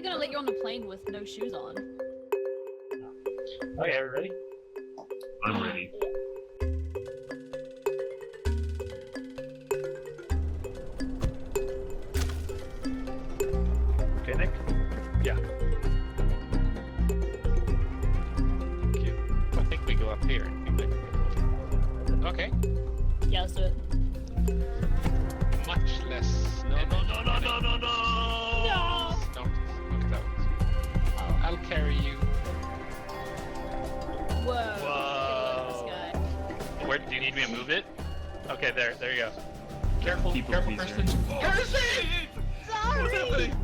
they gonna let you on the plane with no shoes on? Okay, are we ready? I'm ready. Okay, Nick? Yeah. Thank you. I think we go up here. Okay. Yeah, let's do it. Much less. No. No! Knock that. Oh. I'll carry you. Whoa. Whoa. Look at this guy. Where do you need me to move it? Okay, there you go. Careful, People careful, pleaser. Kirsten. Kirsten! What's happening?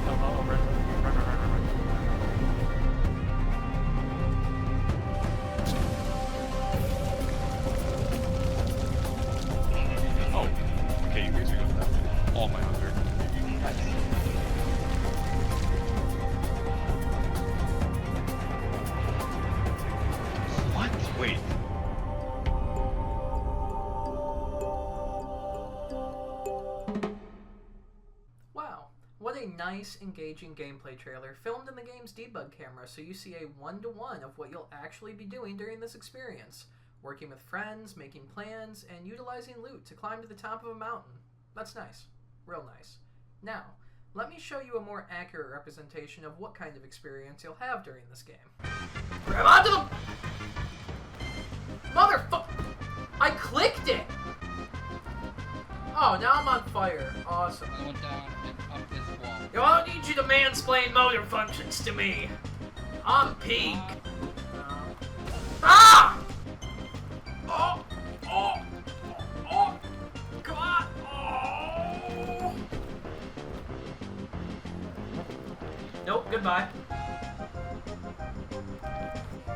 Oh, run. Oh, okay, you guys are going that way. All my hunger. What? Wait. Wow, what a nice, engaging gameplay trailer filmed in the game's debug camera so you see a one-to-one of what you'll actually be doing during this experience. Working with friends, making plans, and utilizing loot to climb to the top of a mountain. That's nice. Real nice. Now, let me show you a more accurate representation of what kind of experience you'll have during this game. Grab onto them! Motherfucker! I clicked it! Oh, now I'm on fire. Awesome. I went down and up this wall. Yo, I don't need you to mansplain motor functions to me. I'm pink. Ah! Oh! Oh! Oh! Come on! Oh! Nope, goodbye. I'm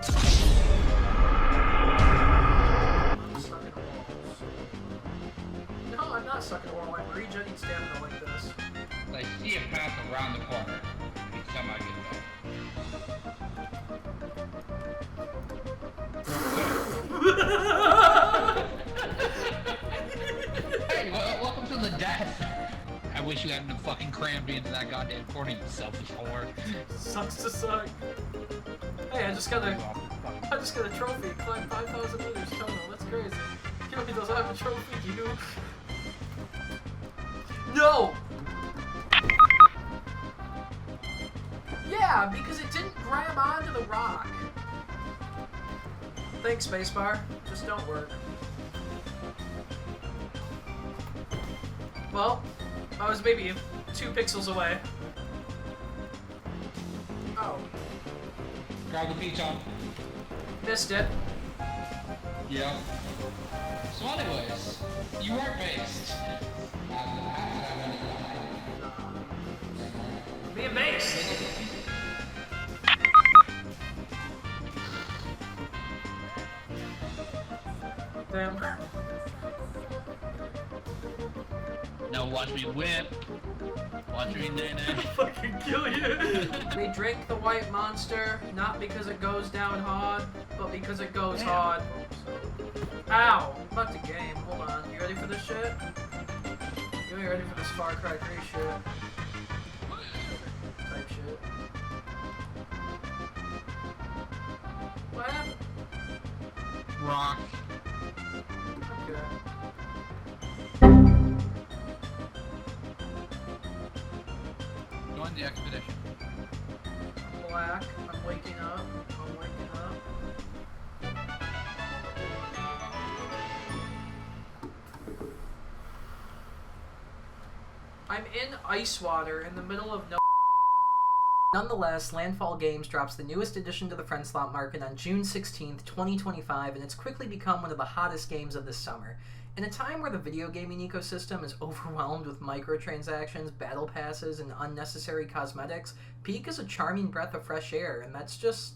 stuck in a wall. No, I'm not stuck in a wall. I'm regenerating stamina like this. I see a path around the corner. We can somehow get there. Hey, welcome to the death. I wish you hadn't fucking crammed me into that goddamn corner, you selfish whore. Sucks to suck. Hey, I just got a trophy. Climb 5,000 meters total. That's crazy. Kiln doesn't have a trophy, you. No! Yeah, because it didn't grab onto the rock. Thanks, spacebar. Just don't work. Well, I was maybe 2 pixels away. Oh. Grab the beach on. Missed it. Yep. So anyways, you are based. Being based. Damn. No, watch me whip. Watch me nay-nay. Fucking kill you. We drink the white monster, not because it goes down hard, but because it goes hard. Ow! I'm about to game. Hold on. You ready for this shit? You ain't ready for this Far Cry 3 shit. Type shit. What happened? Rock. Okay. Join the expedition. Black. I'm waking up. I'm waking up. I'm in ice water in the middle of no. Nonetheless, Landfall Games drops the newest addition to the Friendslop market on June 16th, 2025, and it's quickly become one of the hottest games of this summer. In a time where the video gaming ecosystem is overwhelmed with microtransactions, battle passes, and unnecessary cosmetics, Peak is a charming breath of fresh air, and that's just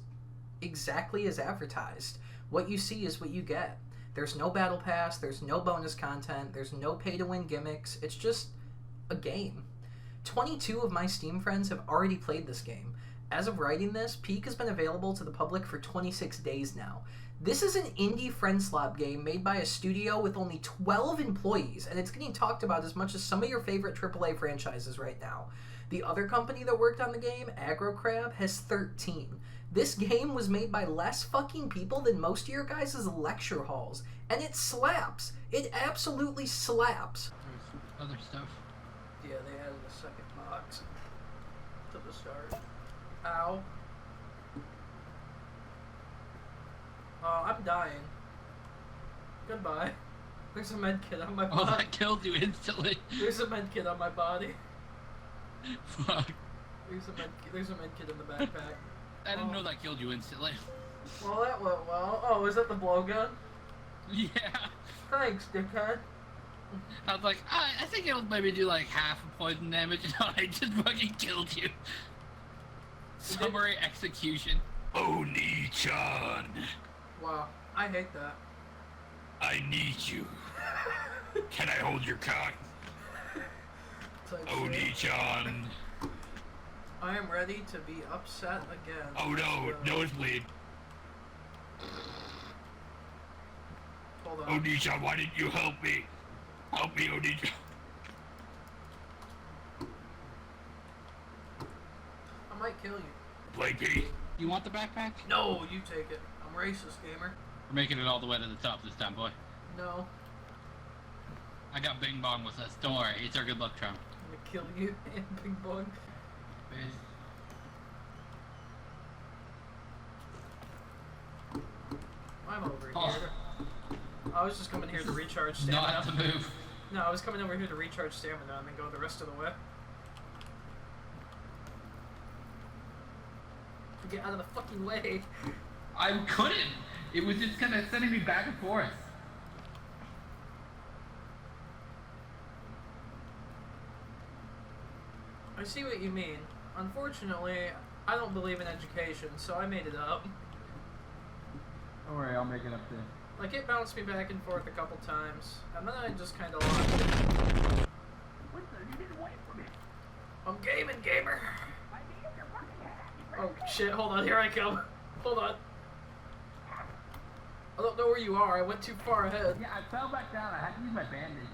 exactly as advertised. What you see is what you get. There's no battle pass, there's no bonus content, there's no pay-to-win gimmicks, it's just a game. 22 of my Steam friends have already played this game. As of writing this, Peak has been available to the public for 26 days now. This is an indie Friendslop game made by a studio with only 12 employees, and it's getting talked about as much as some of your favorite AAA franchises right now. The other company that worked on the game, Aggro Crab, has 13. This game was made by less fucking people than most of your guys' lecture halls, and it slaps. It absolutely slaps. There's other stuff. Yeah, they added a second box to the start. Ow. I'm dying. Goodbye. There's a med kit on my Oh, body. that killed you instantly. There's a med kit on my body. Fuck. There's a med kit in the backpack. I didn't know that killed you instantly. Well, that went well. Oh, is that the blowgun? Yeah. Thanks, dickhead. I was like, I think it'll maybe do like half a poison damage. No, I just fucking killed you. Summary execution. Oni-chan. Wow, I hate that. I need you. Can I hold your cock? Type shit. Oni-chan. I am ready to be upset again. Oh no, nosebleed. Hold on. Oni-chan, why didn't you help me? Help me, Oni-chan. I might kill you. Blanky. You want the backpack? No, you take it. I'm racist, gamer. We're making it all the way to the top this time, boy. No, I got Bing Bong with us. Don't worry, it's our good luck charm. I'm gonna kill you and Bing Bong. I'm over here. Oh. I was just coming here to recharge stamina. Not to move. No, I was coming over here to recharge stamina and then go the rest of the way. Get out of the fucking way. I couldn't. It was just kind of sending me back and forth. I see what you mean. Unfortunately, I don't believe in education, so I made it up. Don't worry, I'll make it up too. Like, it bounced me back and forth a couple times, and then I just kind of lost. I'm gaming, gamer. Oh shit, hold on, here I come. Hold on. I don't know where you are, I went too far ahead. Yeah, I fell back down. I had to use my bandage.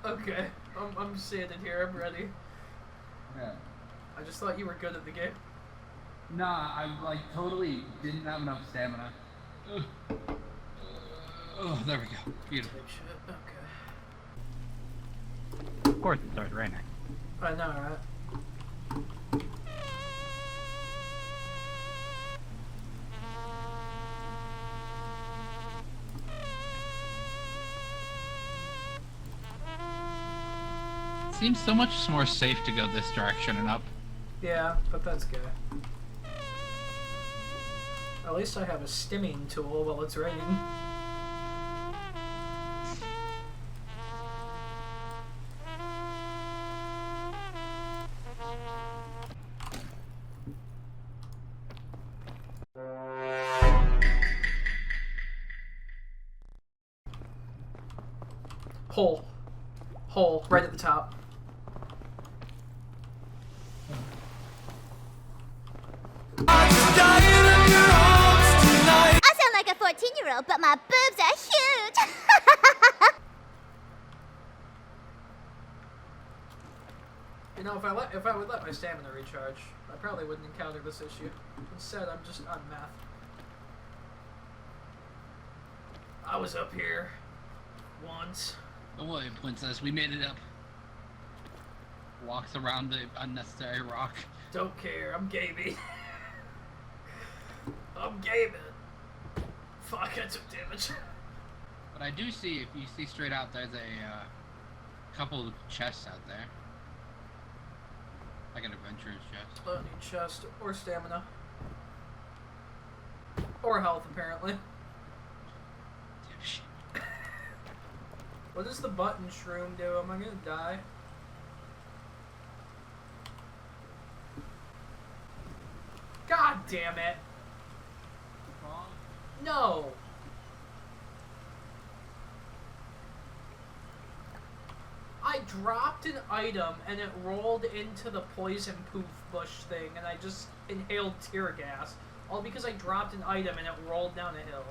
Okay, I'm standing here, I'm ready. Yeah. I just thought you were good at the game. Nah, I like totally didn't have enough stamina. Oh, there we go. Beautiful. Big shit, okay. Of course it starts raining. I know, right? Seems so much more safe to go this direction and up. Yeah, but that's good. At least I have a stimming tool while it's raining. Hole. Hole, right at the top. I sound like a 14-year-old, but my boobs are huge. You know, if I would let my stamina recharge, I probably wouldn't encounter this issue. Instead, I'm just on meth. I was up here once. Don't worry, princess, we made it up. Walks around the unnecessary rock. Don't care, I'm gaming. I'm gaming. Fuck, I took damage. But I do see, if you see straight out, there's a couple of chests out there. Like an adventurer's chest. I don't need chest or stamina. Or health, apparently. Dipshit. What does the button shroom do? Am I gonna die? God damn it! No! I I dropped an item and it rolled into the poison poof bush thing, and I just inhaled tear gas, all because I dropped an item and it rolled down a hill.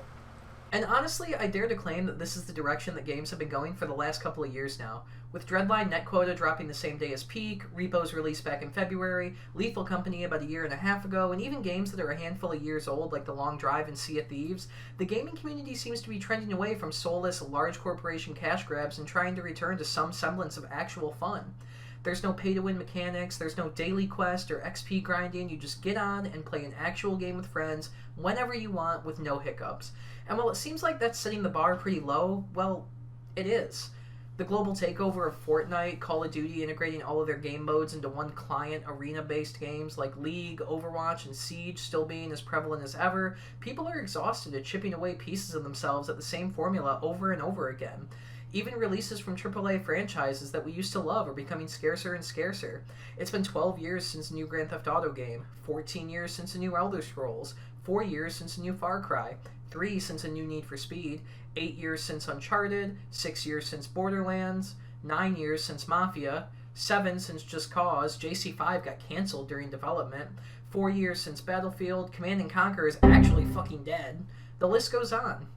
And honestly, I dare to claim that this is the direction that games have been going for the last couple of years now. With Dreadline net quota dropping the same day as Peak, Repo's release back in February, Lethal Company about a year and a half ago, and even games that are a handful of years old like The Long Drive and Sea of Thieves, the gaming community seems to be trending away from soulless, large corporation cash grabs and trying to return to some semblance of actual fun. There's no pay-to-win mechanics, there's no daily quest or XP grinding, you just get on and play an actual game with friends whenever you want with no hiccups. And while it seems like that's setting the bar pretty low, well, it is. The global takeover of Fortnite, Call of Duty integrating all of their game modes into one client arena-based games like League, Overwatch, and Siege still being as prevalent as ever, people are exhausted at chipping away pieces of themselves at the same formula over and over again. Even releases from AAA franchises that we used to love are becoming scarcer and scarcer. It's been 12 years since a new Grand Theft Auto game, 14 years since a new Elder Scrolls, 4 years since a new Far Cry, 3 since a new Need for Speed, 8 years since Uncharted, 6 years since Borderlands, 9 years since Mafia, 7 since Just Cause, JC5 got cancelled during development, 4 years since Battlefield, Command & Conquer is actually fucking dead. The list goes on.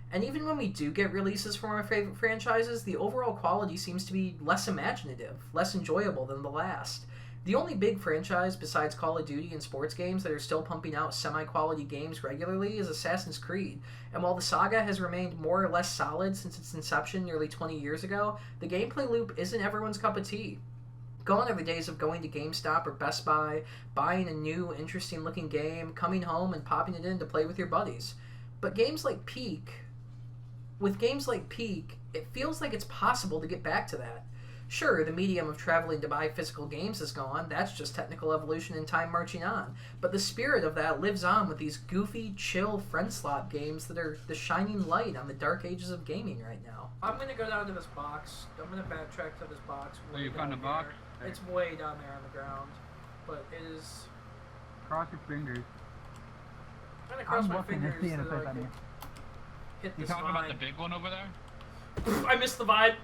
And even when we do get releases from our favorite franchises, the overall quality seems to be less imaginative, less enjoyable than the last. The only big franchise besides Call of Duty and sports games that are still pumping out semi-quality games regularly is Assassin's Creed, and while the saga has remained more or less solid since its inception nearly 20 years ago, the gameplay loop isn't everyone's cup of tea. Gone are the days of going to GameStop or Best Buy, buying a new, interesting-looking game, coming home and popping it in to play with your buddies. But with games like Peak, it feels like it's possible to get back to that. Sure, the medium of traveling to buy physical games is gone, that's just technical evolution and time marching on. But the spirit of that lives on with these goofy, chill Friendslop games that are the shining light on the dark ages of gaming right now. I'm gonna go down to this box. I'm gonna backtrack to this box. Oh, you found a box? There. It's way down there on the ground. But it is... Cross your fingers. I'm gonna cross my fingers to see it so if that I there's can any. hit You this talking about vine. the big one over there? I missed the vibe.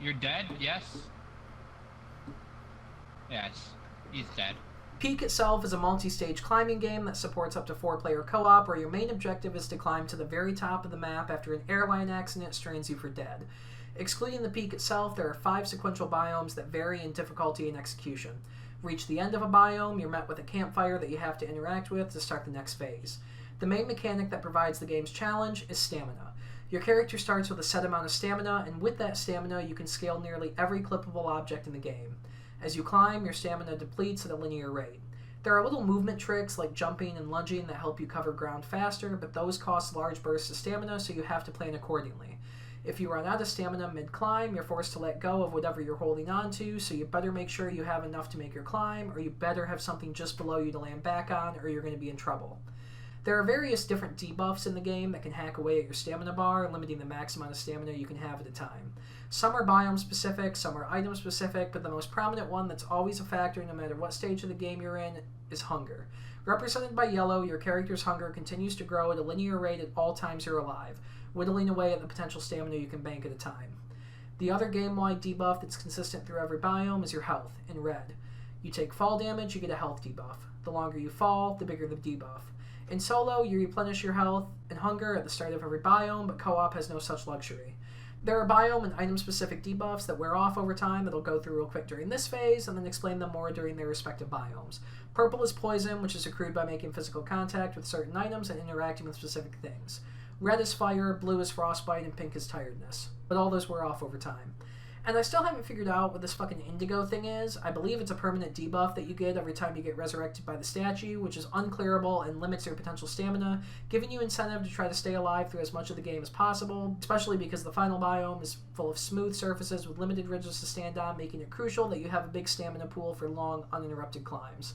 You're dead? Yes? Yes. He's dead. Peak itself is a multi-stage climbing game that supports up to 4-player co-op where your main objective is to climb to the very top of the map after an airline accident strains you for dead. Excluding the peak itself, there are 5 sequential biomes that vary in difficulty and execution. Reach the end of a biome, you're met with a campfire that you have to interact with to start the next phase. The main mechanic that provides the game's challenge is stamina. Your character starts with a set amount of stamina, and with that stamina you can scale nearly every clippable object in the game. As you climb, your stamina depletes at a linear rate. There are little movement tricks like jumping and lunging that help you cover ground faster, but those cost large bursts of stamina, so you have to plan accordingly. If you run out of stamina mid-climb, you're forced to let go of whatever you're holding on to, so you better make sure you have enough to make your climb, or you better have something just below you to land back on, or you're going to be in trouble. There are various different debuffs in the game that can hack away at your stamina bar, limiting the max amount of stamina you can have at a time. Some are biome specific, some are item specific, but the most prominent one that's always a factor no matter what stage of the game you're in is hunger. Represented by yellow, your character's hunger continues to grow at a linear rate at all times you're alive, whittling away at the potential stamina you can bank at a time. The other game-wide debuff that's consistent through every biome is your health, in red. You take fall damage, you get a health debuff. The longer you fall, the bigger the debuff. In solo, you replenish your health and hunger at the start of every biome, but co-op has no such luxury. There are biome and item-specific debuffs that wear off over time that I'll go through real quick during this phase, and then explain them more during their respective biomes. Purple is poison, which is accrued by making physical contact with certain items and interacting with specific things. Red is fire, blue is frostbite, and pink is tiredness. But all those wear off over time. And I still haven't figured out what this fucking indigo thing is. I believe it's a permanent debuff that you get every time you get resurrected by the statue, which is unclearable and limits your potential stamina, giving you incentive to try to stay alive through as much of the game as possible, especially because the final biome is full of smooth surfaces with limited ridges to stand on, making it crucial that you have a big stamina pool for long, uninterrupted climbs.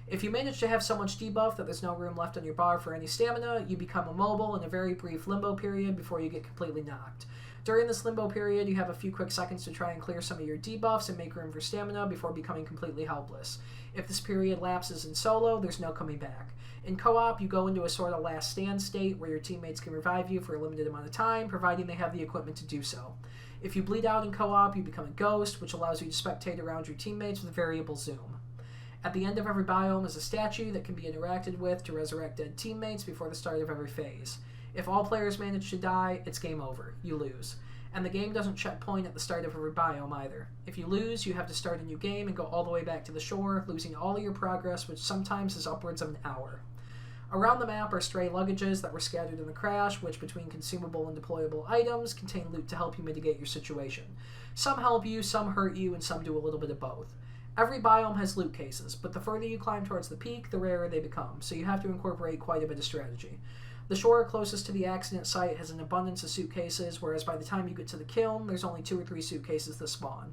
If you manage to have so much debuff that there's no room left on your bar for any stamina, you become immobile in a very brief limbo period before you get completely knocked. During this limbo period, you have a few quick seconds to try and clear some of your debuffs and make room for stamina before becoming completely helpless. If this period lapses in solo, there's no coming back. In co-op, you go into a sort of last stand state where your teammates can revive you for a limited amount of time, providing they have the equipment to do so. If you bleed out in co-op, you become a ghost, which allows you to spectate around your teammates with variable zoom. At the end of every biome is a statue that can be interacted with to resurrect dead teammates before the start of every phase. If all players manage to die, it's game over. You lose. And the game doesn't checkpoint at the start of every biome either. If you lose, you have to start a new game and go all the way back to the shore, losing all of your progress, which sometimes is upwards of an hour. Around the map are stray luggages that were scattered in the crash, which between consumable and deployable items contain loot to help you mitigate your situation. Some help you, some hurt you, and some do a little bit of both. Every biome has loot cases, but the further you climb towards the peak, the rarer they become, so you have to incorporate quite a bit of strategy. The shore closest to the accident site has an abundance of suitcases, whereas by the time you get to the kiln, there's only 2 or 3 suitcases that spawn.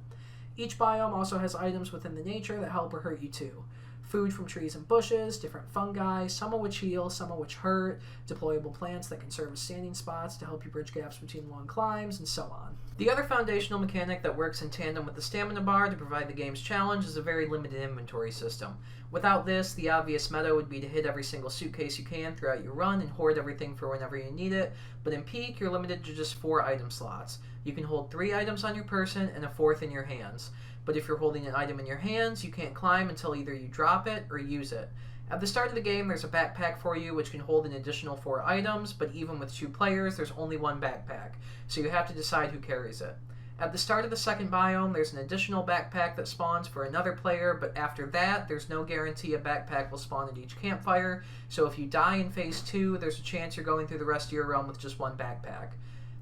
Each biome also has items within the nature that help or hurt you too. Food from trees and bushes, different fungi, some of which heal, some of which hurt, deployable plants that can serve as standing spots to help you bridge gaps between long climbs, and so on. The other foundational mechanic that works in tandem with the stamina bar to provide the game's challenge is a very limited inventory system. Without this, the obvious meta would be to hit every single suitcase you can throughout your run and hoard everything for whenever you need it, but in Peak, you're limited to just 4 item slots. You can hold 3 items on your person and a 4th in your hands. But if you're holding an item in your hands, you can't climb until either you drop it or use it. At the start of the game, there's a backpack for you which can hold an additional 4 items, but even with 2 players, there's only 1 backpack, so you have to decide who carries it. At the start of the second biome, there's an additional backpack that spawns for another player, but after that, there's no guarantee a backpack will spawn at each campfire, so if you die in Phase 2, there's a chance you're going through the rest of your run with just 1 backpack.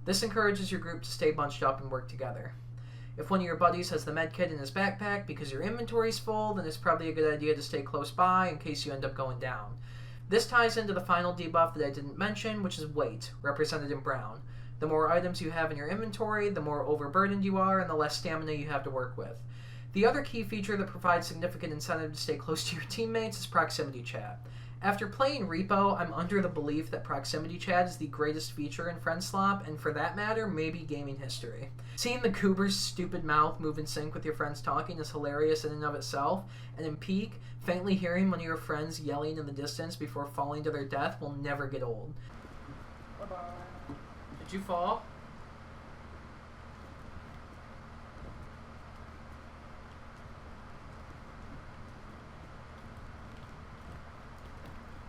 This encourages your group to stay bunched up and work together. If one of your buddies has the medkit in his backpack because your inventory's full, then it's probably a good idea to stay close by in case you end up going down. This ties into the final debuff that I didn't mention, which is weight, represented in brown. The more items you have in your inventory, the more overburdened you are, and the less stamina you have to work with. The other key feature that provides significant incentive to stay close to your teammates is proximity chat. After playing Repo, I'm under the belief that proximity chat is the greatest feature in Friendslop, and for that matter, maybe gaming history. Seeing the goober's stupid mouth move in sync with your friends talking is hilarious in and of itself, and in Peak, faintly hearing one of your friends yelling in the distance before falling to their death will never get old. Bye-bye. Did you fall?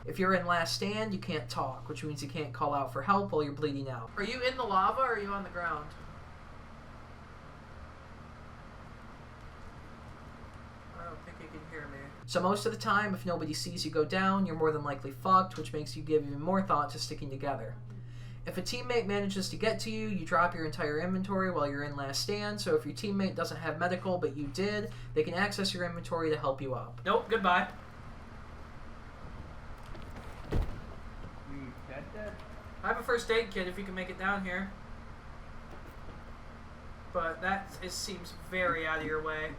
If you're in last stand, you can't talk, which means you can't call out for help while you're bleeding out. Are you in the lava or are you on the ground? I don't think you can hear me. So most of the time, if nobody sees you go down, you're more than likely fucked, which makes you give even more thought to sticking together. If a teammate manages to get to you, you drop your entire inventory while you're in last stand, so if your teammate doesn't have medical but you did, they can access your inventory to help you up. Nope, goodbye. I have a first aid kit if you can make it down here. But that seems very out of your way.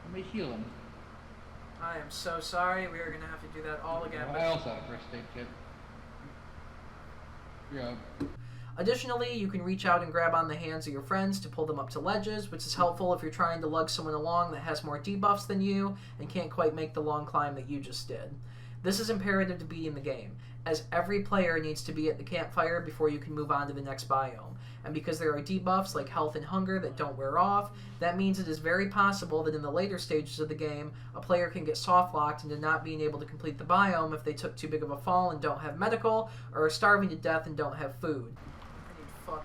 Let me heal him. I am so sorry. We are going to have to do that all again. I also have a first aid kit. Yeah. Additionally, you can reach out and grab on the hands of your friends to pull them up to ledges, which is helpful if you're trying to lug someone along that has more debuffs than you and can't quite make the long climb that you just did. This is imperative to beating the game, as every player needs to be at the campfire before you can move on to the next biome. And because there are debuffs like health and hunger that don't wear off, that means it is very possible that in the later stages of the game, a player can get soft-locked into not being able to complete the biome if they took too big of a fall and don't have medical, or are starving to death and don't have food. Fucking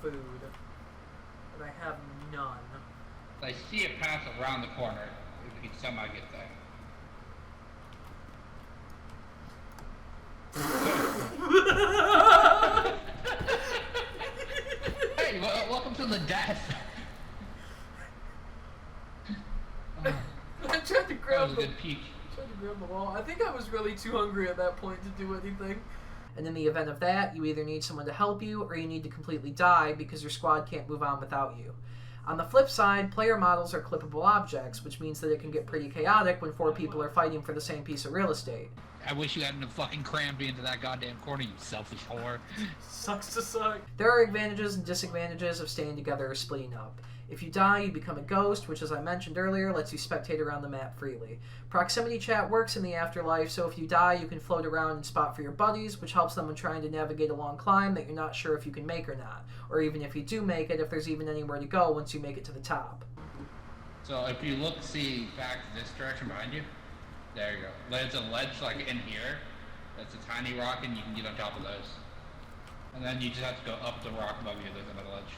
food, but I have none. I see a path around the corner if we can somehow get there. Hey, welcome to the death. I tried to grab that was a good peek. Tried to grab the wall. I think I was really too hungry at that point to do anything. And in the event of that, you either need someone to help you or you need to completely die because your squad can't move on without you. On the flip side, player models are clippable objects, which means that it can get pretty chaotic when 4 people are fighting for the same piece of real estate. I wish you hadn't have fucking crammed me into that goddamn corner, you selfish whore. Sucks to suck. There are advantages and disadvantages of staying together or splitting up. If you die, you become a ghost, which, as I mentioned earlier, lets you spectate around the map freely. Proximity chat works in the afterlife, so if you die, you can float around and spot for your buddies, which helps them when trying to navigate a long climb that you're not sure if you can make or not. Or even if you do make it, if there's even anywhere to go once you make it to the top. So if you look, see back this direction behind you, there you go. There's a ledge like in here. That's a tiny rock and you can get on top of those. And then you just have to go up the rock above you, there's another ledge.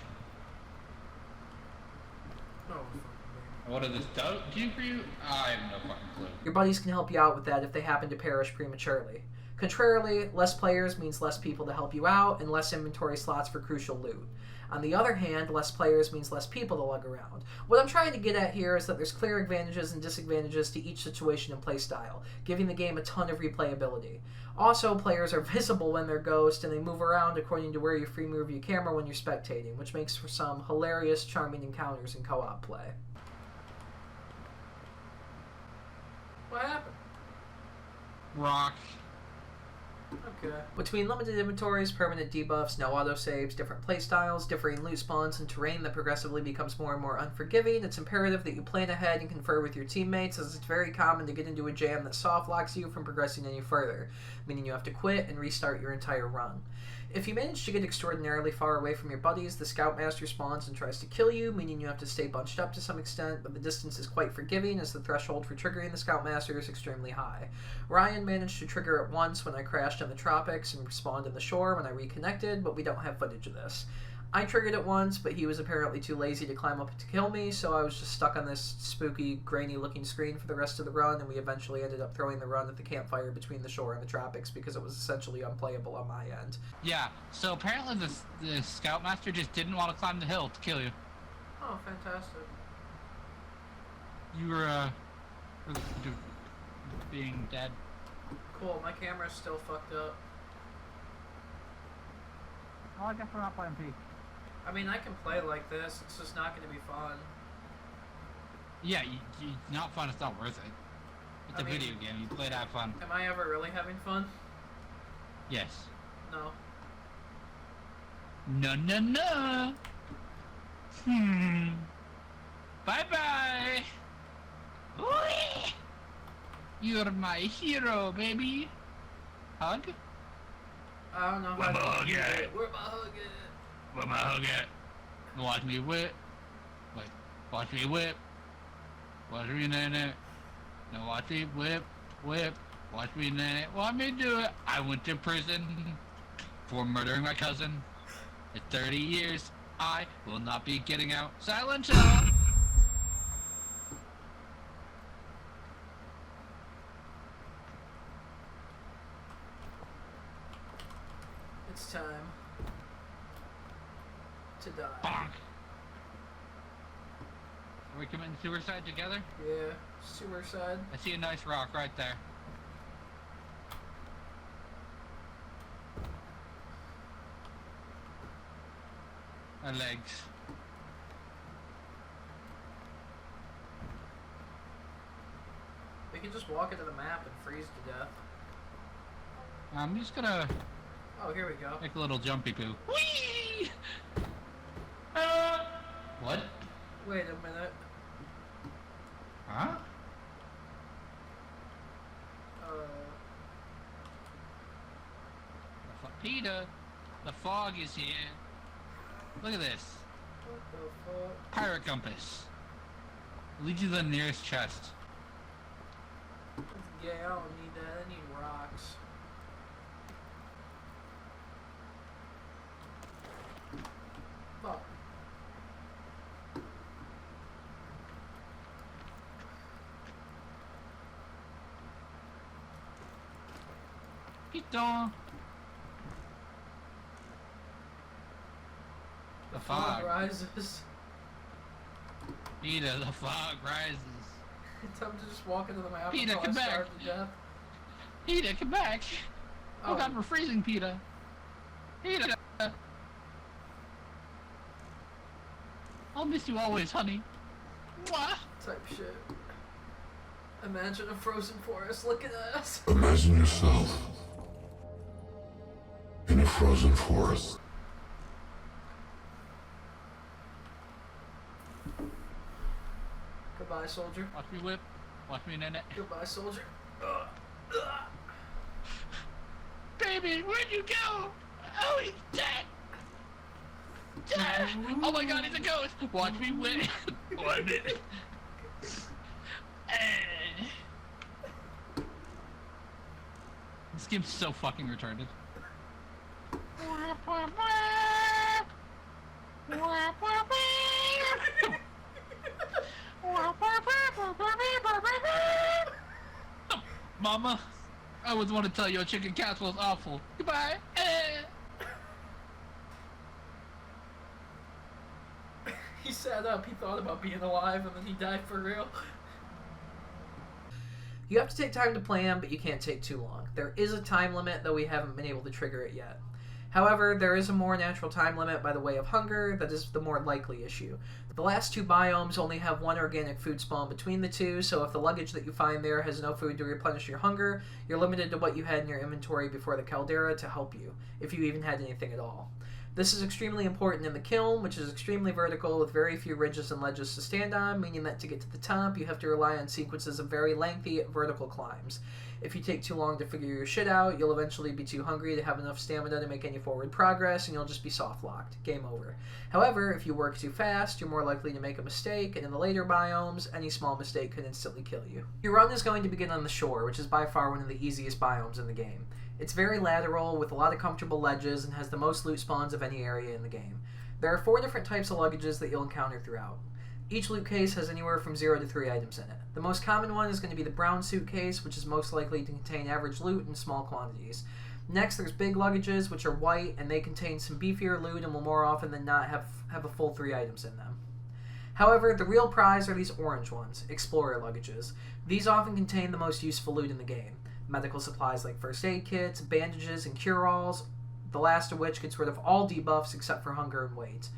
What does this do for you? I have no fucking clue. Your buddies can help you out with that if they happen to perish prematurely. Contrarily, less players means less people to help you out and less inventory slots for crucial loot. On the other hand, less players means less people to lug around. What I'm trying to get at here is that there's clear advantages and disadvantages to each situation and playstyle, giving the game a ton of replayability. Also, players are visible when they're ghosts, and they move around according to where you free move your camera when you're spectating, which makes for some hilarious, charming encounters in co-op play. What happened? Rock. Okay. Between limited inventories, permanent debuffs, no autosaves, different playstyles, differing loot spawns, and terrain that progressively becomes more and more unforgiving, it's imperative that you plan ahead and confer with your teammates, as it's very common to get into a jam that soft locks you from progressing any further, meaning you have to quit and restart your entire run. If you manage to get extraordinarily far away from your buddies, the Scoutmaster spawns and tries to kill you, meaning you have to stay bunched up to some extent, but the distance is quite forgiving as the threshold for triggering the Scoutmaster is extremely high. Ryan managed to trigger it once when I crashed in the Tropics and respawned in the shore when I reconnected, but we don't have footage of this. I triggered it once, but he was apparently too lazy to climb up to kill me, so I was just stuck on this spooky, grainy-looking screen for the rest of the run, and we eventually ended up throwing the run at the campfire between the shore and the Tropics because it was essentially unplayable on my end. Yeah, so apparently the Scoutmaster just didn't want to climb the hill to kill you. Oh, fantastic. You were, being dead. Cool, my camera's still fucked up. Oh, I guess we're not playing P. I mean, I can play like this, it's just not going to be fun. Yeah, not fun, it's not worth it. It's a video game, you play to have fun. Am I ever really having fun? Yes. No. No. Bye-bye! Whee! You're my hero, baby! Hug? I don't know how to hug it. Where my hug at? Where my hug at? Watch me whip. Wait, watch me whip. Watch me nay. Now watch me whip. Watch me nay. Want me do it? I went to prison for murdering my cousin. In 30 years, I will not be getting out. Silent Hill! It's time to die. Bonk! Are we committing suicide together? Yeah, suicide. I see a nice rock right there. My legs. We can just walk into the map and freeze to death. I'm just gonna Oh, here we go. make a little jumpy poo. Whee! What? Wait a minute. Huh? Peter, the fog is here. Look at this. What the fuck? Pirate compass. Leads you to the nearest chest. Yeah, I don't need that. I need rocks. Fuck. Peter. The fog. rises. Peter, the fog rises. Time to just walk into the map Peter, until I come back. starve to death. Peter, come back. Oh god, we're freezing, Peter. Peter. I'll miss you always, honey. What? Type shit. Imagine a frozen forest looking at us. Imagine yourself in a frozen forest. Goodbye, soldier. Watch me whip. Watch me nene. Goodbye, soldier. Baby, where'd you go? Oh, he's dead. Dead. Oh my god, he's a ghost. Watch me whip. 1 minute. This game's so fucking retarded. Mama, I always want to tell you a chicken casserole is awful. Goodbye. He sat up, he thought about being alive, and then he died for real. You have to take time to plan, but you can't take too long. There is a time limit, though we haven't been able to trigger it yet. However, there is a more natural time limit by the way of hunger that is the more likely issue. The last 2 biomes only have 1 organic food spawn between the 2, so if the luggage that you find there has no food to replenish your hunger, you're limited to what you had in your inventory before the Caldera to help you, if you even had anything at all. This is extremely important in the Kiln, which is extremely vertical with very few ridges and ledges to stand on, meaning that to get to the top, you have to rely on sequences of very lengthy vertical climbs. If you take too long to figure your shit out, you'll eventually be too hungry to have enough stamina to make any forward progress, and you'll just be soft-locked. Game over. However, if you work too fast, you're more likely to make a mistake, and in the later biomes, any small mistake could instantly kill you. Your run is going to begin on the shore, which is by far one of the easiest biomes in the game. It's very lateral, with a lot of comfortable ledges, and has the most loot spawns of any area in the game. There are 4 different types of luggages that you'll encounter throughout. Each loot case has anywhere from 0 to 3 items in it. The most common one is going to be the brown suitcase, which is most likely to contain average loot in small quantities. Next, there's big luggages, which are white, and they contain some beefier loot and will more often than not have a full 3 items in them. However, the real prize are these orange ones, explorer luggages. These often contain the most useful loot in the game. Medical supplies like first aid kits, bandages, and cure-alls, the last of which gets rid of all debuffs except for hunger and weight.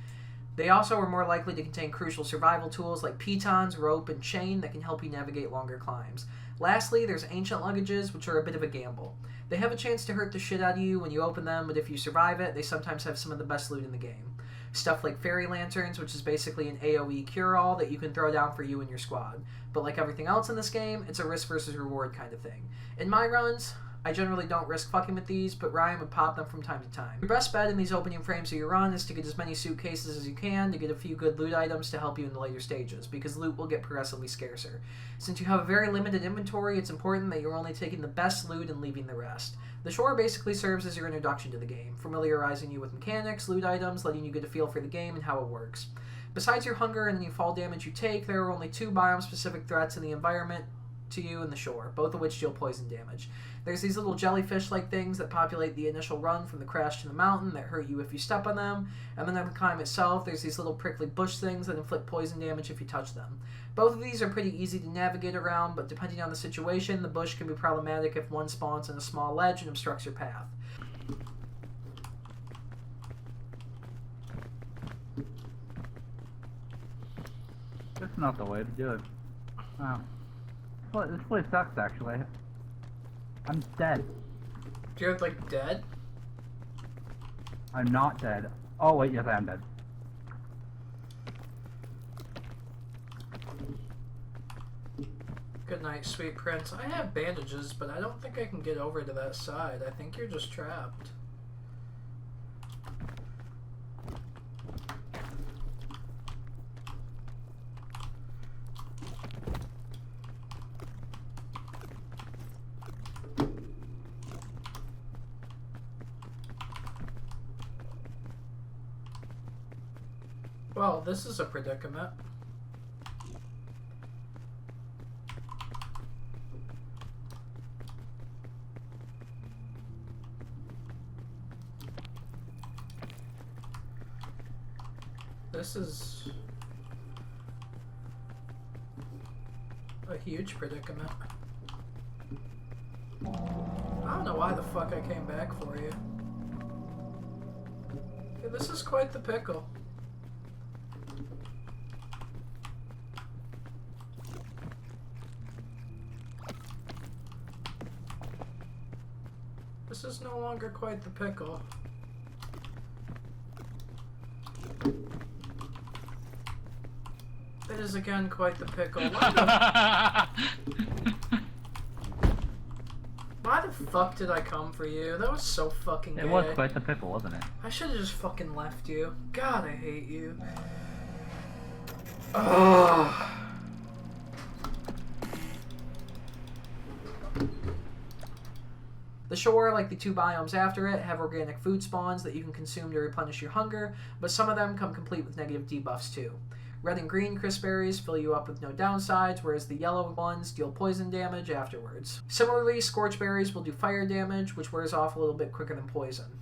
They also are more likely to contain crucial survival tools like pitons, rope, and chain that can help you navigate longer climbs. Lastly, there's ancient luggages, which are a bit of a gamble. They have a chance to hurt the shit out of you when you open them, but if you survive it, they sometimes have some of the best loot in the game. Stuff like fairy lanterns, which is basically an AoE cure-all that you can throw down for you and your squad. But like everything else in this game, it's a risk versus reward kind of thing. In my runs, I generally don't risk fucking with these, but Ryan would pop them from time to time. Your best bet in these opening frames of your run is to get as many suitcases as you can to get a few good loot items to help you in the later stages, because loot will get progressively scarcer. Since you have a very limited inventory, it's important that you're only taking the best loot and leaving the rest. The shore basically serves as your introduction to the game, familiarizing you with mechanics, loot items, letting you get a feel for the game and how it works. Besides your hunger and any fall damage you take, there are only 2 biome-specific threats in the environment to you and the shore, both of which deal poison damage. There's these little jellyfish-like things that populate the initial run from the crash to the mountain that hurt you if you step on them, and then on the climb itself, there's these little prickly bush things that inflict poison damage if you touch them. Both of these are pretty easy to navigate around, but depending on the situation, the bush can be problematic if one spawns on a small ledge and obstructs your path. That's not the way to do it. Wow. This place sucks, actually. I'm dead. You're, like, dead? I'm not dead. Oh, wait, yes, I am dead. Good night, sweet prince. I have bandages, but I don't think I can get over to that side. I think you're just trapped. Well, this is a predicament. This is a huge predicament. I don't know why the fuck I came back for you. Yeah, this is quite the pickle. no longer quite the pickle. It is again quite the pickle. Why the fuck did I come for you? That was so fucking gay. It was quite the pickle, wasn't it? I should have just fucking left you. God, I hate you. Ugh. The shore, like the two biomes after it, have organic food spawns that you can consume to replenish your hunger, but some of them come complete with negative debuffs too. Red and green crisp berries fill you up with no downsides, whereas the yellow ones deal poison damage afterwards. Similarly, scorch berries will do fire damage, which wears off a little bit quicker than poison.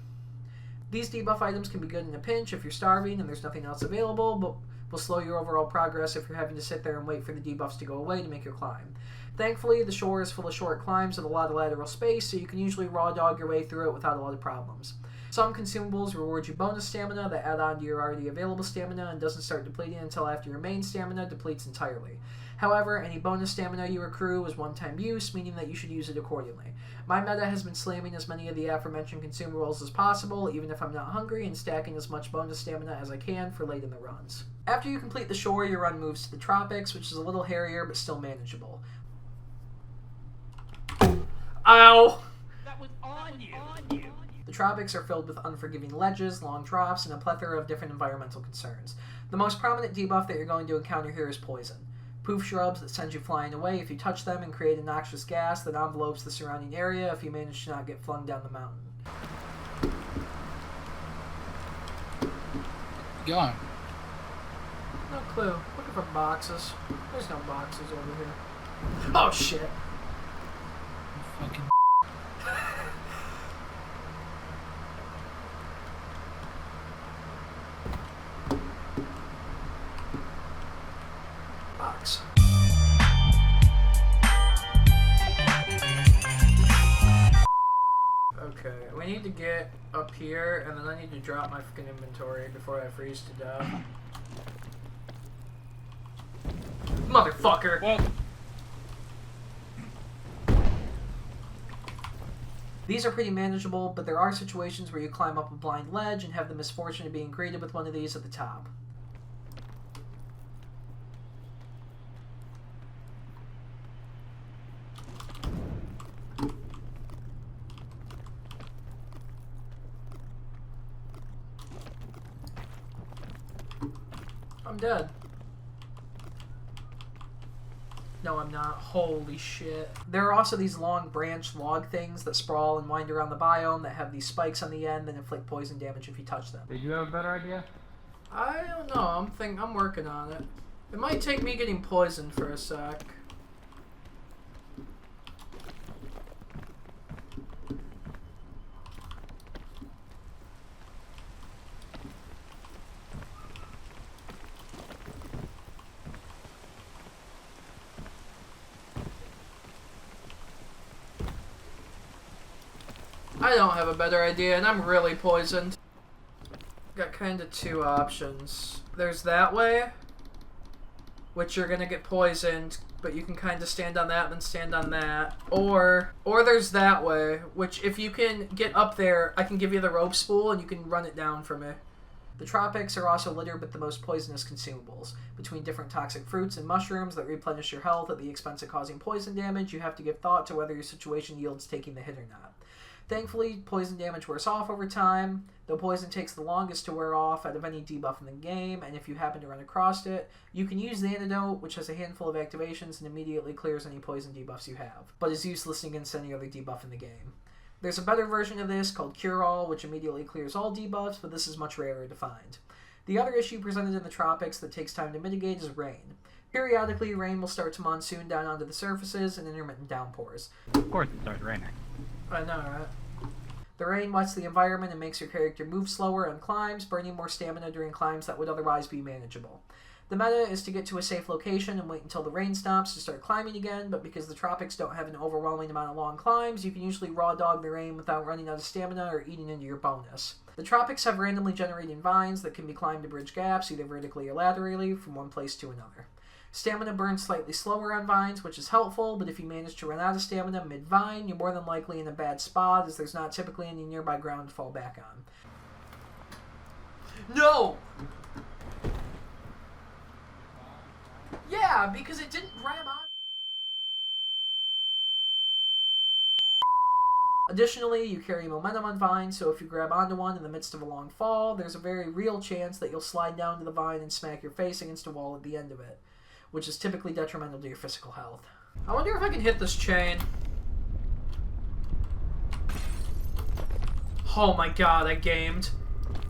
These debuff items can be good in a pinch if you're starving and there's nothing else available, but will slow your overall progress if you're having to sit there and wait for the debuffs to go away to make your climb. Thankfully, the shore is full of short climbs with a lot of lateral space, so you can usually raw dog your way through it without a lot of problems. Some consumables reward you bonus stamina that add on to your already available stamina and doesn't start depleting until after your main stamina depletes entirely. However, any bonus stamina you accrue is one-time use, meaning that you should use it accordingly. My meta has been slamming as many of the aforementioned consumables as possible, even if I'm not hungry, and stacking as much bonus stamina as I can for late in the runs. After you complete the shore, your run moves to the Tropics, which is a little hairier but still manageable. Ow! That was on you. The Tropics are filled with unforgiving ledges, long troughs, and a plethora of different environmental concerns. The most prominent debuff that you're going to encounter here is poison. Poof shrubs that send you flying away if you touch them and create a noxious gas that envelopes the surrounding area if you manage to not get flung down the mountain. Go on. No clue. Looking for boxes. There's no boxes over here. Oh shit. Fucking. Box. Okay, we need to get up here, and then I need to drop my fucking inventory before I freeze to death. Motherfucker! What? These are pretty manageable, but there are situations where you climb up a blind ledge and have the misfortune of being greeted with one of these at the top. I'm dead. No, I'm not. Holy shit. There are also these long branch log things that sprawl and wind around the biome that have these spikes on the end that inflict poison damage if you touch them. Did you have a better idea? I don't know. I'm working on it. It might take me getting poisoned for a sec. I don't have a better idea, and I'm really poisoned. Got kind of two options. There's that way, which you're gonna get poisoned, but you can kind of stand on that and then stand on that. Or there's that way, which if you can get up there, I can give you the rope spool and you can run it down for me. The Tropics are also littered with the most poisonous consumables. Between different toxic fruits and mushrooms that replenish your health at the expense of causing poison damage, you have to give thought to whether your situation yields taking the hit or not. Thankfully, poison damage wears off over time, though poison takes the longest to wear off out of any debuff in the game, and if you happen to run across it, you can use the antidote, which has a handful of activations and immediately clears any poison debuffs you have, but is useless against any other debuff in the game. There's a better version of this called Cure All, which immediately clears all debuffs, but this is much rarer to find. The other issue presented in the Tropics that takes time to mitigate is rain. Periodically, rain will start to monsoon down onto the surfaces and intermittent downpours. Of course it starts raining. I know, right? The rain wets the environment and makes your character move slower on climbs, burning more stamina during climbs that would otherwise be manageable. The meta is to get to a safe location and wait until the rain stops to start climbing again, but because the Tropics don't have an overwhelming amount of long climbs, you can usually raw dog the rain without running out of stamina or eating into your bonus. The Tropics have randomly generating vines that can be climbed to bridge gaps, either vertically or laterally, from one place to another. Stamina burns slightly slower on vines, which is helpful, but if you manage to run out of stamina mid-vine, you're more than likely in a bad spot, as there's not typically any nearby ground to fall back on. No! Yeah, because it didn't grab on. Additionally, you carry momentum on vines, so if you grab onto one in the midst of a long fall, there's a very real chance that you'll slide down to the vine and smack your face against a wall at the end of it, which is typically detrimental to your physical health. I wonder if I can hit this chain. Oh my god, I gamed.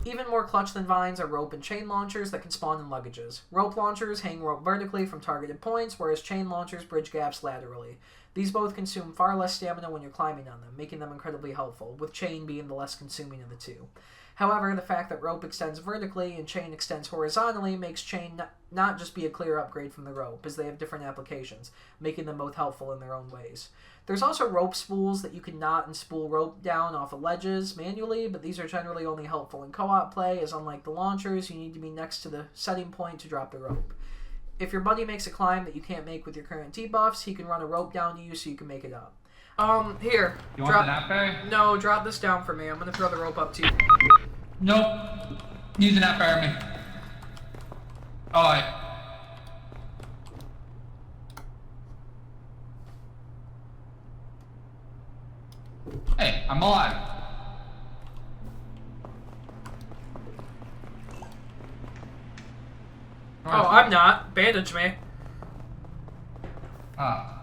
Even more clutch than vines are rope and chain launchers that can spawn in luggages. Rope launchers hang rope vertically from targeted points, whereas chain launchers bridge gaps laterally. These both consume far less stamina when you're climbing on them, making them incredibly helpful, with chain being the less consuming of the two. However, the fact that rope extends vertically and chain extends horizontally makes chain not just be a clear upgrade from the rope, as they have different applications, making them both helpful in their own ways. There's also rope spools that you can knot and spool rope down off of ledges manually, but these are generally only helpful in co-op play, as unlike the launchers, you need to be next to the setting point to drop the rope. If your buddy makes a climb that you can't make with your current debuffs, he can run a rope down to you so you can make it up. Here. You want the napper? No, drop this down for me. I'm gonna throw the rope up to you. Nope. Use an napper on me. Alright. Hey, I'm alive. Oh, I'm not. Bandage me. Ah.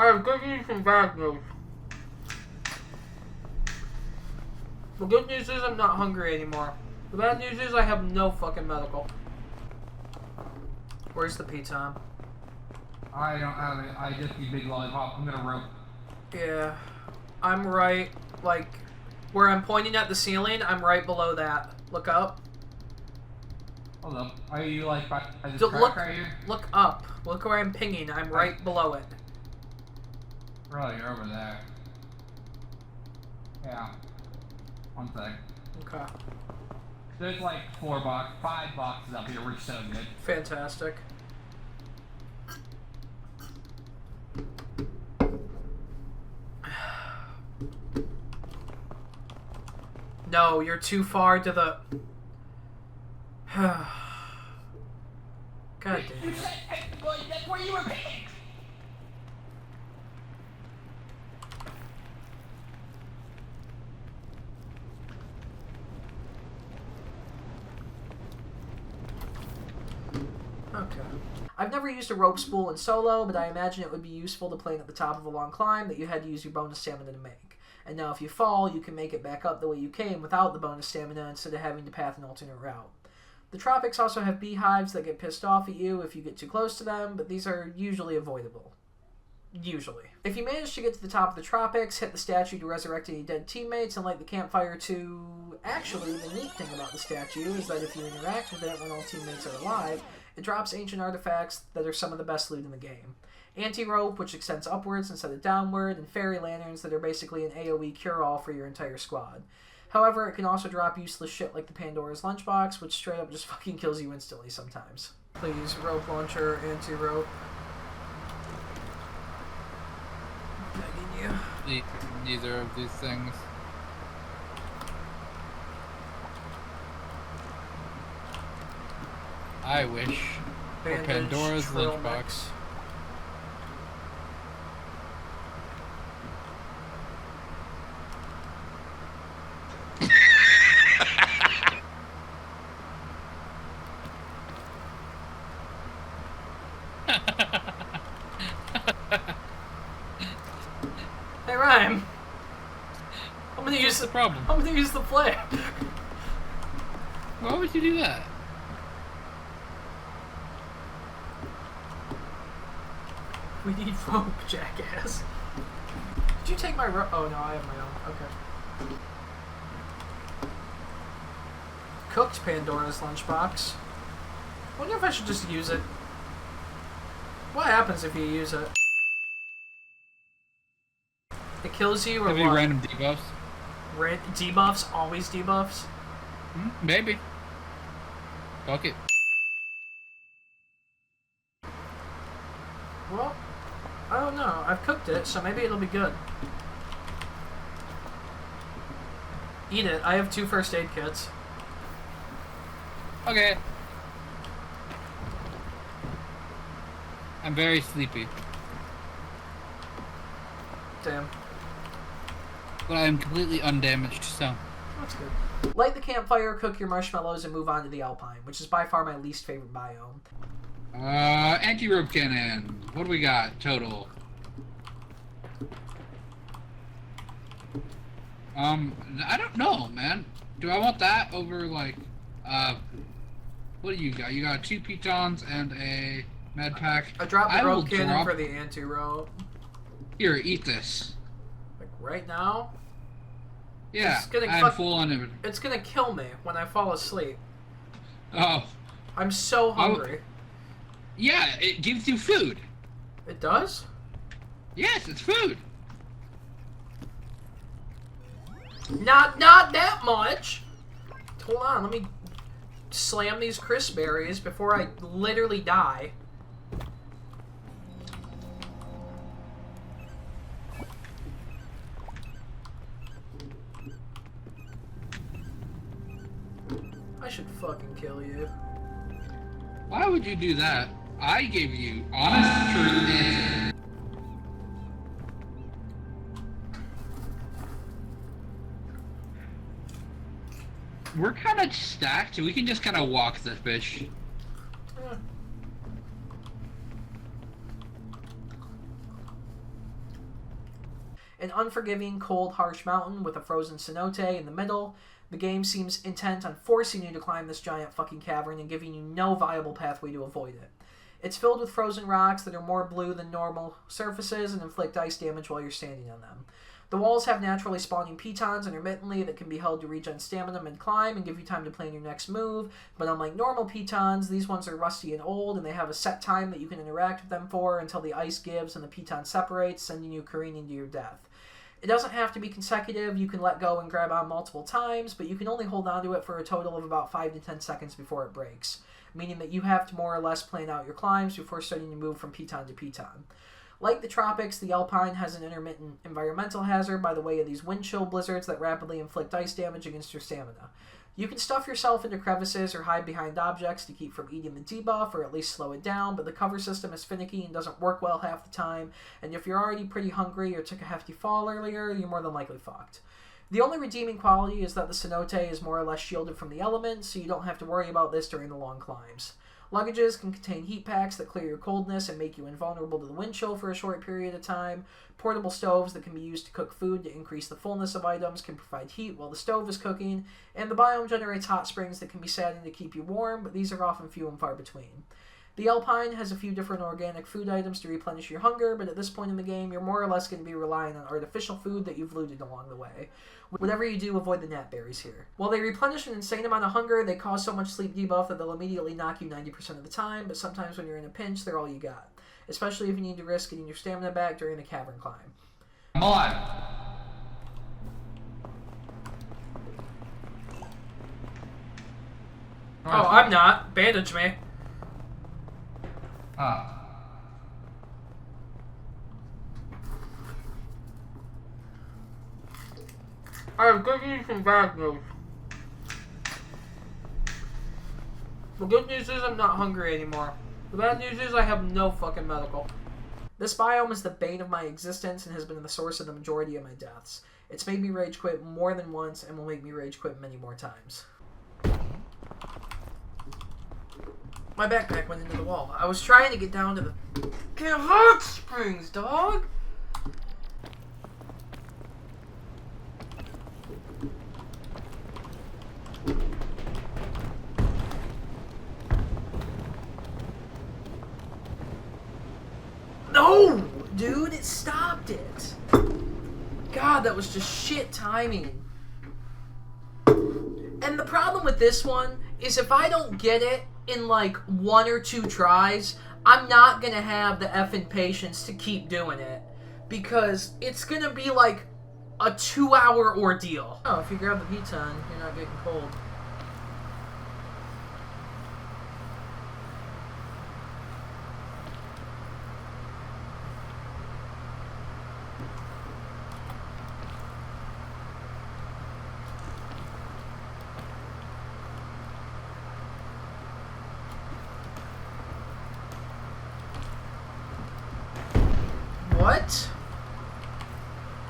I have good news and bad news. The good news is I'm not hungry anymore. The bad news is I have no fucking medical. Where's the pizza? I don't have it. I just need big lollipop. I'm gonna rope. Yeah. I'm right, like, where I'm pointing at the ceiling, I'm right below that. Look up. Hold up. Are you like by this Look, crack right here? look up. Look where I'm pinging. I'm right below it. Bro, you're over there. Yeah. One sec. Okay. There's like 5 boxes up here. We're so good. Fantastic. No, you're too far to the... God damn it. That's where you were picking! Okay. I've never used a rope spool in solo, but I imagine it would be useful to plane at the top of a long climb that you had to use your bonus stamina to make. And now if you fall, you can make it back up the way you came without the bonus stamina instead of having to path an alternate route. The Tropics also have beehives that get pissed off at you if you get too close to them, but these are usually avoidable. Usually. If you manage to get to the top of the Tropics, hit the statue to resurrect any dead teammates, and light the campfire to... Actually, the neat thing about the statue is that if you interact with it when all teammates are alive, it drops ancient artifacts that are some of the best loot in the game. Anti-rope, which extends upwards instead of downward, and fairy lanterns that are basically an AoE cure-all for your entire squad. However, it can also drop useless shit like the Pandora's lunchbox, which straight up just fucking kills you instantly sometimes. Please, rope launcher, anti-rope. Begging you. Neither of these things. I wish for Bandage, Pandora's trail lunchbox. mix. Hey Ryan, I'm gonna use the problem. I'm gonna use the flame. Why would you do that? We need rope, jackass. Did you take my rope? Oh no, I have my own. Okay. Cooked Pandora's lunchbox. Wonder if I should just use it. What happens if you use it? It kills you or Have any what? random debuffs? Debuffs? Always debuffs? Maybe. Fuck it. Well, I don't know. I've cooked it, so maybe it'll be good. Eat it. I have 2 first aid kits. Okay. I'm very sleepy. Damn. But I am completely undamaged, so. That's good. Light the campfire, cook your marshmallows, and move on to the Alpine, which is by far my least favorite biome. Anti-rope cannon. What do we got total? I don't know, man. Do I want that over, like, what do you got? You got 2 pitons and a med pack. I dropped the will rope cannon drop... for the anti-rope. Here, eat this. Like, right now? Yeah, It's gonna I'm full on it. It's gonna kill me when I fall asleep. Oh. I'm so hungry. Yeah, it gives you food. It does? Yes, it's food. Not that much! Hold on, let me slam these crisp berries before I literally die. I should fucking kill you. Why would you do that? I gave you honest truth answer. We're kind of stacked. We can just kind of walk the fish. An unforgiving, cold, harsh mountain with a frozen cenote in the middle. The game seems intent on forcing you to climb this giant fucking cavern and giving you no viable pathway to avoid it. It's filled with frozen rocks that are more blue than normal surfaces and inflict ice damage while you're standing on them. The walls have naturally spawning pitons intermittently that can be held to regen stamina mid-climb and give you time to plan your next move, but unlike normal pitons, these ones are rusty and old, and they have a set time that you can interact with them for until the ice gives and the piton separates, sending you careening to your death. It doesn't have to be consecutive. You can let go and grab on multiple times, but you can only hold on to it for a total of about 5 to 10 seconds before it breaks, meaning that you have to more or less plan out your climbs before starting to move from piton to piton. Like the Tropics, the Alpine has an intermittent environmental hazard by the way of these wind chill blizzards that rapidly inflict ice damage against your stamina. You can stuff yourself into crevices or hide behind objects to keep from eating the debuff or at least slow it down, but the cover system is finicky and doesn't work well half the time, and if you're already pretty hungry or took a hefty fall earlier, you're more than likely fucked. The only redeeming quality is that the cenote is more or less shielded from the elements, so you don't have to worry about this during the long climbs. Luggages can contain heat packs that clear your coldness and make you invulnerable to the wind chill for a short period of time. Portable stoves that can be used to cook food to increase the fullness of items can provide heat while the stove is cooking, and the biome generates hot springs that can be sat in to keep you warm, but these are often few and far between. The Alpine has a few different organic food items to replenish your hunger, but at this point in the game, you're more or less going to be relying on artificial food that you've looted along the way. Whatever you do, avoid the gnat berries here. While they replenish an insane amount of hunger, they cause so much sleep debuff that they'll immediately knock you 90% of the time, but sometimes when you're in a pinch, they're all you got. Especially if you need to risk getting your stamina back during the cavern climb. I'm alive. Oh, I'm not. Bandage me. Ah. I have good news and bad news. The good news is I'm not hungry anymore. The bad news is I have no fucking medical. This biome is the bane of my existence and has been the source of the majority of my deaths. It's made me rage quit more than once and will make me rage quit many more times. My backpack went into the wall. I was trying to get down to the hot springs, dog! No! Dude, it stopped it! God, that was just shit timing. And the problem with this one is if I don't get it in like 1 or 2 tries, I'm not gonna have the effing patience to keep doing it. Because it's gonna be like a 2-hour ordeal. Oh, if you grab the piton, you're not getting cold.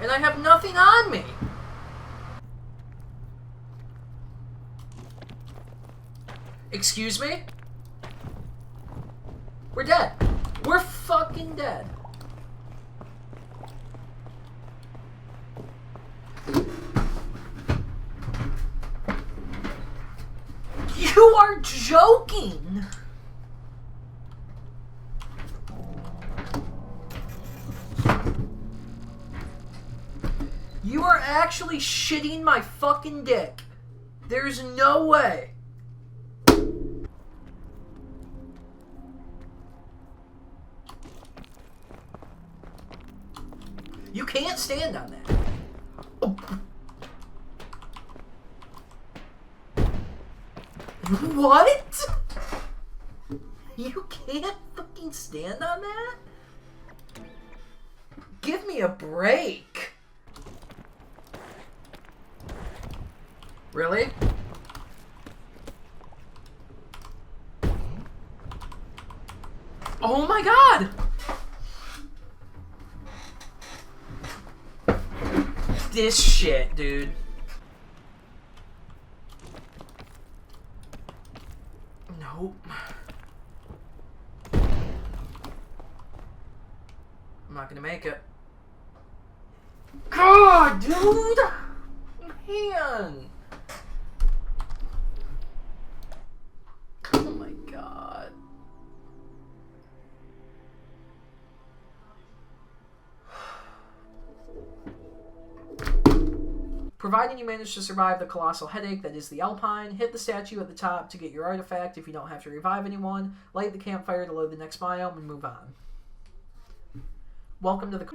And I have nothing on me! Excuse me? We're dead. We're fucking dead. You are joking! You are actually shitting my fucking dick. There's no way. You can't stand on that. Oh. What? You can't fucking stand on that? Give me a break. Really? Oh my god! This shit, dude. Nope. I'm not gonna make it. God, dude! Man! Oh my god. Providing you manage to survive the colossal headache that is the Alpine, hit the statue at the top to get your artifact if you don't have to revive anyone, light the campfire to load the next biome, and move on. Welcome to the...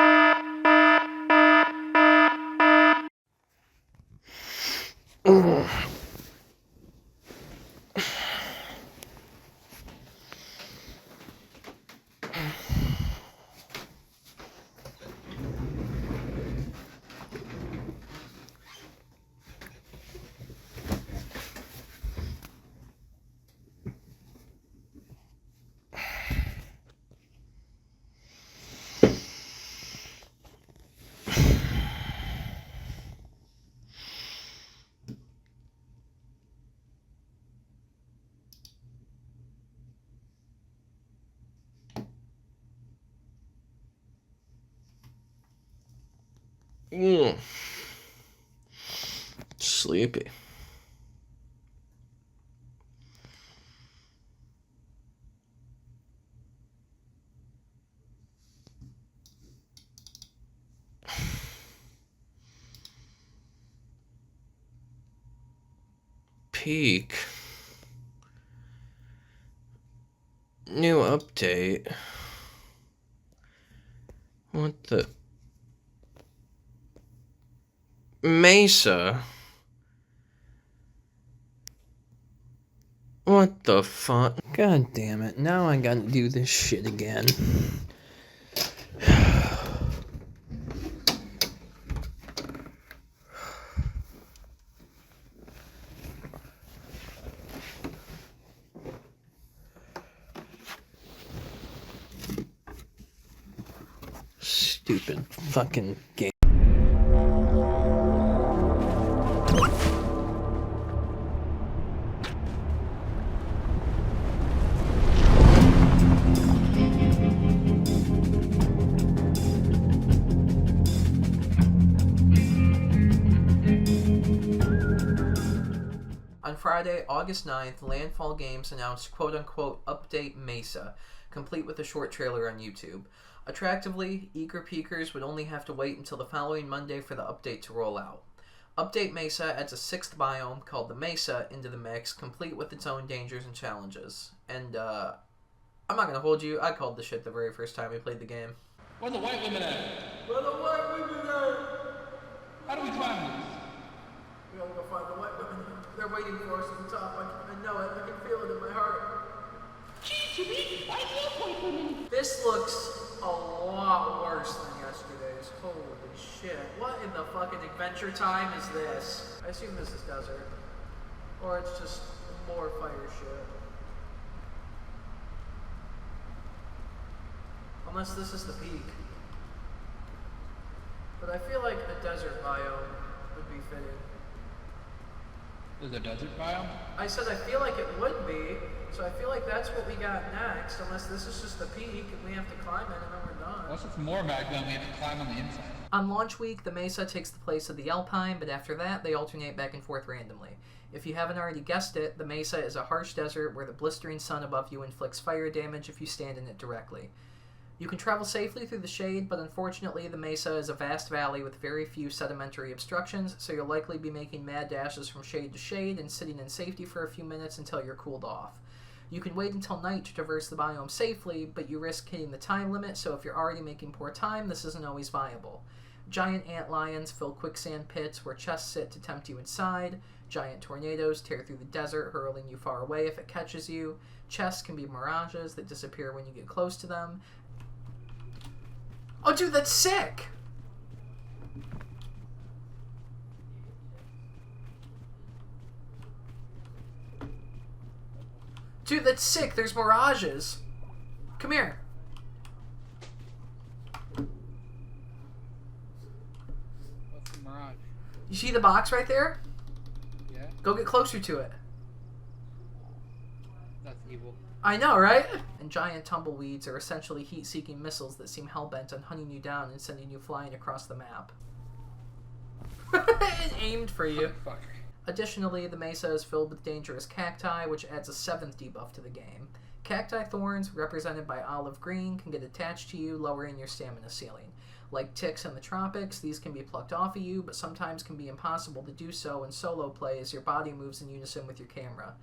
Sleepy. Peak. New update. What the? Mesa. What the fuck? God damn it. Now I gotta do this shit again. Stupid fucking game. On Friday, August 9th, Landfall Games announced quote-unquote Update Mesa, complete with a short trailer on YouTube. Attractively, eager peekers would only have to wait until the following Monday for the update to roll out. Update Mesa adds a 6th biome called the Mesa into the mix, complete with its own dangers and challenges. And, I'm not gonna hold you, I called the shit the very first time we played the game. Where the white women at? Where the white women at? How do we climb this? We gotta go find the white women. They're waiting for us at the top. I know it. I can feel it in my heart. This looks a lot worse than yesterday's. Holy shit. What in the fucking Adventure Time is this? I assume this is desert. Or it's just more fire shit. Unless this is the peak. But I feel like a desert biome would be fitting. There's a desert biome? I said I feel like it would be, so I feel like that's what we got next, unless this is just the peak and we have to climb it and then we're done. Unless it's more back then, we have to climb on the inside. On launch week, the Mesa takes the place of the Alpine, but after that, they alternate back and forth randomly. If you haven't already guessed it, the Mesa is a harsh desert where the blistering sun above you inflicts fire damage if you stand in it directly. You can travel safely through the shade, but unfortunately the Mesa is a vast valley with very few sedimentary obstructions, so you'll likely be making mad dashes from shade to shade and sitting in safety for a few minutes until you're cooled off. You can wait until night to traverse the biome safely, but you risk hitting the time limit, so if you're already making poor time, this isn't always viable. Giant ant lions fill quicksand pits where chests sit to tempt you inside. Giant tornadoes tear through the desert, hurling you far away if it catches you. Chests can be mirages that disappear when you get close to them. Oh, dude, that's sick! Dude, that's sick. There's mirages. Come here. What's the mirage? You see the box right there? Yeah? Go get closer to it. That's evil. I know, right? And giant tumbleweeds are essentially heat-seeking missiles that seem hell-bent on hunting you down and sending you flying across the map. It aimed for you. Fuck. Additionally, the Mesa is filled with dangerous cacti, which adds a 7th debuff to the game. Cacti thorns, represented by olive green, can get attached to you, lowering your stamina ceiling. Like ticks in the Tropics, these can be plucked off of you, but sometimes can be impossible to do so in solo play as your body moves in unison with your camera.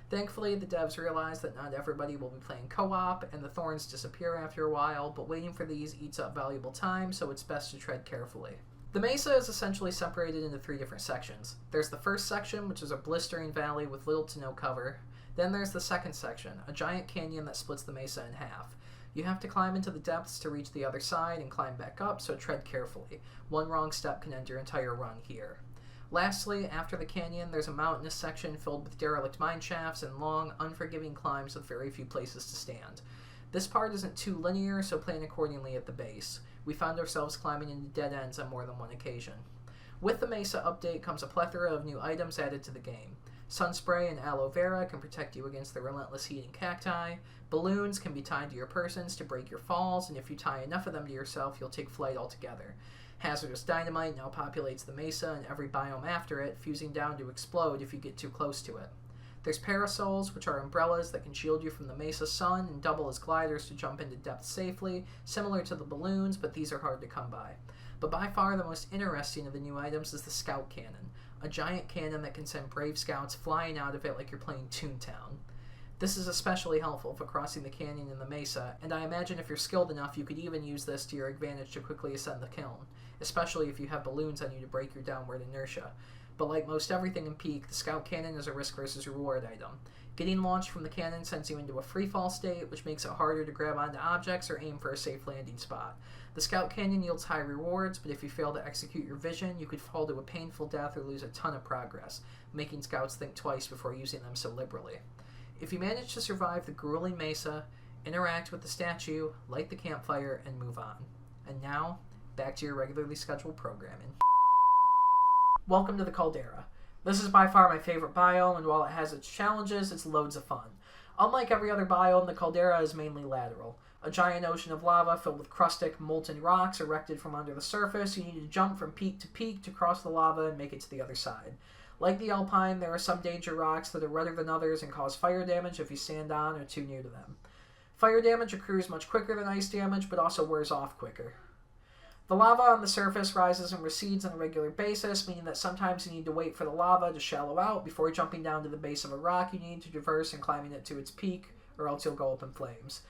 Thankfully, the devs realize that not everybody will be playing co-op, and the thorns disappear after a while, but waiting for these eats up valuable time, so it's best to tread carefully. The Mesa is essentially separated into 3 different sections. There's the first section, which is a blistering valley with little to no cover. Then there's the second section, a giant canyon that splits the Mesa in half. You have to climb into the depths to reach the other side and climb back up, so tread carefully. One wrong step can end your entire run here. Lastly, after the canyon, there's a mountainous section filled with derelict mine shafts and long, unforgiving climbs with very few places to stand. This part isn't too linear, so plan accordingly at the base. We found ourselves climbing into dead ends on more than one occasion. With the Mesa update comes a plethora of new items added to the game. Sunspray and aloe vera can protect you against the relentless heat and cacti. Balloons can be tied to your persons to break your falls, and if you tie enough of them to yourself, you'll take flight altogether. Hazardous dynamite now populates the Mesa and every biome after it, fusing down to explode if you get too close to it. There's parasols, which are umbrellas that can shield you from the Mesa sun and double as gliders to jump into depth safely, similar to the balloons, but these are hard to come by. But by far the most interesting of the new items is the Scout Cannon, a giant cannon that can send brave scouts flying out of it like you're playing Toontown. This is especially helpful for crossing the canyon in the Mesa, and I imagine if you're skilled enough you could even use this to your advantage to quickly ascend the Kiln, especially if you have balloons on you to break your downward inertia. But like most everything in Peak, the Scout Cannon is a risk versus reward item. Getting launched from the cannon sends you into a freefall state, which makes it harder to grab onto objects or aim for a safe landing spot. The Scout Cannon yields high rewards, but if you fail to execute your vision, you could fall to a painful death or lose a ton of progress, making scouts think twice before using them so liberally. If you manage to survive the grueling Mesa, interact with the statue, light the campfire, and move on. And now, back to your regularly scheduled programming. Welcome to the Caldera. This is by far my favorite biome, and while it has its challenges, it's loads of fun. Unlike every other biome, the Caldera is mainly lateral. A giant ocean of lava filled with crustic, molten rocks erected from under the surface. You need to jump from peak to cross the lava and make it to the other side. Like the Alpine, there are some danger rocks that are redder than others and cause fire damage if you stand on or too near to them. Fire damage accrues much quicker than ice damage, but also wears off quicker. The lava on the surface rises and recedes on a regular basis, meaning that sometimes you need to wait for the lava to shallow out before jumping down to the base of a rock you need to traverse and climbing it to its peak, or else you'll go up in flames.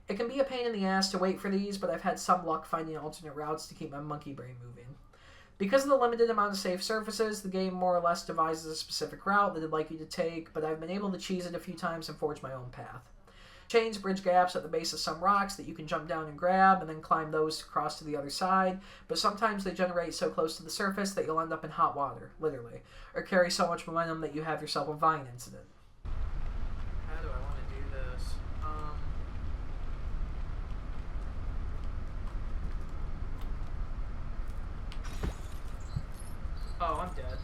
It can be a pain in the ass to wait for these, but I've had some luck finding alternate routes to keep my monkey brain moving. Because of the limited amount of safe surfaces, the game more or less devises a specific route that it'd like you to take, but I've been able to cheese it a few times and forge my own path. Chains bridge gaps at the base of some rocks that you can jump down and grab, and then climb those to cross to the other side, but sometimes they generate so close to the surface that you'll end up in hot water, literally, or carry so much momentum that you have yourself a vine incident. How do I want to do this? Oh, I'm dead.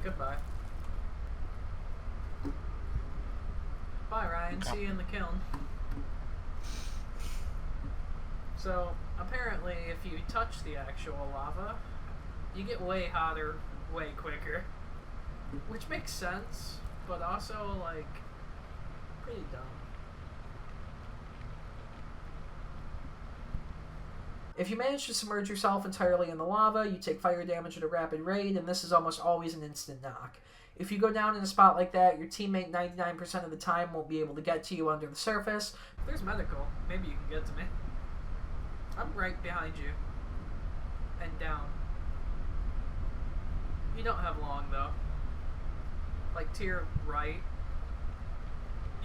Goodbye. Bye, Ryan. See you in the kiln. So, apparently, if you touch the actual lava, you get way hotter, way quicker. Which makes sense, but also, like, pretty dumb. If you manage to submerge yourself entirely in the lava, you take fire damage at a rapid rate, and this is almost always an instant knock. If you go down in a spot like that, your teammate 99% of the time won't be able to get to you under the surface. There's medical. Maybe you can get to me. I'm right behind you. And down. You don't have long, though. Like, to your right.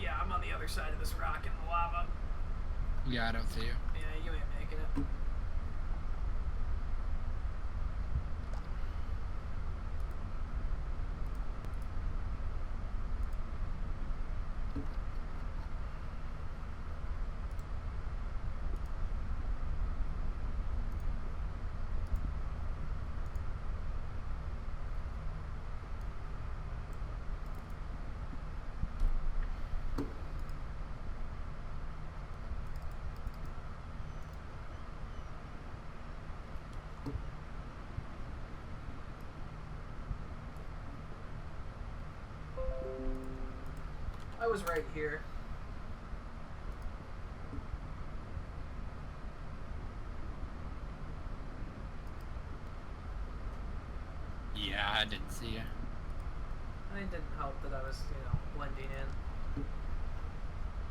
Yeah, I'm on the other side of this rock in the lava. Yeah, I don't see you. Yeah, you ain't making it. I was right here. Yeah, I didn't see you. And it didn't help that I was, blending in.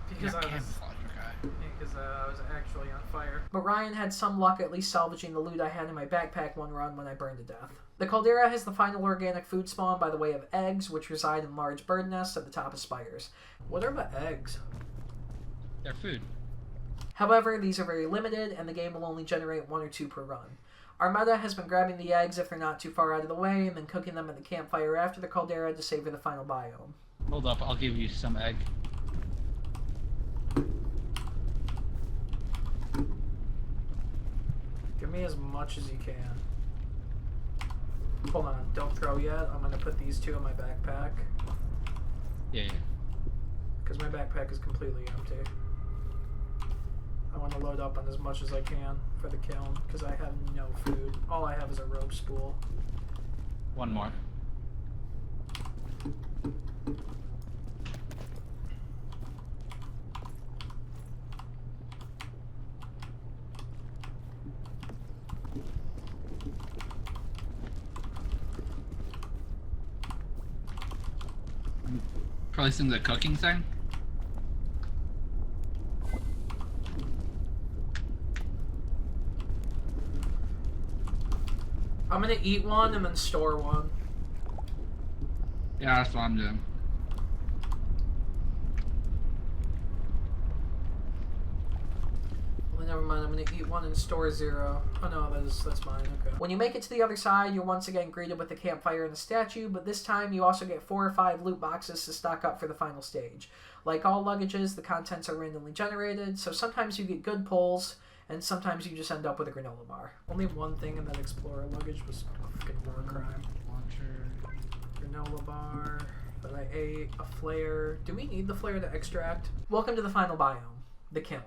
Because You're a I was, camouflage guy. because I was actually on fire. But Ryan had some luck at least salvaging the loot I had in my backpack one run when I burned to death. The Caldera has the final organic food spawn by the way of eggs, which reside in large bird nests at the top of spires. What are the eggs? They're food. However, these are very limited, and the game will only generate 1 or 2 per run. Our meta has been grabbing the eggs if they're not too far out of the way, and then cooking them at the campfire after the Caldera to savor the final biome. Hold up, I'll give you some egg. Give me as much as you can. Hold on, don't throw yet. I'm gonna put these 2 in my backpack. Yeah. Because my backpack is completely empty. I want to load up on as much as I can for the kiln, because I have no food. All I have is a rope spool. One more. Probably some of the cooking thing. I'm gonna eat one and then store one. Yeah, that's what I'm doing. Well, never mind. I'm gonna eat one and store 0. Oh no, that's mine. Okay. When you make it to the other side, you're once again greeted with the campfire and the statue, but this time you also get 4 or 5 loot boxes to stock up for the final stage. Like all luggages, the contents are randomly generated, so sometimes you get good pulls, and sometimes you just end up with a granola bar. Only one thing in that Explorer luggage was a fucking war crime. Launcher. Granola bar that I ate, a flare. Do we need the flare to extract? Welcome to the final biome, the Kiln.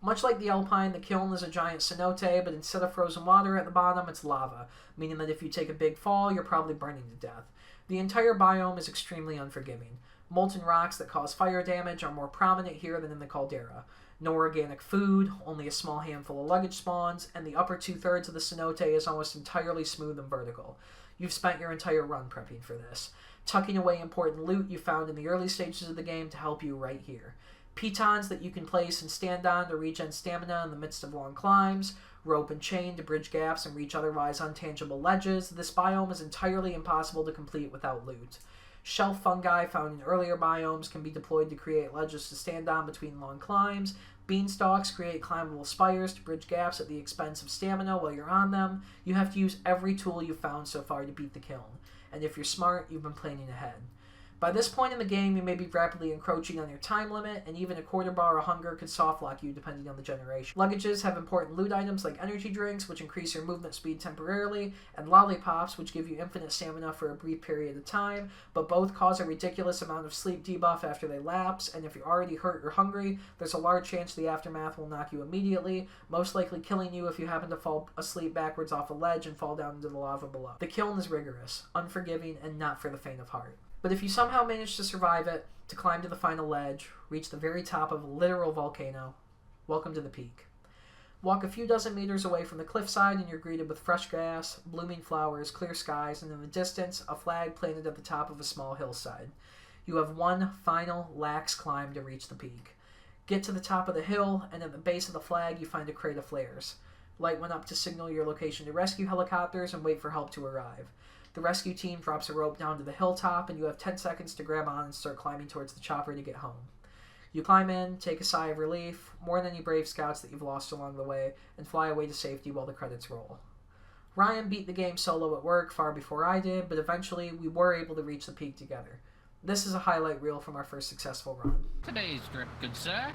Much like the Alpine, the Kiln is a giant cenote, but instead of frozen water at the bottom, it's lava, meaning that if you take a big fall, you're probably burning to death. The entire biome is extremely unforgiving. Molten rocks that cause fire damage are more prominent here than in the Caldera. No organic food, only a small handful of luggage spawns, and the upper 2/3 of the cenote is almost entirely smooth and vertical. You've spent your entire run prepping for this, tucking away important loot you found in the early stages of the game to help you right here. Pitons that you can place and stand on to regen stamina in the midst of long climbs, rope and chain to bridge gaps and reach otherwise untangible ledges. This biome is entirely impossible to complete without loot. Shelf fungi found in earlier biomes can be deployed to create ledges to stand on between long climbs. Beanstalks create climbable spires to bridge gaps at the expense of stamina while you're on them. You have to use every tool you've found so far to beat the Kiln. And if you're smart, you've been planning ahead. By this point in the game, you may be rapidly encroaching on your time limit, and even a quarter bar of hunger could softlock you depending on the generation. Luggages have important loot items like energy drinks, which increase your movement speed temporarily, and lollipops, which give you infinite stamina for a brief period of time, but both cause a ridiculous amount of sleep debuff after they lapse, and if you're already hurt or hungry, there's a large chance the aftermath will knock you immediately, most likely killing you if you happen to fall asleep backwards off a ledge and fall down into the lava below. The Kiln is rigorous, unforgiving, and not for the faint of heart. But if you somehow manage to survive it, to climb to the final ledge, reach the very top of a literal volcano, welcome to the peak. Walk a few dozen meters away from the cliffside and you're greeted with fresh grass, blooming flowers, clear skies, and in the distance, a flag planted at the top of a small hillside. You have one final, lax climb to reach the peak. Get to the top of the hill, and at the base of the flag you find a crate of flares. Light one up to signal your location to rescue helicopters and wait for help to arrive. The rescue team drops a rope down to the hilltop, and you have 10 seconds to grab on and start climbing towards the chopper to get home. You climb in, take a sigh of relief, mourn any brave scouts that you've lost along the way, and fly away to safety while the credits roll. Ryan beat the game solo at work far before I did, but eventually we were able to reach the peak together. This is a highlight reel from our first successful run. Today's trip, good sir.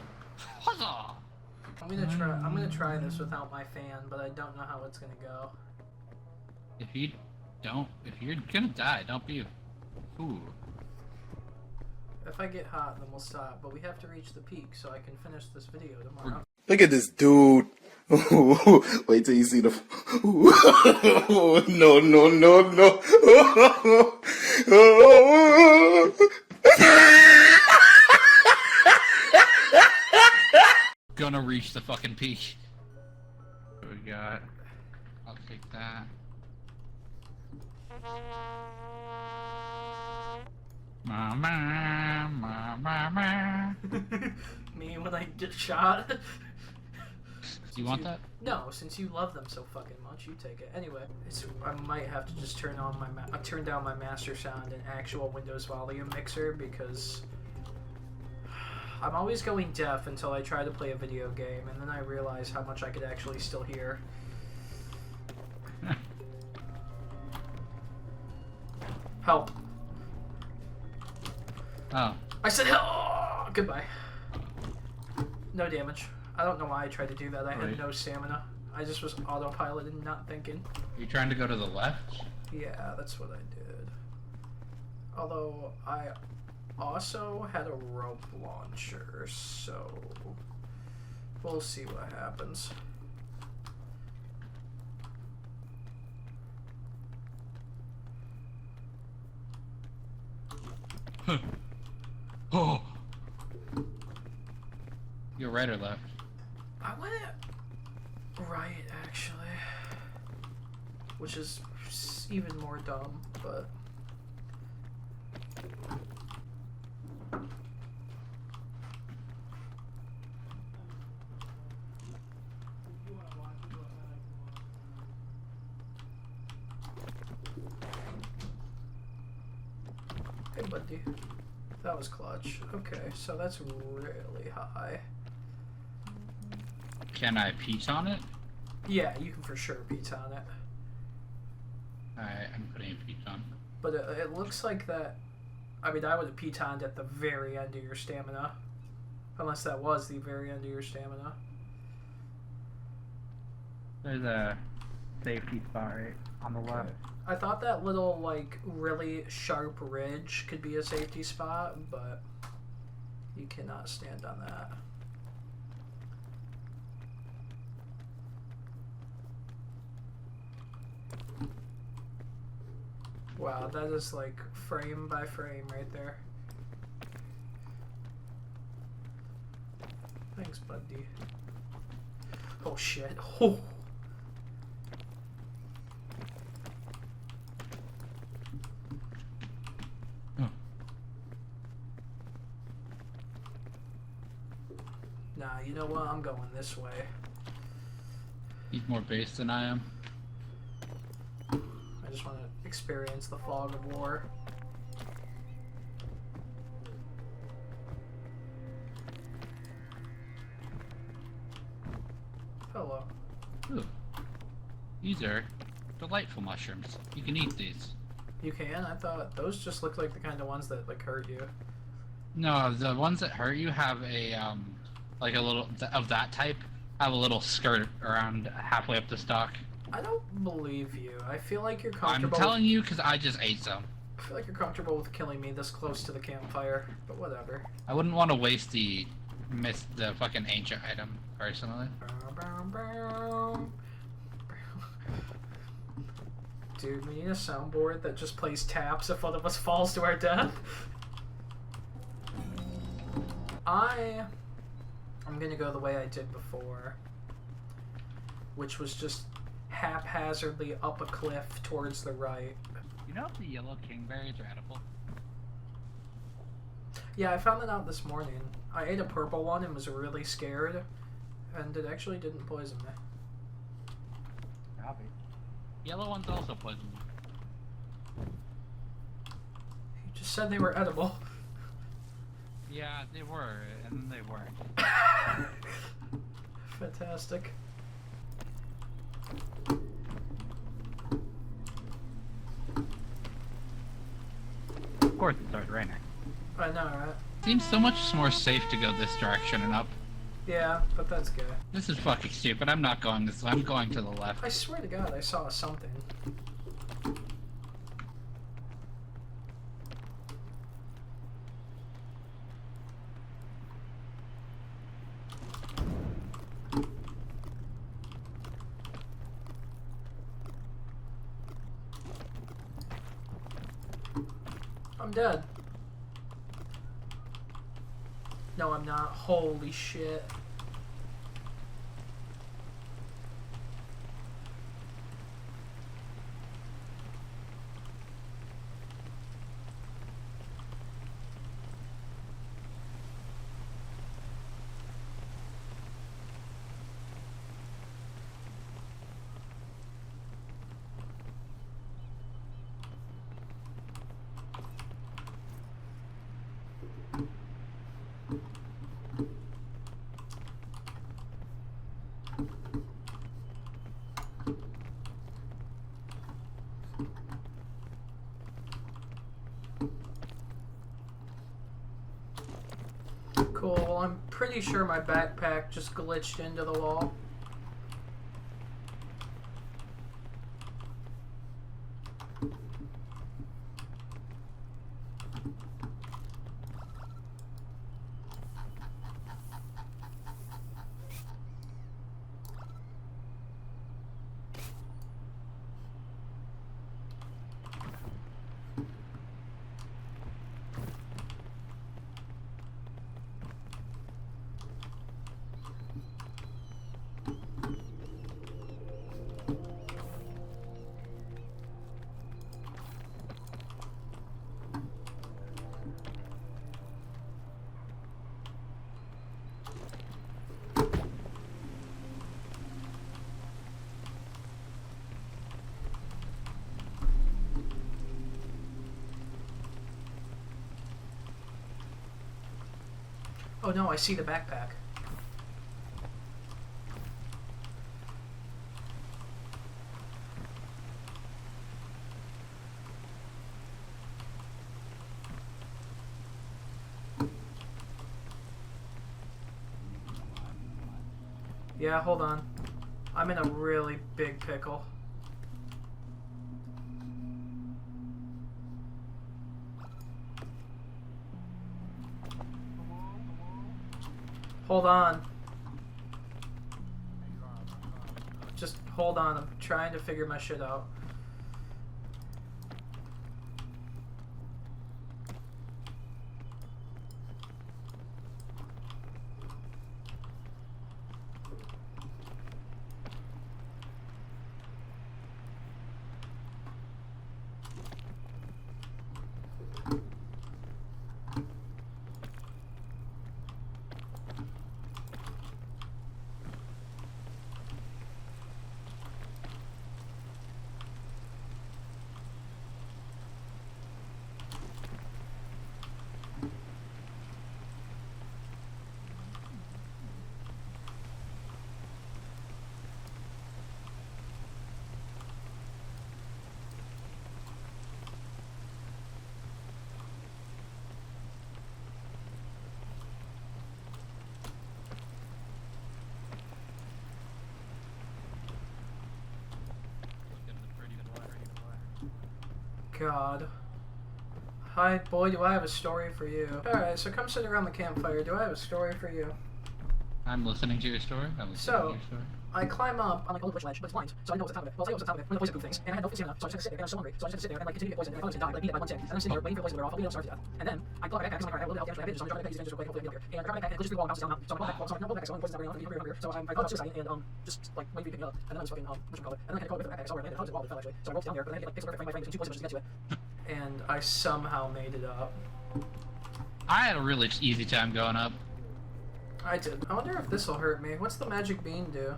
Huzzah! I'm gonna try this without my fan, but I don't know how it's gonna go. If you're gonna die, don't be a fool. If I get hot, then we'll stop, but we have to reach the peak so I can finish this video tomorrow. Look at this dude. Wait till you see the... No, no, no, no. Gonna reach the fucking peak. What we got? I'll take that. Me when I get shot. Do you want that? No, since you love them so fucking much, you take it. Anyway, I might have to just turn down my master sound and actual Windows volume mixer because I'm always going deaf until I try to play a video game, and then I realize how much I could actually still hear. Help. Oh. I said help! Oh, goodbye. No damage. I don't know why I tried to do that. I had no stamina. I just was autopiloted, not thinking. You trying to go to the left? Yeah, that's what I did. Although, I also had a rope launcher, so we'll see what happens. Oh! You're right or left? I went right, actually. Which is even more dumb, but... Hey, buddy. That was clutch. Okay, so that's really high. Can I peach on it? Yeah, you can for sure peach on it. Alright, I'm putting a peach on. But it looks like that... I mean, I would have peach-oned at the very end of your stamina. Unless that was the very end of your stamina. There's a safety spot right on the left. I thought that little, like, really sharp ridge could be a safety spot, but you cannot stand on that. Wow, that is, like, frame by frame right there. Thanks, buddy. Oh, shit. Oh. Nah, you know what? I'm going this way. He's more base than I am. I just want to experience the fog of war. Hello. Ooh. These are delightful mushrooms. You can eat these. You can? I thought those just look like the kind of ones that like hurt you. No, the ones that hurt you have a like a little of that type have a little skirt around halfway up the stalk. I don't believe you. I feel like you're I'm comfortable. telling you because I just ate some. I feel like you're comfortable with killing me this close to the campfire, but whatever. I wouldn't want to waste the fucking ancient item personally. Dude, we need a soundboard that just plays taps if one of us falls to our death. I'm gonna go the way I did before, which was just haphazardly up a cliff towards the right. You know if the yellow kingberries are edible? Yeah, I found that out this morning. I ate a purple one and was really scared, and it actually didn't poison me. Copy. Yellow ones also poison me. You just said they were edible. Yeah, they were, and they weren't. Fantastic. Of course it started raining. I know, right? Seems so much more safe to go this direction and up. Yeah, but that's good. This is fucking stupid. I'm not going this way. I'm going to the left. I swear to God, I saw something. I'm dead. No, I'm not. Holy shit. Cool, well, I'm pretty sure my backpack just glitched into the wall. Oh no, I see the backpack. Yeah, hold on. I'm in a really big pickle. Hold on. Just hold on. I'm trying to figure my shit out. God. Hi, boy, do I have a story for you. Alright, so come sit around the campfire. Do I have a story for you? I'm listening to your story. So, I climb up on like a little ledge, but it's blind, so I know what's at the top of it. Well, I was at the top of it when the poison poop things, and I had no stamina, so I was just gonna sit there, and I was so hungry, so I was just gonna sit there and like continue to get poisoned, and I thought I was gonna die, like beat it by one tick, and I'm sitting there waiting for the poison to wear off, I'll bleed out, starve to death. And then I pull out my backpack, 'cause I'm like, alright, I have a little bit of health damage, so I'm gonna drop my backpack, use advantage real quick, hopefully I'll get up here. And I grab my backpack, and it glitches through the wall, and bounces down the mountain, so I'm like, well, so I'm not backpack, so I'm poison's not wearing off, I'm getting hungrier, so I thought about suicide, and just like waiting for you to pick me up, and then I was fucking whatchamacallit, and then I had to crawl away from the backpack, so I landed, I was wall that fell actually, so I roped down there, but then I had to like pick some frame by frame between two poisons just to get to it. And I somehow made it up. I had a really easy time going up. I did. I wonder if this will hurt me. What's the magic bean do?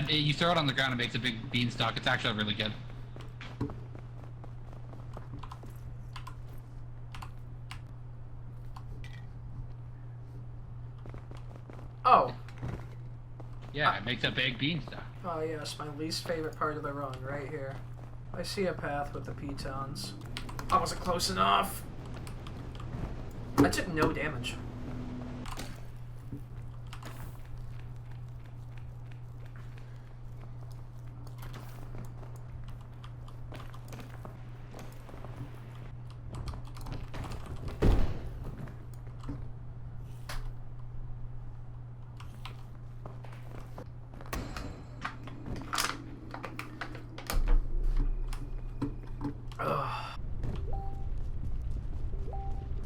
You throw it on the ground and it makes a big beanstalk. It's actually really good. Oh. Yeah, it makes a big beanstalk. Oh yes, my least favorite part of the run, right here. I see a path with the pitons. I wasn't close enough. I took no damage.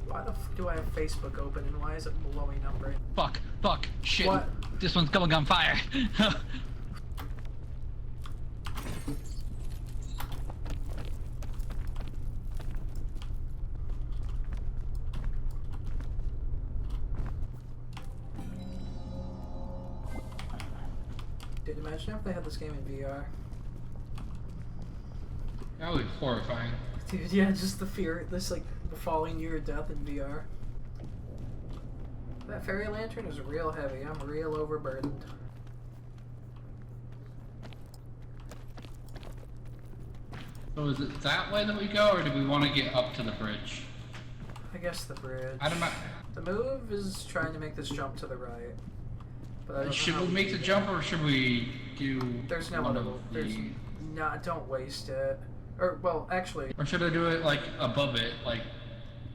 Why the f do I have Facebook open and why is it blowing up right? Fuck, shit. What? This one's going on fire. Dude, imagine if they had this game in VR. That would be horrifying. Dude, yeah, just the fear, this like falling to your death in VR. That fairy lantern is real heavy. I'm real overburdened. So is it that way that we go, or do we want to get up to the bridge? I guess the bridge. I don't know. The move is trying to make this jump to the right. But I don't Should know we how make the jump, or should we do There's no one other. of There's the... no. Don't waste it. Or well, actually, Or should I do it like above it, like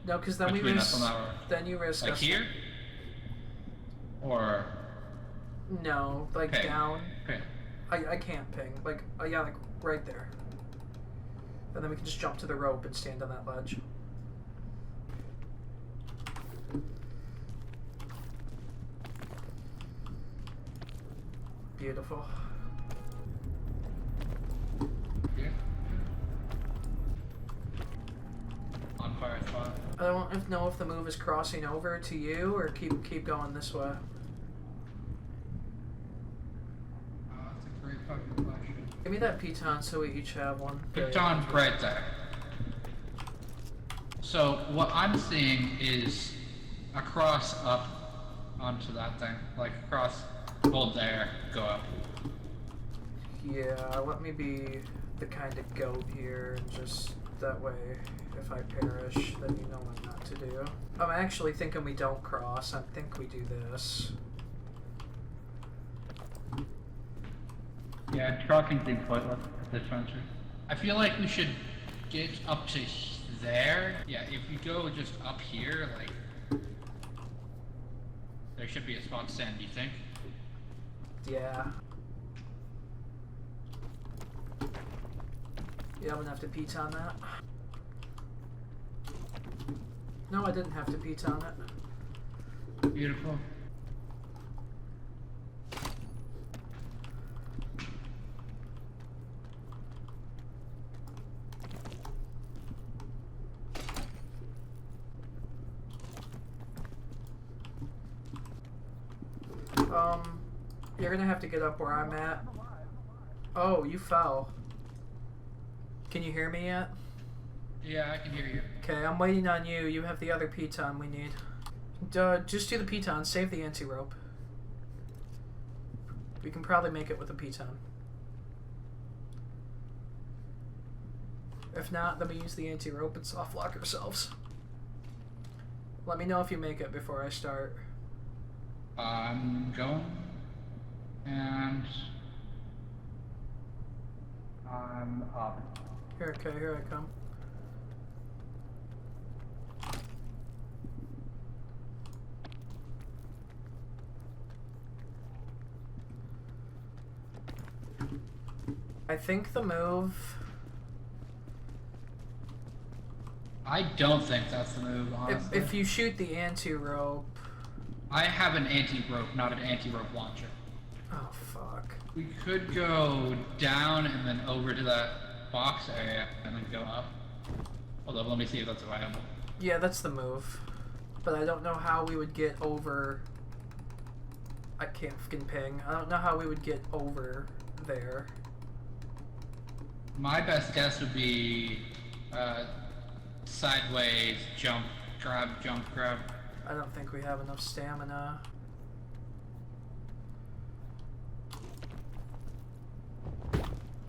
no, because then we between risk. us and our... Then you risk Like us. here? Or... No, like Ping. down. Okay. I can't ping. Like yeah, like right there. And then we can just jump to the rope and stand on that ledge. Beautiful. Yeah. On fire spot. I don't know if the move is crossing over to you or keep going this way. That's a great fucking question. Give me that piton so we each have one. Piton right there. So what I'm seeing is a cross up onto that thing, like cross, hold there, go up. Yeah, let me be the kind of goat here, and just that way, if I perish, then you know what not to do. I'm actually thinking we don't cross. I think we do this. Yeah, trucking seems pointless at this juncture. I feel like we should get up to there. Yeah, if you go just up here, like, there should be a spot to stand, do you think? Yeah. Yeah, I'm gonna have to piton that. No, I didn't have to piton it. Beautiful. You're gonna have to get up where I'm at. Oh, you fell. Can you hear me yet? Yeah, I can hear you. Okay, I'm waiting on you. You have the other piton we need. Just do the piton. Save the anti-rope. We can probably make it with a piton. If not, then we use the anti-rope and soft lock ourselves. Let me know if you make it before I start. I'm going. And... I'm up. Here, okay, here I come. I think the move... I don't think that's the move, honestly. If you shoot the anti-rope... I have an anti-rope, not an anti-rope launcher. Oh, fuck. We could go down and then over to that box area and then go up. Hold up, let me see if that's viable. Yeah, that's the move. But I don't know how we would get over... I can't fucking ping. I don't know how we would get over there. My best guess would be sideways, jump, grab, jump, grab. I don't think we have enough stamina.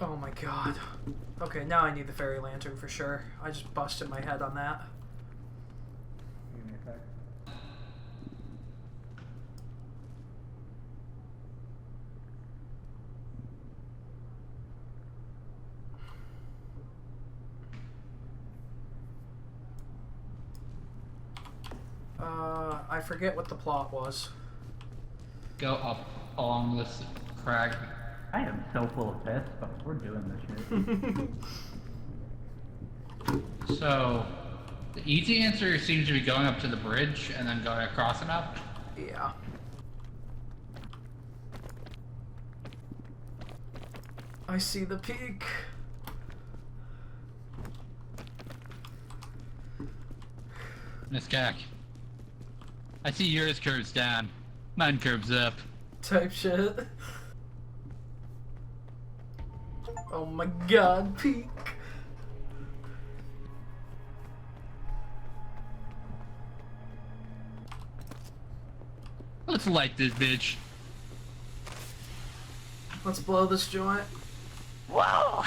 Oh my god. Okay, now I need the fairy lantern for sure. I just busted my head on that. Give me a sec. I forget what the plot was. Go up along this crag. I am so full of piss, but we're doing this shit. So, the easy answer seems to be going up to the bridge and then going across and up. Yeah. I see the peak. Miss Cack. I see yours curves down. Mine curves up. Type shit. Oh my god, peak. Let's light this bitch. Let's blow this joint. Whoa!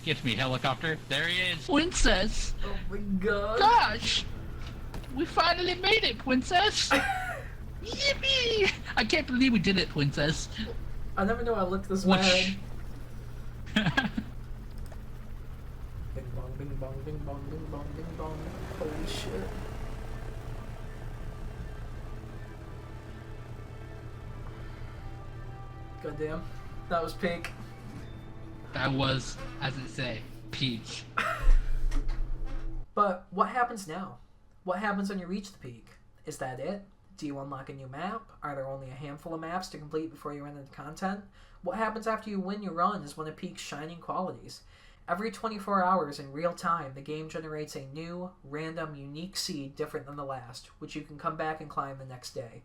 Get me, helicopter. There he is. Princess! Oh my god. Gosh! We finally made it, Princess! Yippee! I can't believe we did it, Princess. I never knew I looked this What? bad. Bing bong, bing bong, bing bong, bing bong, bing bong. Holy shit. Goddamn. That was peak. That was, as it say, peach. But what happens now? What happens when you reach the peak? Is that it? Do you unlock a new map? Are there only a handful of maps to complete before you run into content? What happens after you win your run is one of Peak's shining qualities. Every 24 hours in real time, the game generates a new, random, unique seed different than the last, which you can come back and climb the next day.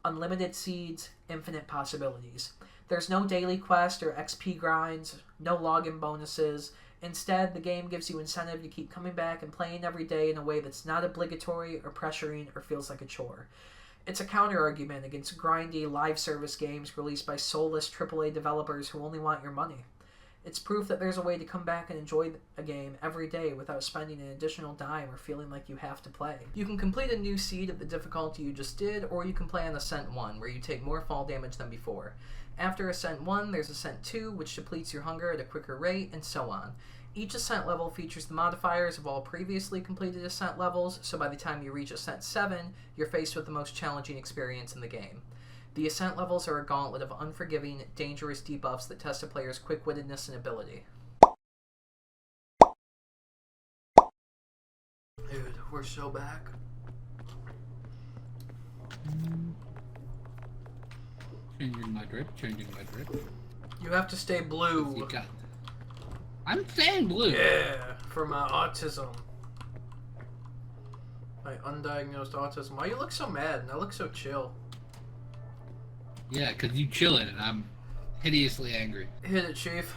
Unlimited seeds, infinite possibilities. There's no daily quest or XP grinds, no login bonuses. Instead, the game gives you incentive to keep coming back and playing every day in a way that's not obligatory or pressuring or feels like a chore. It's a counter-argument against grindy live service games released by soulless AAA developers who only want your money. It's proof that there's a way to come back and enjoy a game every day without spending an additional dime or feeling like you have to play. You can complete a new seed at the difficulty you just did, or you can play on Ascent 1, where you take more fall damage than before. After Ascent 1, there's Ascent 2, which depletes your hunger at a quicker rate, and so on. Each Ascent level features the modifiers of all previously completed Ascent levels, so by the time you reach Ascent 7, you're faced with the most challenging experience in the game. The Ascent levels are a gauntlet of unforgiving, dangerous debuffs that test a player's quick-wittedness and ability. Dude, we're so back. Changing my drip, changing my drip. You have to stay blue. You got... I'm staying blue. Yeah, for my autism. My undiagnosed autism. Why you look so mad and I look so chill? Yeah, because you chillin' and I'm hideously angry. Hit it, Chief.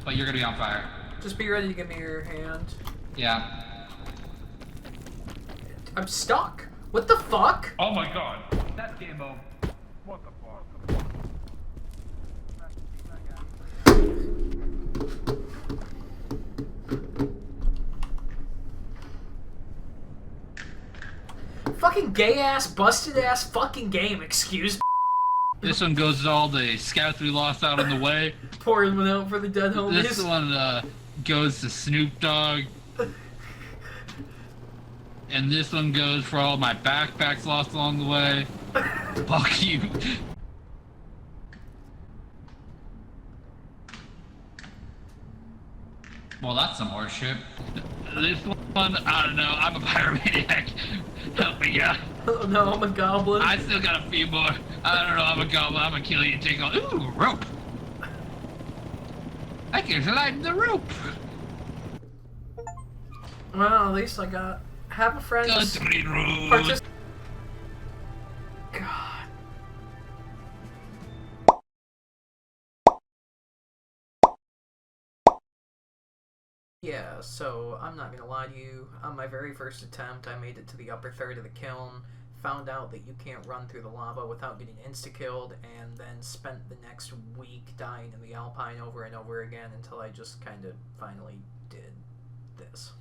But you're gonna be on fire. Just be ready to give me your hand. Yeah. I'm stuck. What the fuck? Oh my god. That demo. What the fuck? fucking gay ass, busted ass fucking game, excuse me. This one goes to all the scouts we lost out on the way. Pouring one out for the dead homies. This one goes to Snoop Dogg. And this one goes for all my backpacks lost along the way. Fuck you. Well, that's some horse shit. This one, I don't know. I'm a pyromaniac. Help me out. Oh no, I'm a goblin. I still got a few more. I don't know. I'm a goblin. I'm gonna kill you and take all. Ooh, rope. I can slide the rope. Well, at least I got have a friend. Country road. God. Yeah, so I'm not gonna lie to you. On my very first attempt, I made it to the upper third of the kiln, found out that you can't run through the lava without getting insta-killed, and then spent the next week dying in the Alpine over and over again until I just kind of finally did this.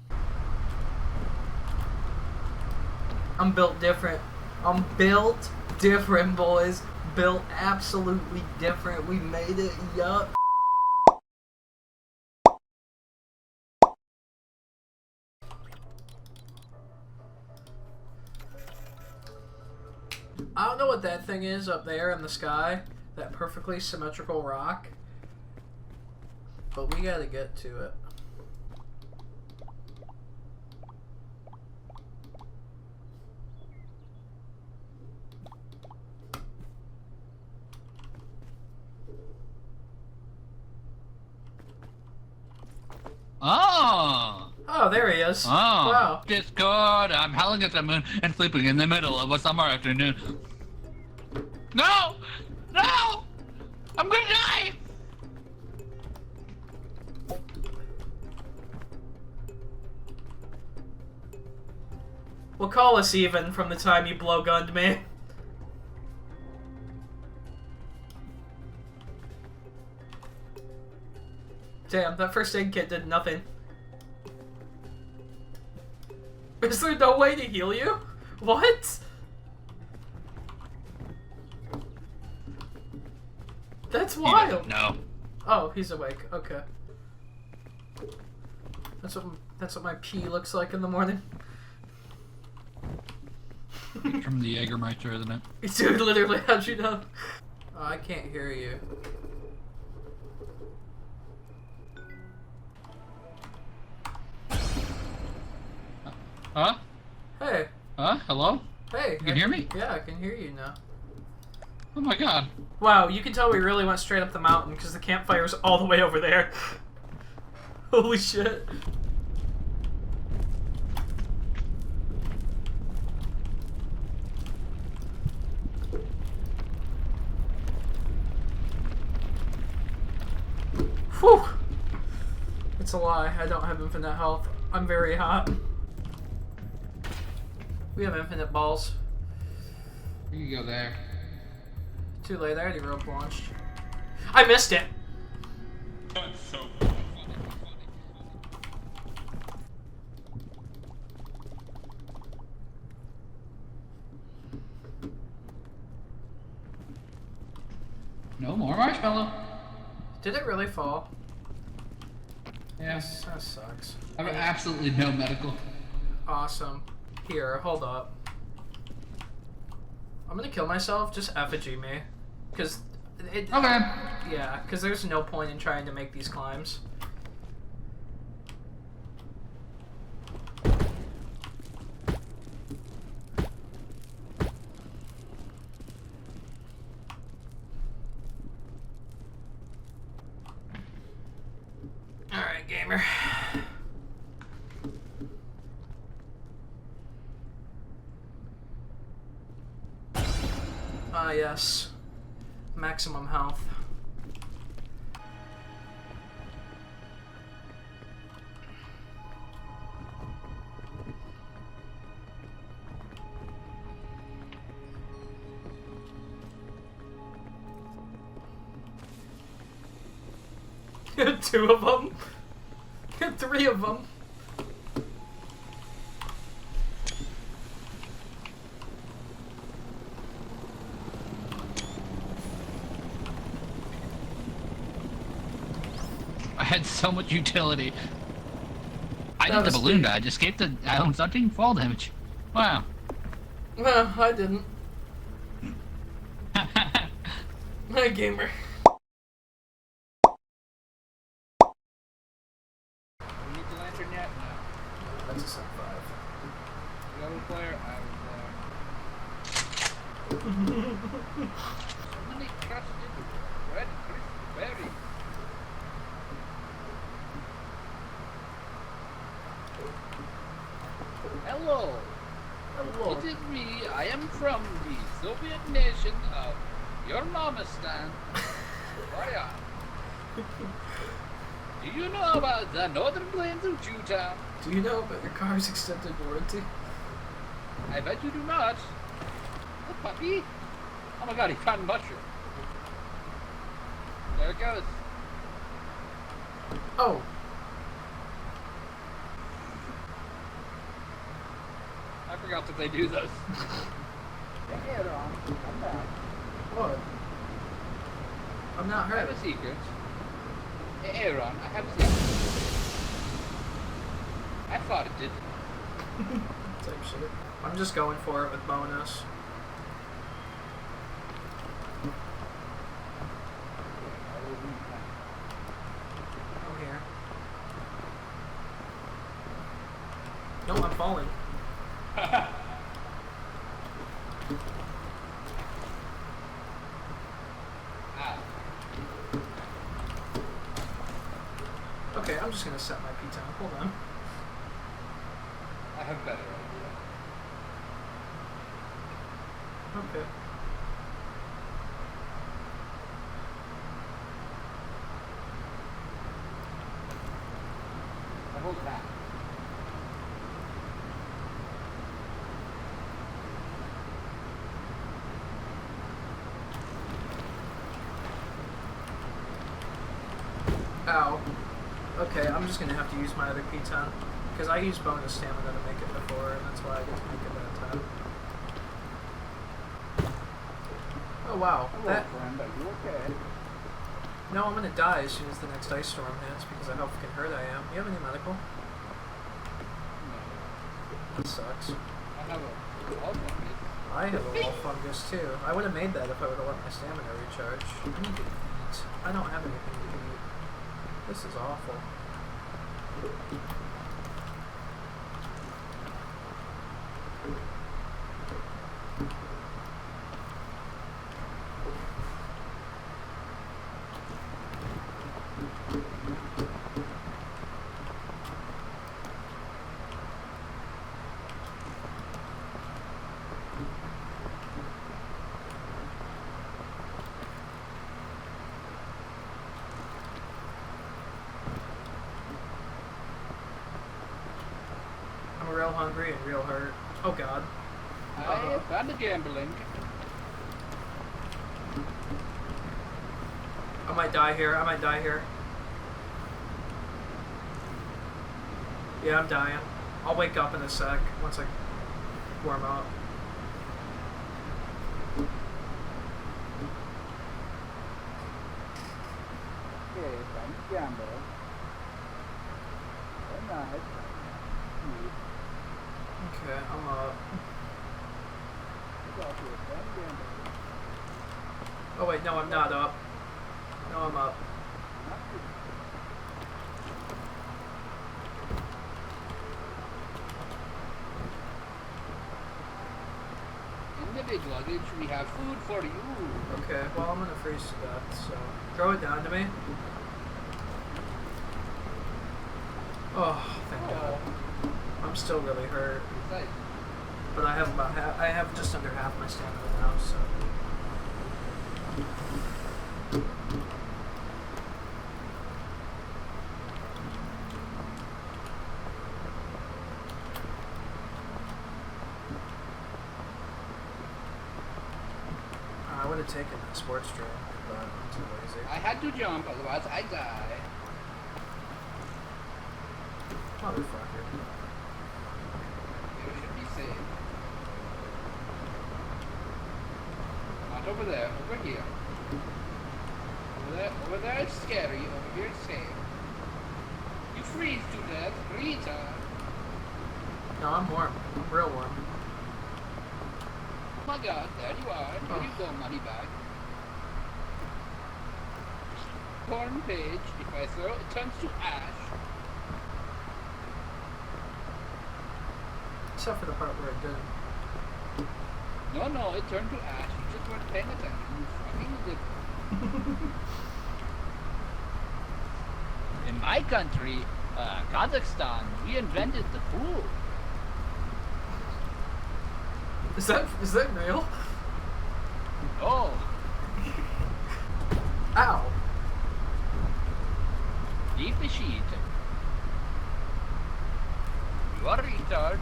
I'm built different. I'm built different, boys. Built absolutely different. We made it, yup. I don't know what that thing is up there in the sky. That perfectly symmetrical rock. But we gotta get to it. Oh! Oh, there he is. Oh! Wow. Discord, I'm howling at the moon and sleeping in the middle of a summer afternoon. No! No! I'm gonna die! We'll call us even from the time you blowgunned me. Damn, that first aid kit did nothing. Is there no way to heal you? What? That's wild. No. Oh, he's awake. Okay. That's what my pee looks like in the morning. From the Jägermeister, isn't it? Dude, literally, how'd you know? Oh, I can't hear you. Huh? Hey. Huh? Hello? Hey. You can hear me? Yeah, I can hear you now. Oh my god. Wow, you can tell we really went straight up the mountain because the campfire's all the way over there. Holy shit. Whew. It's a lie. I don't have infinite health. I'm very hot. We have infinite balls. You can go there. Too late. I already rope launched. I missed it. That's so No more marshmallow. Did it really fall? Yeah. That sucks. I have absolutely no medical. Awesome. Here, hold up. I'm gonna kill myself. Just effigy me. Because it... Okay. Yeah, because there's no point in trying to make these climbs. Alright, gamer. Ah, yes. Maximum health. Two of them. Three of them. had so much utility. I That did the was balloon good. dodge, escaped the island without taking fall damage. Wow. Well, I didn't. Hi, gamer. You need the lantern yet? No. That's a Ascent 5. Yellow player, I was there. So many crusted red crisp berries. Hello. Hello. It is me. I am from the Soviet nation of Yermanistan. Why? Do you know about the northern plains of Jewtown? Do you know about your car's extended warranty? I bet you do not. The puppy? Oh my god, he found a mushroom. There it goes. Oh. I forgot that they do those. What? I'm not I hurt. have a secret. Hey, Aaron, I have a secret. I thought it did. Type shit. I'm just going for it with bonus. I'm here. No, I'm falling. Okay, I'm just gonna set my P10. Hold on. I have better idea. Okay. I hold that. Ow. Okay, I'm just gonna have to use my other P10. Because I used bonus stamina to make it before, and that's why I get to make it that time. Oh wow. That... friend. Are you okay? No, I'm gonna die as soon as the next ice storm hits because of how fucking hurt I am. You have any medical? No. That sucks. I have a wall fungus. I have a wall fungus too. I would have made that if I would have let my stamina recharge. I need to eat. I don't have anything to eat. This is awful. I'm real hungry and real hurt. Oh god. I found the gambling. I might die here. I might die here. Yeah, I'm dying. I'll wake up in a sec once I warm up. Okay, found the gamble. Very nice. Okay, I'm up. Oh wait, no, I'm not up. No, I'm up. In the big luggage, we have food for you. Okay, well I'm gonna freeze to death, so throw it down to me. Oh, thank God. I'm still really hurt, but I have about half. I have just under half my stamina now, so. I would have taken the sports drink, but I'm too lazy. I had to jump, otherwise I die. Motherfucker. You should be safe. Not over there, over here. Over there it's scary, over here it's safe. freeze to death, Rita. No, I'm warm. I'm real warm. Oh my god, there you are. Here you go, money bag. Corn page, if I throw it turns to ash. Except for the part where it didn't. No, it turned to ash. You just weren't paying attention. You fucking did. In my country, Kazakhstan, we invented the pool. Is that real? Oh, Ow. leave the sheet. You are a retard.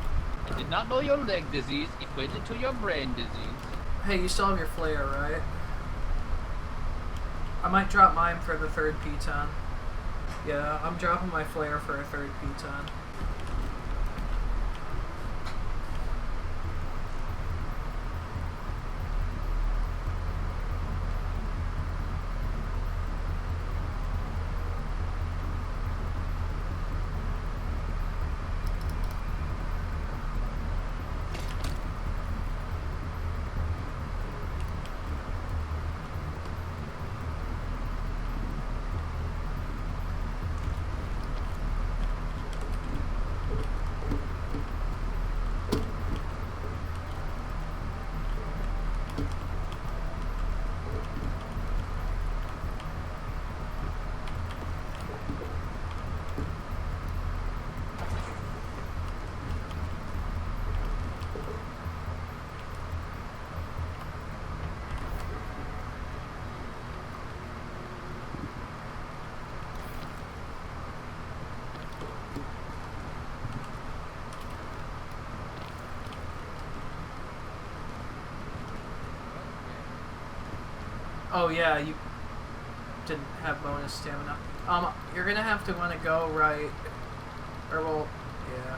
I did not know your leg disease equated to your brain disease. Hey, you still have your flare, right? I might drop mine for the third piton. Yeah, I'm dropping my flare for a third piton. Oh yeah, you didn't have bonus stamina. You're gonna have to wanna go right, or well, yeah.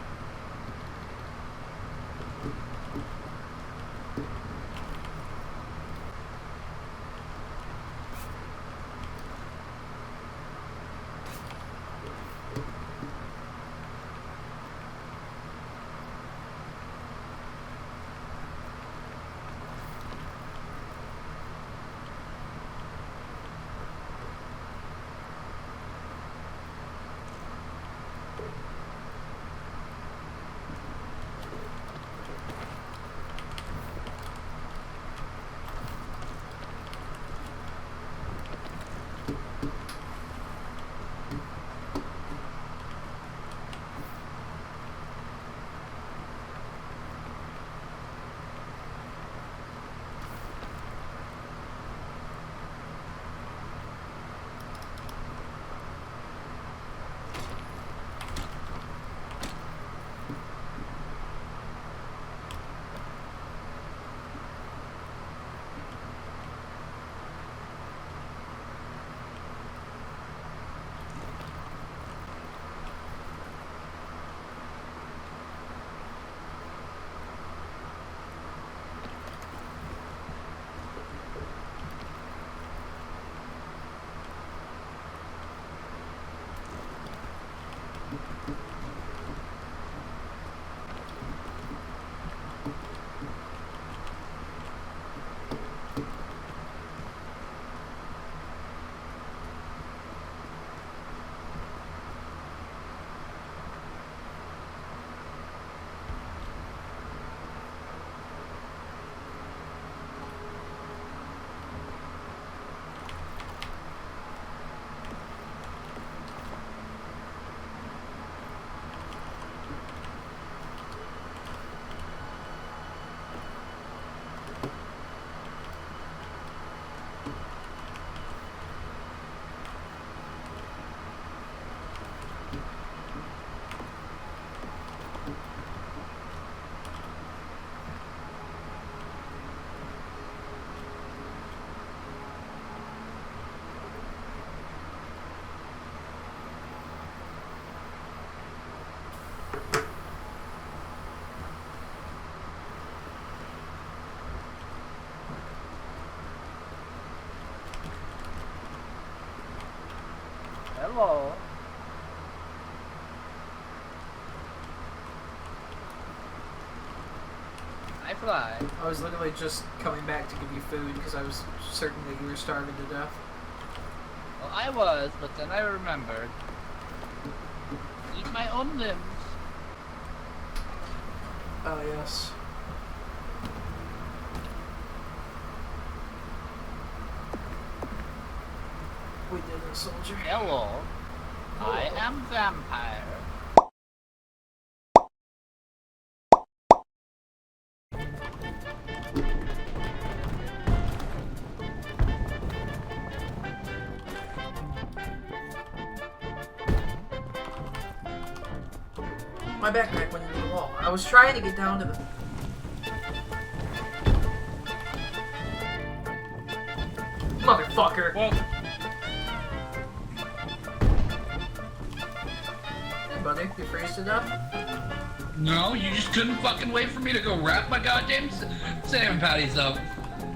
fly. I was literally just coming back to give you food because I was certain that you were starving to death. Well, I was, but then I remembered. Eat my own limbs. Oh, yes. We did it, soldier. Hello. I am vampire. My backpack went into the wall. I was trying to get down to the... Motherfucker! Well, Hey, buddy, you freezed to death? No, you just couldn't fucking wait for me to go wrap my goddamn salmon patties up.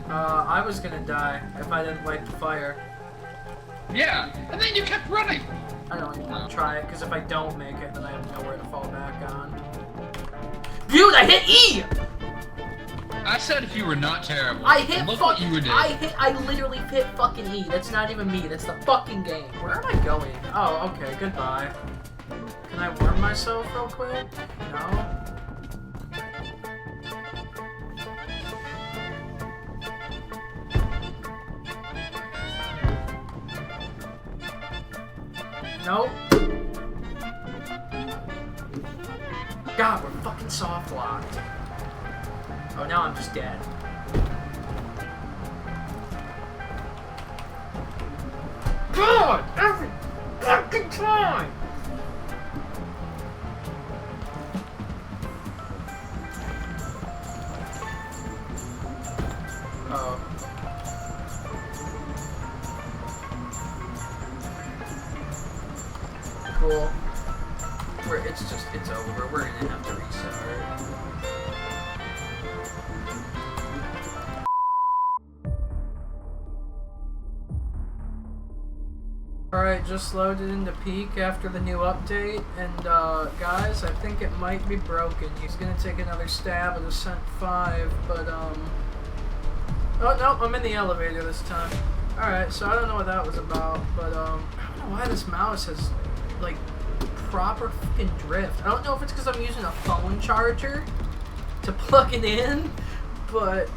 I was gonna die if I didn't light the fire. Yeah, and then you kept running. I don't even want to try it, because if I don't make it, then I have nowhere to fall back on. Dude, I hit E! I said if you were not terrible. I hit Look what you did. I literally hit fucking E. That's not even me, that's the fucking game. Where am I going? Oh, okay, goodbye. Can I warm myself real quick? No? Nope. God, we're fucking soft locked. Oh, now I'm just dead. God, every fucking time! Oh. Cool. It's over. We're gonna have to restart. Alright, just loaded into peak after the new update, and guys, I think it might be broken. He's gonna take another stab at Ascent 5, but oh no, I'm in the elevator this time. Alright, so I don't know what that was about, but I don't know why this mouse has, like, proper fucking drift. I don't know if it's because I'm using a phone charger to plug it in, but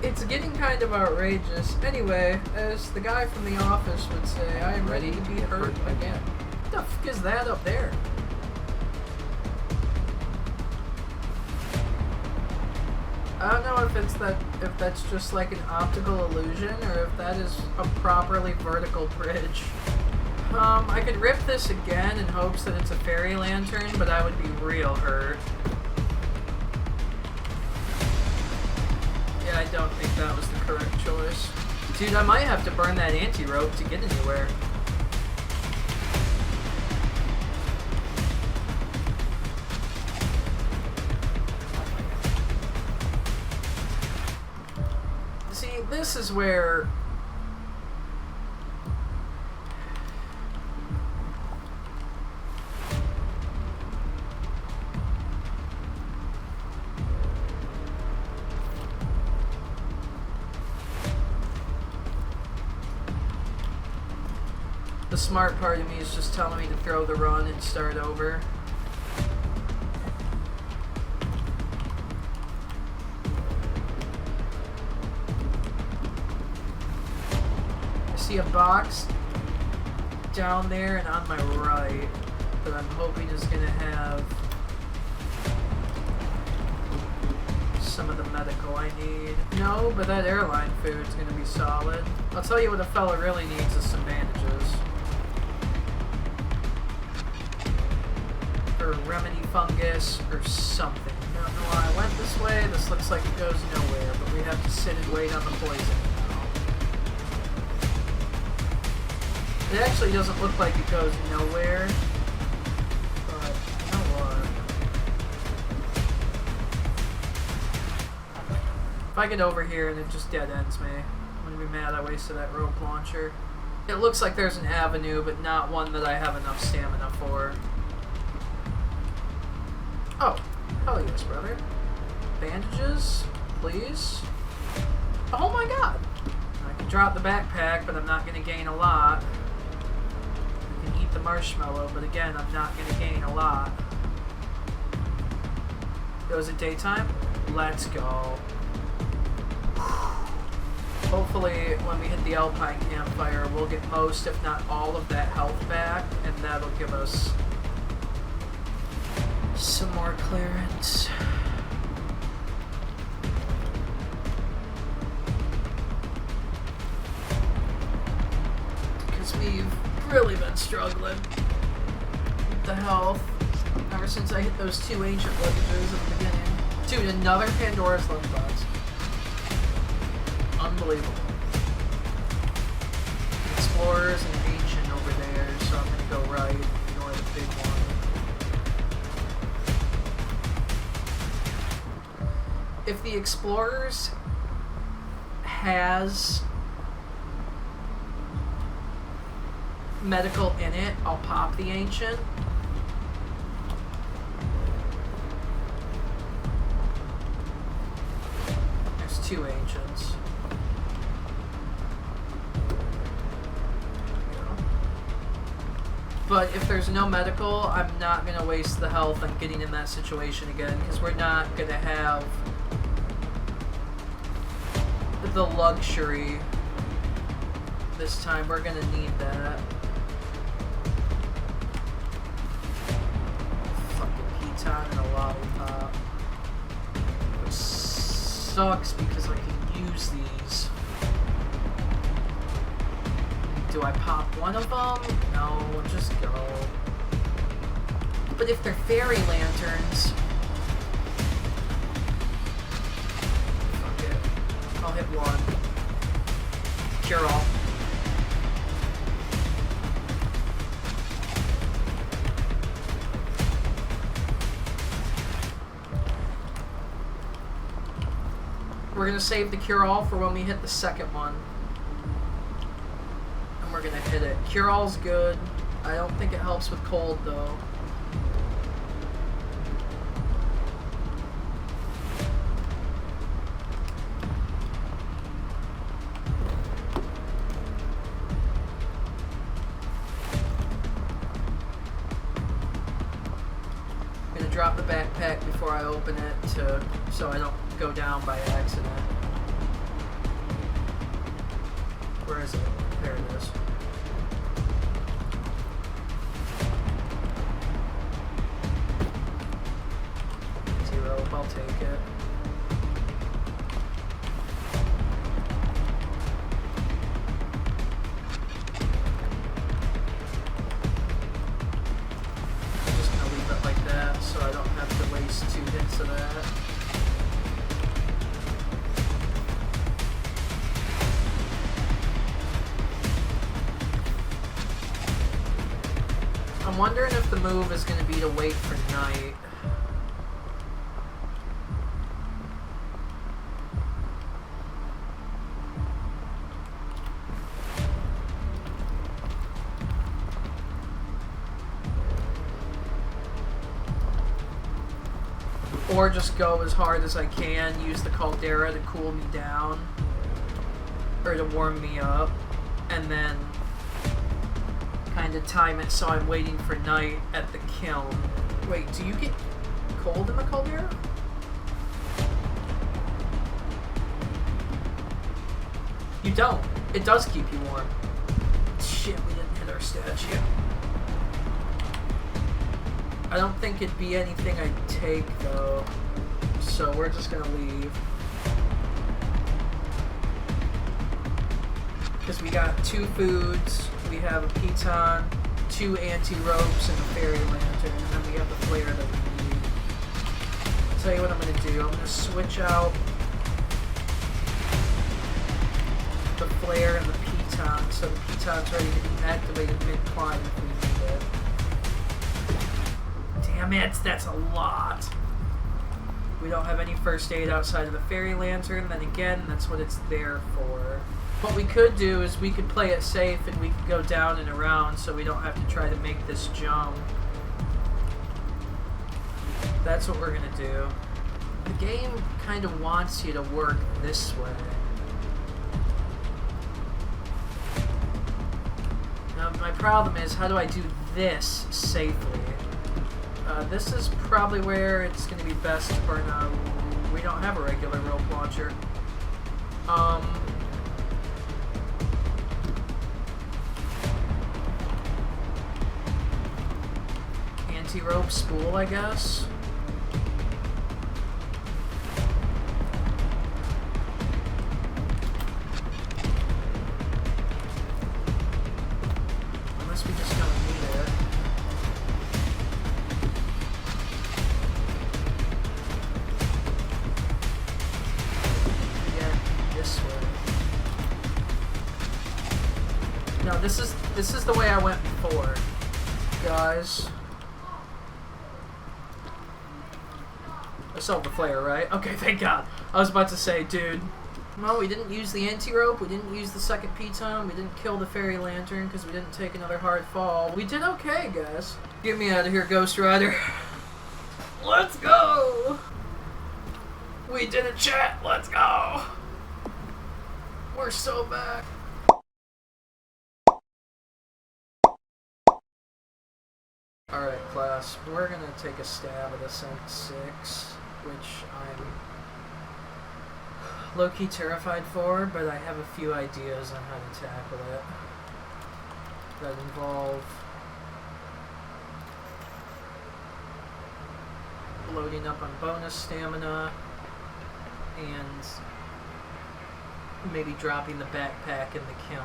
it's getting kind of outrageous. Anyway, as the guy from The Office would say, I am ready to be hurt again. What the fuck is that up there? I don't know if that's just like an optical illusion or if that is a properly vertical bridge. I could rip this again in hopes that it's a fairy lantern, but I would be real hurt. Yeah, I don't think that was the correct choice. Dude, I might have to burn that anti-rope to get anywhere. See, this is where... the smart part of me is just telling me to throw the run and start over. I see a box down there and on my right that I'm hoping is going to have some of the medical I need. No, but that airline food is going to be solid. I'll tell you what a fella really needs is some bandages. Or remedy fungus, or something. I don't know why I went this way. This looks like it goes nowhere, but we have to sit and wait on the poison now. It actually doesn't look like it goes nowhere, but you know what? If I get over here and it just dead ends me, I'm gonna be mad I wasted that rope launcher. It looks like there's an avenue, but not one that I have enough stamina for. Oh, hell yes, brother. Bandages, please. Oh my god! I can drop the backpack, but I'm not going to gain a lot. I can eat the marshmallow, but again, I'm not going to gain a lot. Was it daytime? Let's go. Hopefully, when we hit the Alpine campfire, we'll get most, if not all, of that health back, and that'll give us some more clearance. Because we've really been struggling with the health ever since I hit those 2 ancient luggages at the beginning. Dude, another Pandora's lunchbox. Unbelievable. Explorers and ancient over there, so I'm gonna go right, ignore the big one. If the Explorers has medical in it, I'll pop the ancient. There's 2 ancients. But if there's no medical, I'm not going to waste the health on getting in that situation again, because we're not going to have the luxury this time. We're going to need that. Fucking piton and a lollipop. Which sucks because I can use these. Do I pop one of them? No, just go. But if they're fairy lanterns... Fuck it. I'll hit one. Cure all. We're gonna save the cure all for when we hit the second one. We're gonna hit it. Cure-all's good. I don't think it helps with cold though. I'm gonna drop the backpack before I open it so I don't go down by accident. Where is it? There it is. I'll take it. I'm just gonna leave it like that so I don't have to waste 2 hits of that. I'm wondering if the move is gonna be to wait for night. Or just go as hard as I can, use the Caldera to cool me down, or to warm me up, and then kind of time it so I'm waiting for night at the kiln. Wait, do you get cold in the Caldera? You don't. It does keep you warm. Shit, we didn't hit our statue. I don't think it'd be anything I'd take, though. So we're just gonna leave. Because we got 2 foods, we have a piton, 2 anti-ropes, and a fairy lantern, and then we have the flare that we need. I'll tell you what I'm gonna do. I'm gonna switch out the flare and the piton, so the piton's ready to be activated mid-climb if we need it. Damn it, that's a lot. We don't have any first aid outside of the fairy lantern, then again, that's what it's there for. What we could do is we could play it safe and we could go down and around so we don't have to try to make this jump. That's what we're gonna do. The game kind of wants you to work this way. Now, my problem is, how do I do this safely? This is probably where it's going to be best to burn out. We don't have a regular rope launcher. Anti-rope spool, I guess. Unless we just don't need it. Yeah, this way. No, this is the way I went before, guys. I solved the flare, right? Okay, thank God. I was about to say, dude. Well, we didn't use the anti-rope, we didn't use the second piton, we didn't kill the fairy lantern because we didn't take another hard fall. We did okay, guys. Get me out of here, Ghost Rider. Let's go! We did it, chat. Let's go! We're so back. Alright, class. We're gonna take a stab at Ascent 6, which I'm low-key terrified for, but I have a few ideas on how to tackle it that involve loading up on bonus stamina and maybe dropping the backpack in the kiln.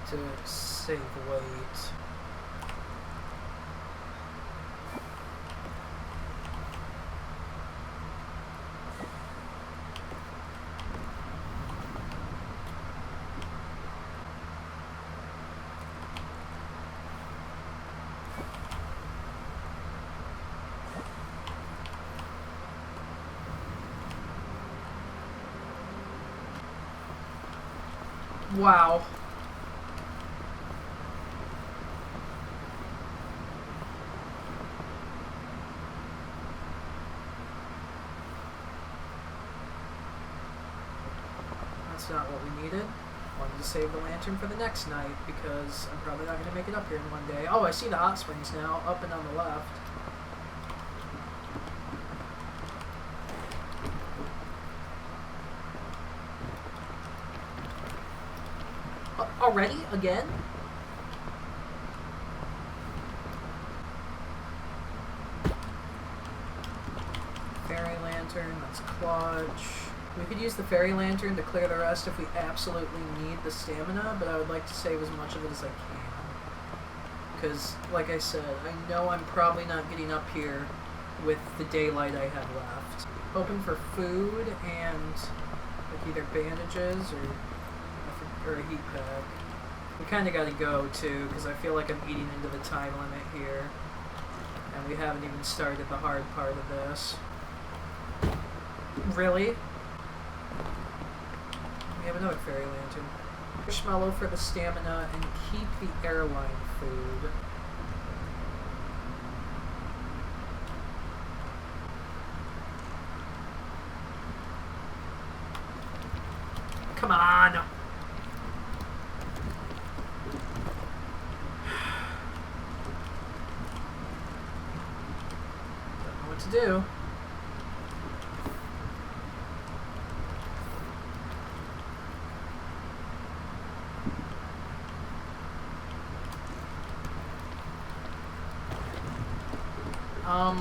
To save weight. Wow. That's not what we needed. Wanted to save the lantern for the next night because I'm probably not going to make it up here in one day. Oh, I see the hot springs now, up and on the left. Already? Again? Fairy lantern, that's clutch. We could use the fairy lantern to clear the rest if we absolutely need the stamina, but I would like to save as much of it as I can. Because, like I said, I know I'm probably not getting up here with the daylight I have left. Hoping for food and like either bandages or a heat pack. We kind of got to go too, because I feel like I'm eating into the time limit here. And we haven't even started the hard part of this. Really? We have another fairy lantern. Marshmallow for the stamina and keep the airline food. Come on! Don't know what to do.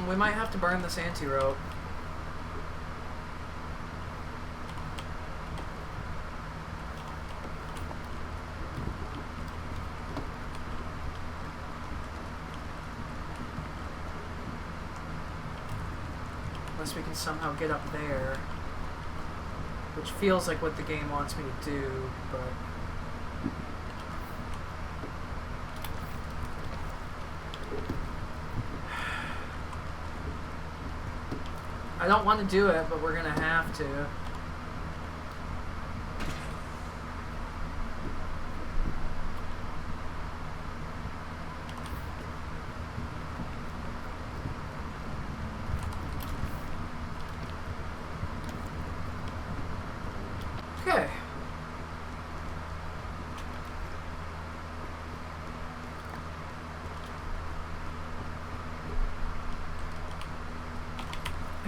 We might have to burn this anti-rope. Unless we can somehow get up there. Which feels like what the game wants me to do, but... I don't want to do it, but we're gonna have to.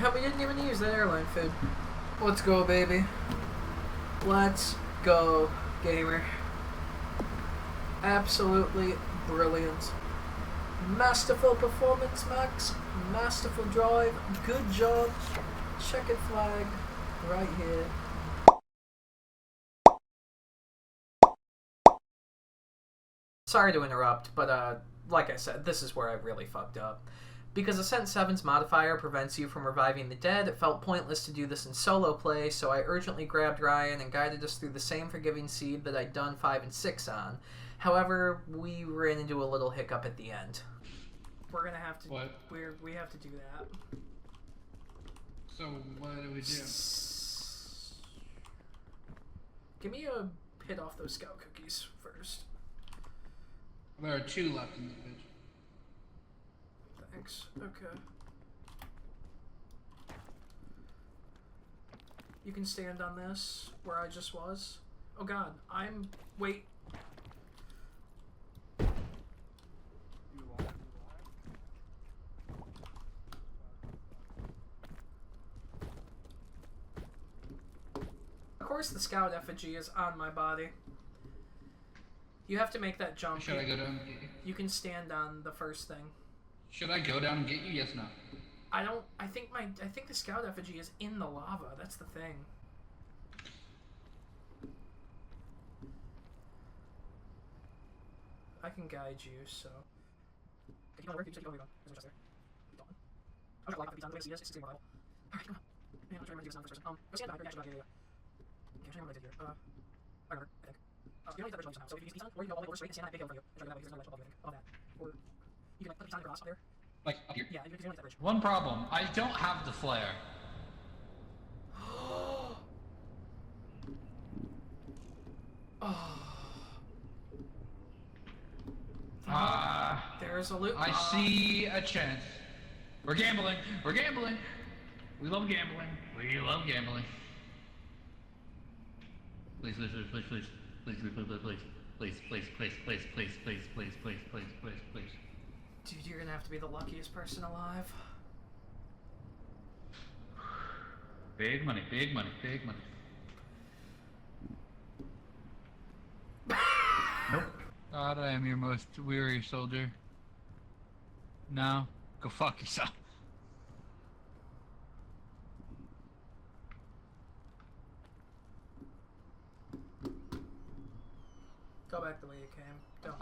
We didn't even use that airline food. Let's go, baby. Let's go, gamer. Absolutely brilliant. Masterful performance, Max. Masterful drive. Good job. Checkered flag right here. Sorry to interrupt, but like I said, this is where I really fucked up. Because Ascent 7's modifier prevents you from reviving the dead, it felt pointless to do this in solo play, so I urgently grabbed Ryan and guided us through the same forgiving seed that I'd done 5 and 6 on. However, we ran into a little hiccup at the end. We're gonna have to... What? We have to do that. So, what do we do? Give me a hit off those scout cookies first. There are 2 left in the bitch. Thanks. Okay. You can stand on this, where I just was. Oh god, wait. Of course the scout effigy is on my body. You have to make that jump. Should I go down and get you? You can stand on the first thing. Should I go down and get you? Yes, no. I think the scout effigy is in the lava. That's the thing. I can guide you, so. Okay, you know where? You said you know where you're going. There's no chest there. I was like, the way I see this, it's 16 level. Alright, come on. Man, I'm trying to do this on the first person. Go stand back, actually, yeah. Okay, I'm trying to what I did here. I remember, I think. You don't need that original somehow. So if you use pizza, or you can go all the way over straight and stand on that big hill in front of you. And try to get that way, because there's no ledge above you, I think. Above that. Or you can like put the pizza on your cross up there. Like, up here? Yeah, because you don't need that bridge. One problem. I don't have the flare. There's a loop. I see a chance. We're gambling. We're gambling. We love gambling. We love gambling. Please, please, please, please, please, please, please, please, please, please, please, please, please, please, please, please, please, please, please, please. Dude, you're gonna have to be the luckiest person alive. Big money, big money, big money. Nope. God, I am your most weary soldier. Now, go fuck yourself. Go back the way you came. Don't.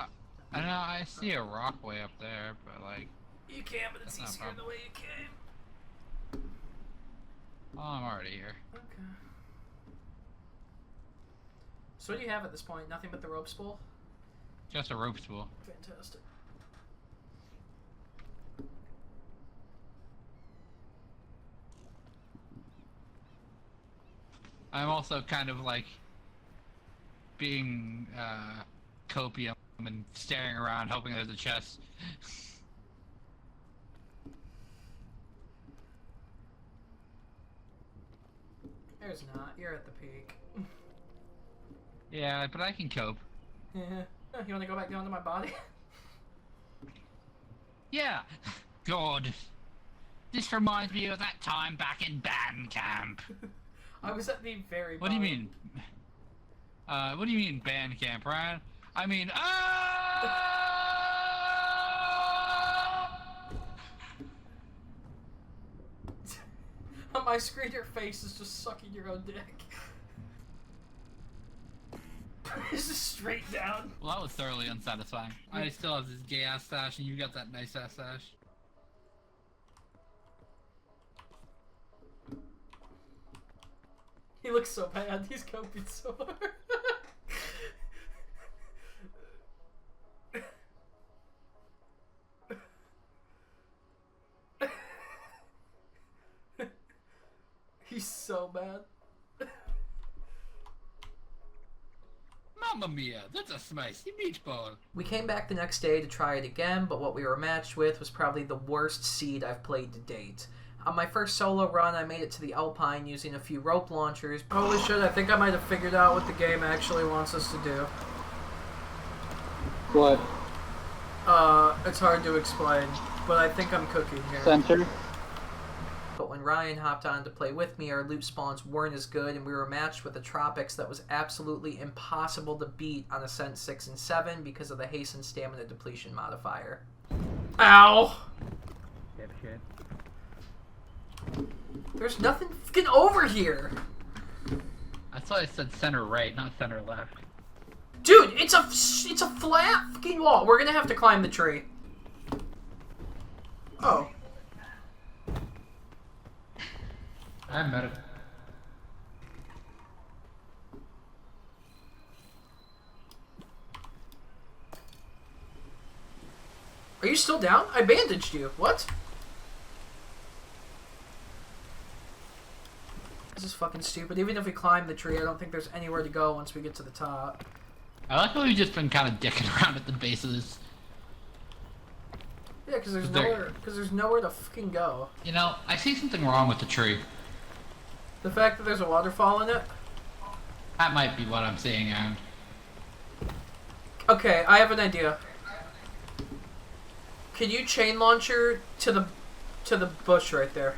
I know, I see a rock way up there, but like... You can, but it's easier the way you came. Oh, I'm already here. Okay. So what do you have at this point? Nothing but the rope spool? Just a rope spool. Fantastic. I'm also kind of like being copium and staring around hoping there's a chest. There's not. You're at the peak. Yeah, but I can cope. Yeah. You want to go back down to my body? Yeah. God. This reminds me of that time back in band camp. I was at the very What do you mean? What do you mean band camp, Ryan? I mean, On my screen, your face is just sucking your own dick. This is straight down. Well, that was thoroughly unsatisfying. I still have this gay ass stash, and you got that nice ass stash. He looks so bad. He's coping so hard. He's so bad. Mamma mia, that's a spicy meatball. We came back the next day to try it again, but what we were matched with was probably the worst seed I've played to date. On my first solo run, I made it to the Alpine using a few rope launchers. Holy shit, I think I might have figured out what the game actually wants us to do. What? It's hard to explain, but I think I'm cooking here. Center? But but when Ryan hopped on to play with me, our loot spawns weren't as good, and we were matched with the Tropics that was absolutely impossible to beat on Ascent 6 and 7 because of the haste and stamina depletion modifier. Ow! Dipshit. There's nothing fucking over here! That's why I said center right, not center left. Dude, it's a flat fucking wall. We're gonna have to climb the tree. Oh. I met it. Are you still down? I bandaged you. What? This is fucking stupid. Even if we climb the tree, I don't think there's anywhere to go once we get to the top. I like how we've just been kind of dicking around at the base of this. Yeah, because there's nowhere to fucking go. You know, I see something wrong with the tree. The fact that there's a waterfall in it? That might be what I'm seeing, and Okay, I have an idea. Can you chain launcher to the bush right there?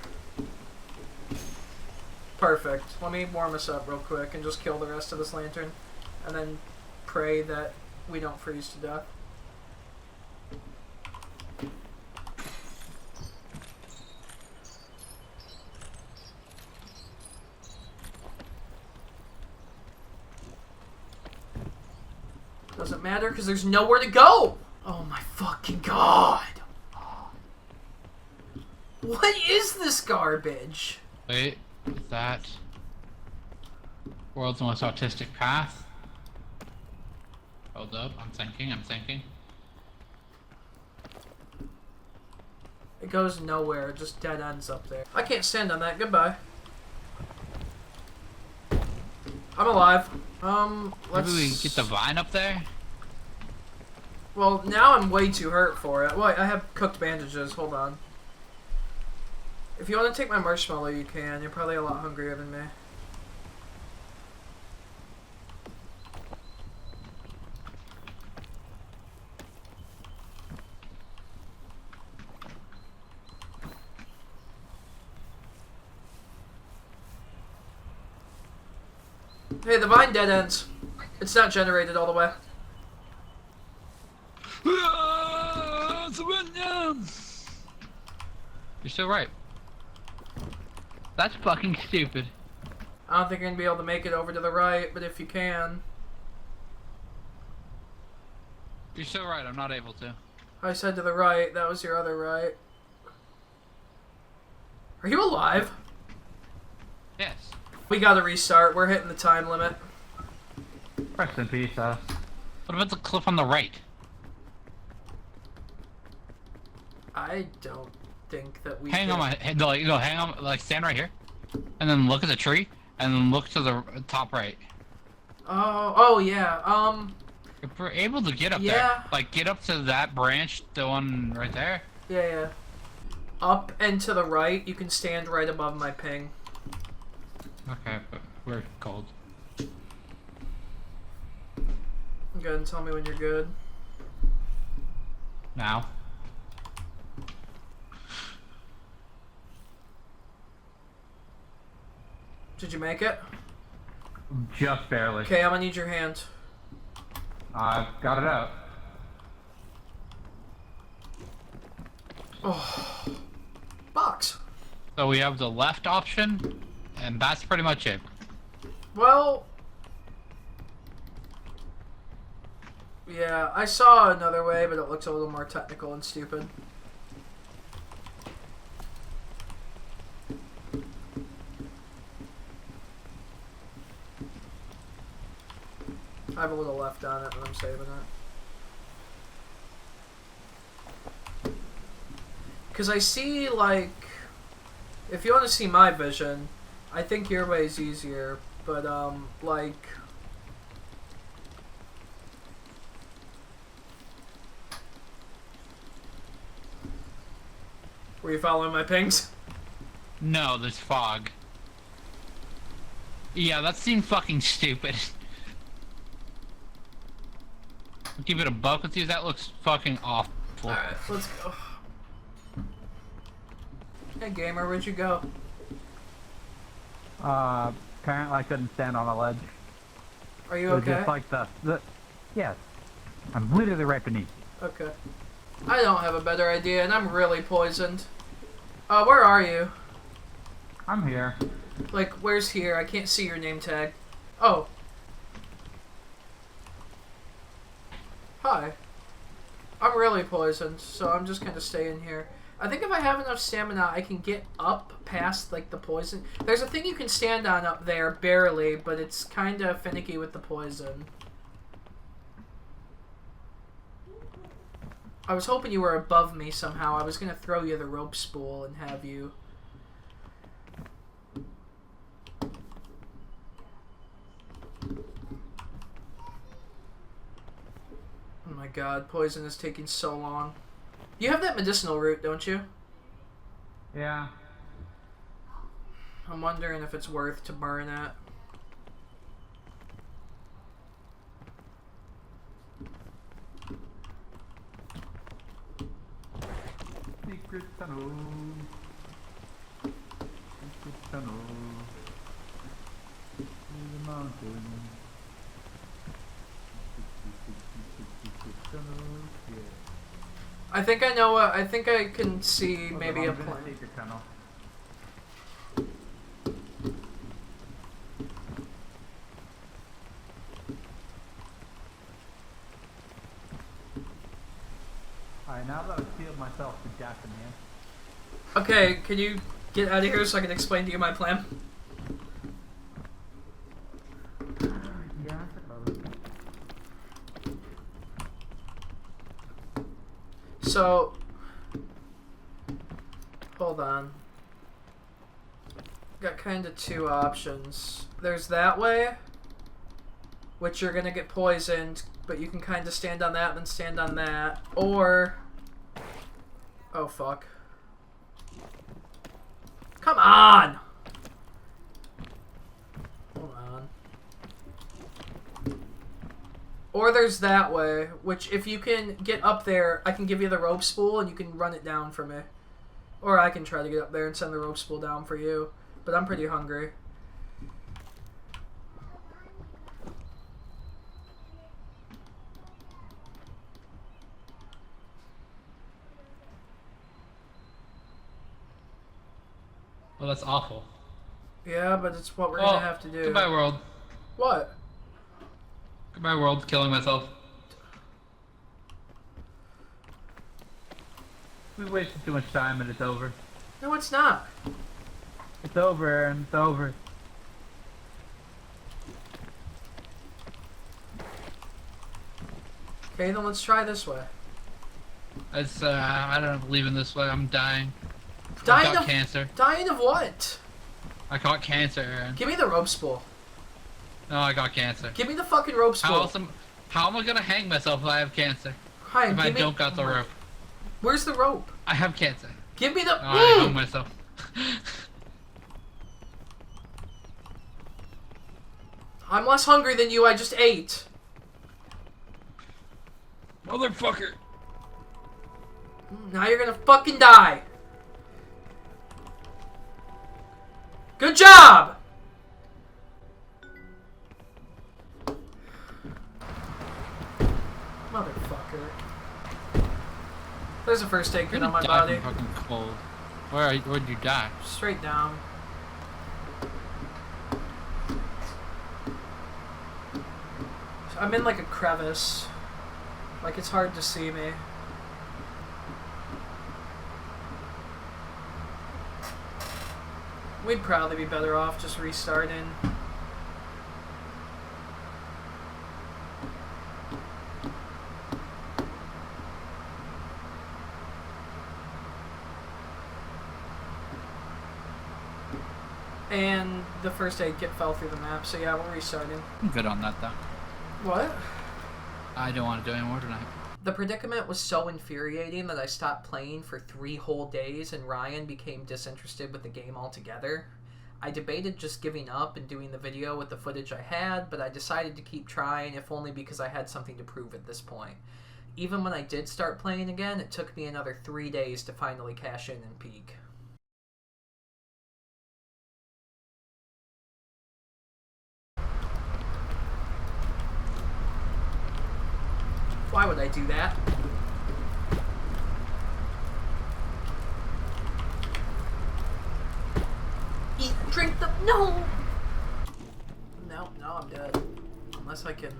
Perfect. Let me warm us up real quick and just kill the rest of this lantern. And then pray that we don't freeze to death. Doesn't matter because there's nowhere to go! Oh my fucking god! What is this garbage? wait, is that world's most autistic path? Hold up, I'm thinking. It goes nowhere, it just dead ends up there. I can't stand on that, goodbye. I'm alive. Let's... Maybe we can get the vine up there? Well, now I'm way too hurt for it. Wait, I have cooked bandages, hold on. If you want to take my marshmallow, you can. You're probably a lot hungrier than me. Hey, the vine dead ends. It's not generated all the way. You're still right. That's fucking stupid. I don't think you're gonna be able to make it over to the right, but if you can. You're still right, I'm not able to. I said to the right, that was your other right. Are you alive? Yes. We gotta restart, we're hitting the time limit. Rest in peace, us. What about the cliff on the right? I don't think that we Hang can... on my head, like, no, hang on, like, stand right here. And then look at the tree, and then look to the top right. Oh yeah, If we're able to get up yeah. there, like, get up to that branch, the one right there. Yeah. Up and to the right, you can stand right above my ping. Okay, but we're cold. Go ahead and tell me when you're good. Now. Did you make it? Just barely. Okay, I'm gonna need your hand. I've got it out. Oh. Box. So we have the left option, and that's pretty much it. Well... Yeah, I saw another way, but it looks a little more technical and stupid. I have a little left on it, but I'm saving it. Because I see, like... If you want to see my vision, I think your way is easier, but, like... Were you following my pings? No, there's fog. Yeah, that seemed fucking stupid. I'll keep it a buck with you, that looks fucking awful. Alright, let's go. Hey gamer, where'd you go? Apparently I couldn't stand on a ledge. Are you It was okay? just like yes. I'm literally right beneath you. Okay. I don't have a better idea, and I'm really poisoned. Where are you? I'm here. Like, where's here? I can't see your name tag. Oh. Hi. I'm really poisoned, so I'm just gonna stay in here. I think if I have enough stamina, I can get up past, like, the poison. There's a thing you can stand on up there, barely, but it's kinda finicky with the poison. I was hoping you were above me somehow. I was gonna throw you the rope spool and have you... Oh my god, poison is taking so long. You have that medicinal root, don't you? Yeah. I'm wondering if it's worth to burn it. Secret tunnel. Secret tunnel. Through the mountain. Secret tunnel. Yeah. I think I know what. I think I can see maybe a plan. Secret tunnel. Alright, now that I've sealed myself to death in here. Okay, can you get out of here so I can explain to you my plan? Yeah, I suppose. So, hold on. Got kind of two options. There's that way, which you're gonna get poisoned, but you can kind of stand on that and then stand on that. Or, oh fuck. Come on! Hold on. Or there's that way, which if you can get up there, I can give you the rope spool and you can run it down for me. Or I can try to get up there and send the rope spool down for you. But I'm pretty hungry. Well, that's awful. Yeah, but it's what we're gonna have to do. Goodbye, world. What? Goodbye, world. Killing myself. We wasted too much time and it's over. No, it's not. It's over, Aaron. It's over. Okay, then let's try this way. It's, I don't believe in this way. I'm dying. I Dying got of cancer. Dying of what? I caught cancer, Aaron. Give me the rope spool. No, I got cancer. Give me the fucking rope spool. How am I gonna hang myself if I have cancer? Hi, if I don't got the rope. Where's the rope? I have cancer. Give me the. Oh, I hung myself. I'm less hungry than you. I just ate. Motherfucker. Now you're gonna fucking die. Good job! Motherfucker. There's a first aid kit on my body. I'm fucking cold. Where'd you die? Straight down. I'm in like a crevice. Like it's hard to see me. We'd probably be better off just restarting. And the first aid kit fell through the map, so yeah, we're restarting. I'm good on that though. What? I don't want to do any more tonight. The predicament was so infuriating that I stopped playing for 3 whole days and Ryan became disinterested with the game altogether. I debated just giving up and doing the video with the footage I had, but I decided to keep trying, if only because I had something to prove at this point. Even when I did start playing again, it took me another 3 days to finally cash in and peak. Why would I do that? Eat, drink the... No! No, I'm dead. Unless I can...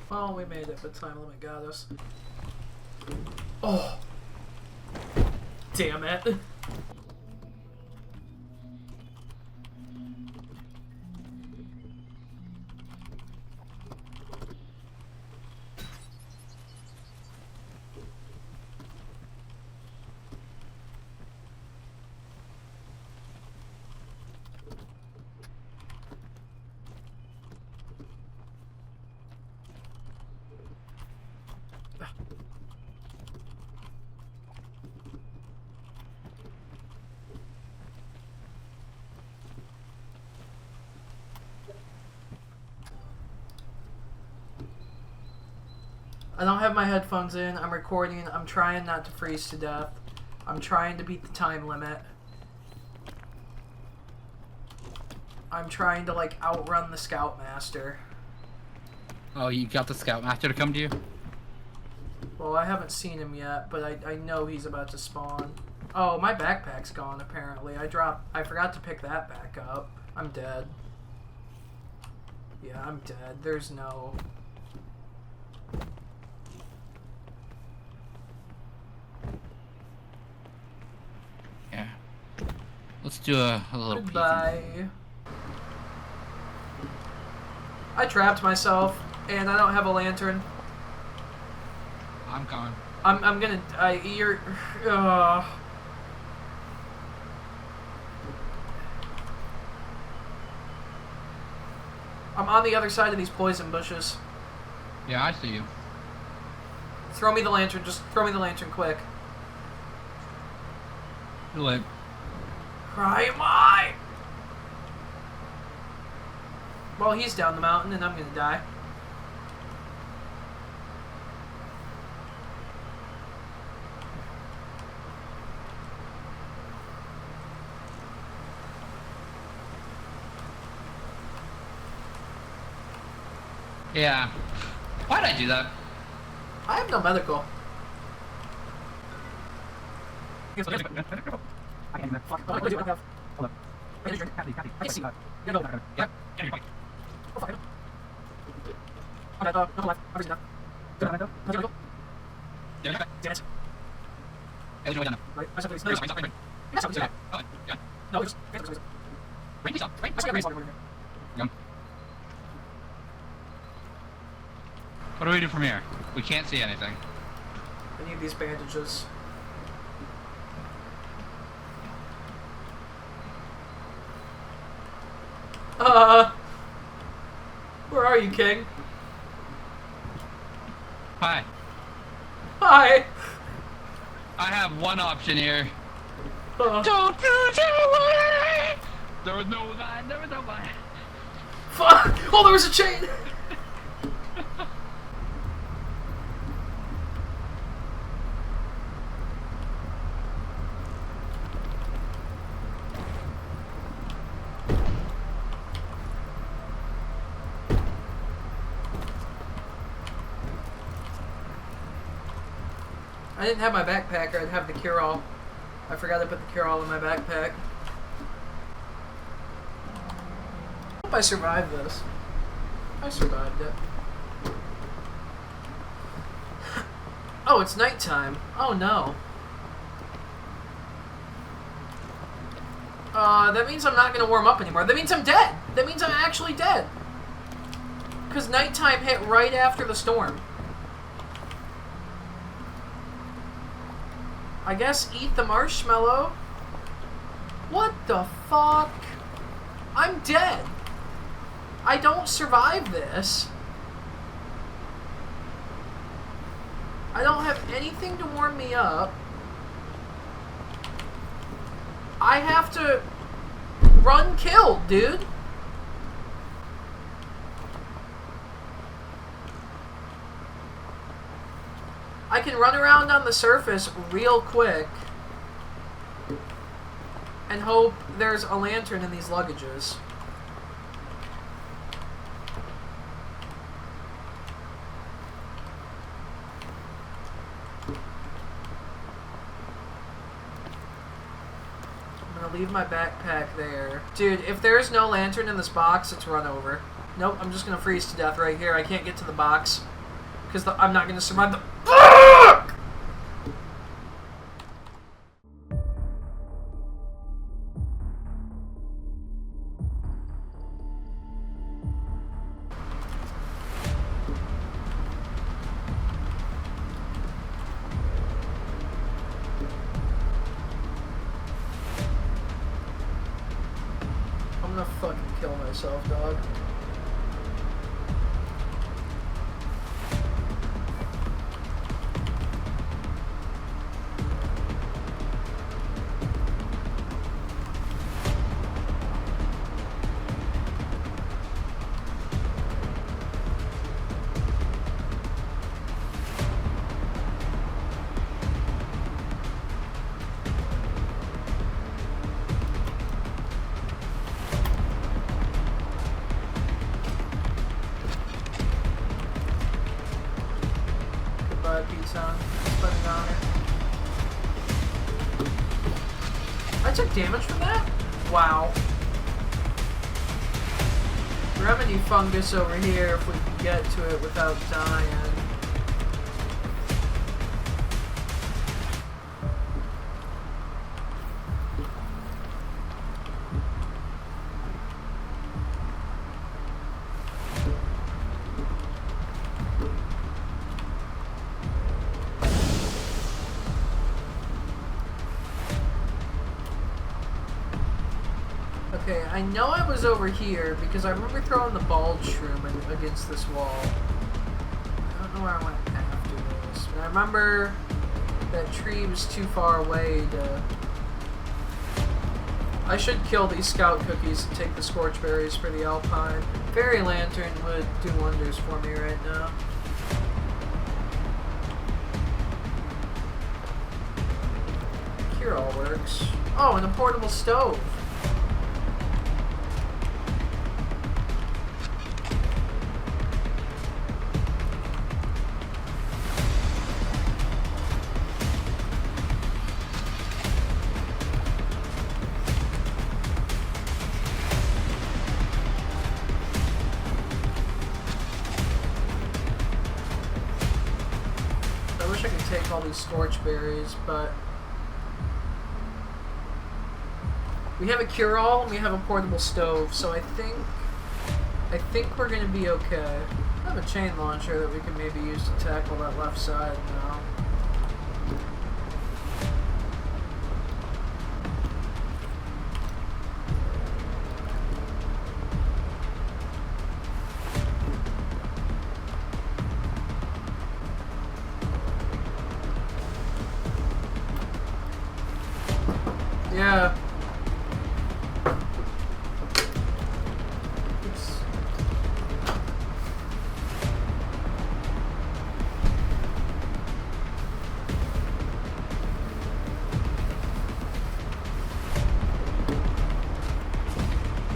Oh, we made it, but time limit got us. Oh! Damn it. I don't have my headphones in. I'm recording. I'm trying not to freeze to death. I'm trying to beat the time limit. I'm trying to, like, outrun the Scoutmaster. Oh, you got the Scoutmaster to come to you? Well, I haven't seen him yet, but I know he's about to spawn. Oh, my backpack's gone, apparently. I forgot to pick that back up. I'm dead. Yeah, I'm dead. There's no... Yeah. Let's do a little Goodbye. I trapped myself, and I don't have a lantern. I'm coming. I'm gonna... you're... I'm on the other side of these poison bushes. Yeah, I see you. Throw me the lantern. Just throw me the lantern quick. Too late. Where am I? Well, he's down the mountain, and I'm gonna die. Yeah. Why'd I do that? I have no medical. What do we do from here? We can't see anything. I need these bandages. Where are you, King? Hi. Hi! I have one option here. Don't you tell me! There was no line, there was no line. Fuck! Oh, there was a chain! I didn't have my backpack, or I'd have the cure-all. I forgot to put the cure-all in my backpack. I hope I survived this. I survived it. Oh, it's nighttime. Oh no. That means I'm not gonna warm up anymore. That means I'm dead! That means I'm actually dead! Because nighttime hit right after the storm. I guess eat the marshmallow. What the fuck? I'm dead. I don't survive this. I don't have anything to warm me up. I have to run killed, dude. I can run around on the surface real quick and hope there's a lantern in these luggages. I'm gonna leave my backpack there. Dude, if there's no lantern in this box, it's run over. Nope, I'm just gonna freeze to death right here. I can't get to the box because I'm not gonna survive the... Fuck! I'm gonna fucking kill myself, dog. I took damage from that? Wow. Remedy fungus over here if we can get to it without dying. Okay, I know I was over here because I remember throwing the bald shroom against this wall. I don't know where I went after this, but I remember that tree was too far away to... I should kill these scout cookies and take the scorch berries for the Alpine. Fairy lantern would do wonders for me right now. Cure all works. Oh, and a portable stove. I wish I could take all these scorch berries, but we have a cure-all and we have a portable stove, so I think we're gonna be okay. I have a chain launcher that we can maybe use to tackle that left side now. Yeah. Oops.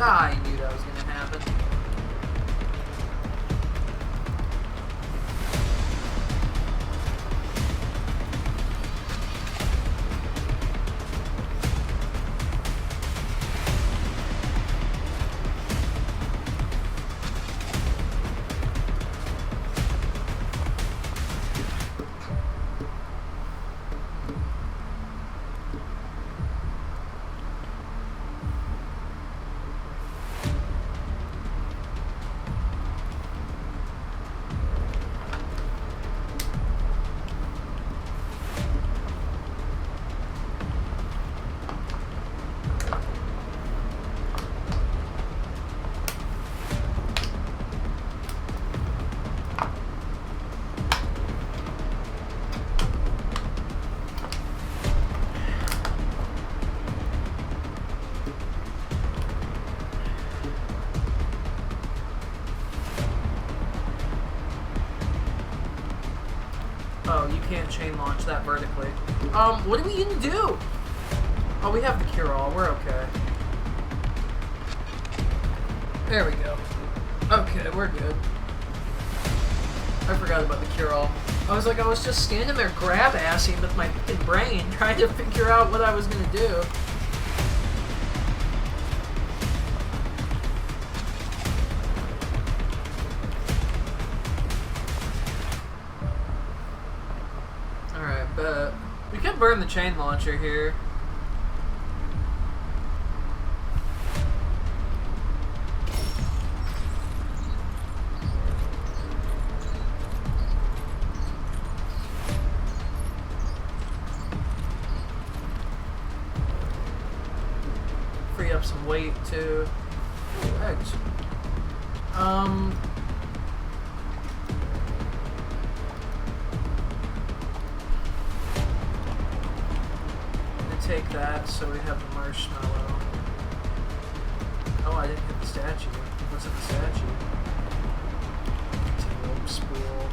Ah, I knew that was gonna happen. Oh, you can't chain launch that vertically. What do we even do? Oh, we have the cure-all. We're okay. There we go. Okay, we're good. I forgot about the cure-all. I was just standing there grab-assing with my fucking brain, trying to figure out what I was gonna do. Alright, but we could burn the chain launcher here. Free up some weight too. Ooh, eggs. Take that so we have the marshmallow. Oh, I didn't hit the statue. What's in the statue? It's a rope spool.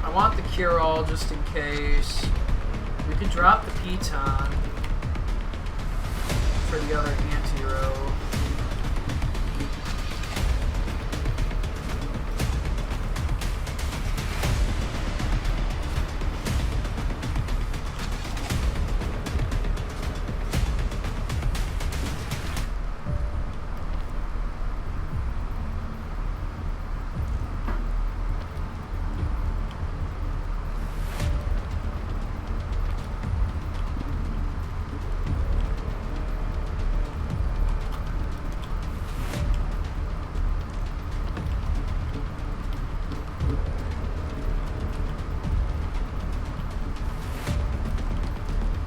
I want the cure-all just in case. We could drop the piton for the other anti-rope.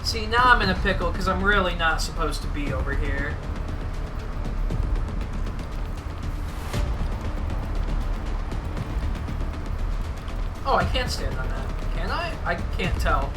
See, now I'm in a pickle because I'm really not supposed to be over here. Oh, I can't stand on that. Can I? I can't tell.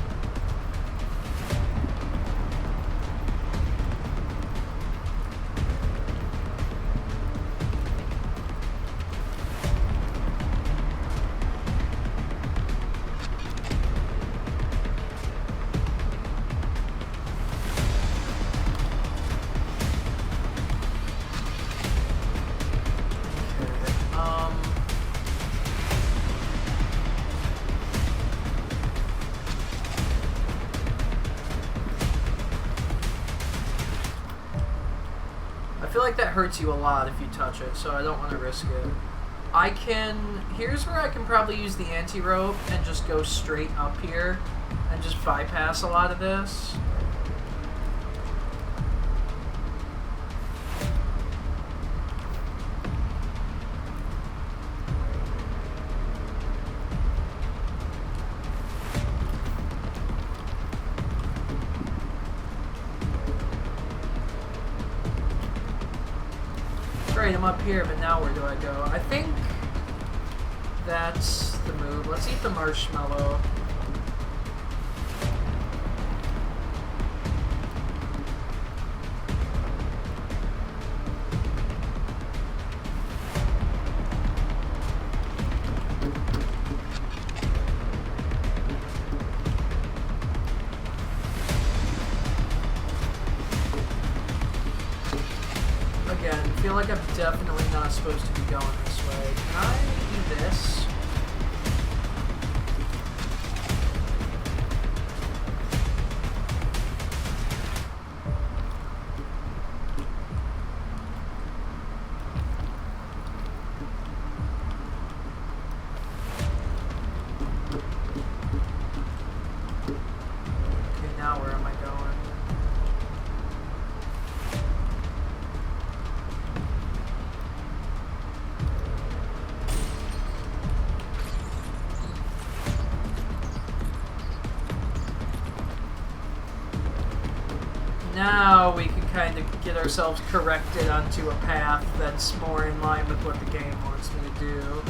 I feel like that hurts you a lot if you touch it, so I don't want to risk it. I can... Here's where I can probably use the anti-rope and just go straight up here and just bypass a lot of this. Great, I'm up here, but now where do I go? I think that's the move. Let's eat the marshmallow. Again, I feel like I'm definitely not supposed to be going this way. Can I do this? Okay, now where am I going? Now we can kind of get ourselves corrected onto a path that's more in line with what the game wants me to do.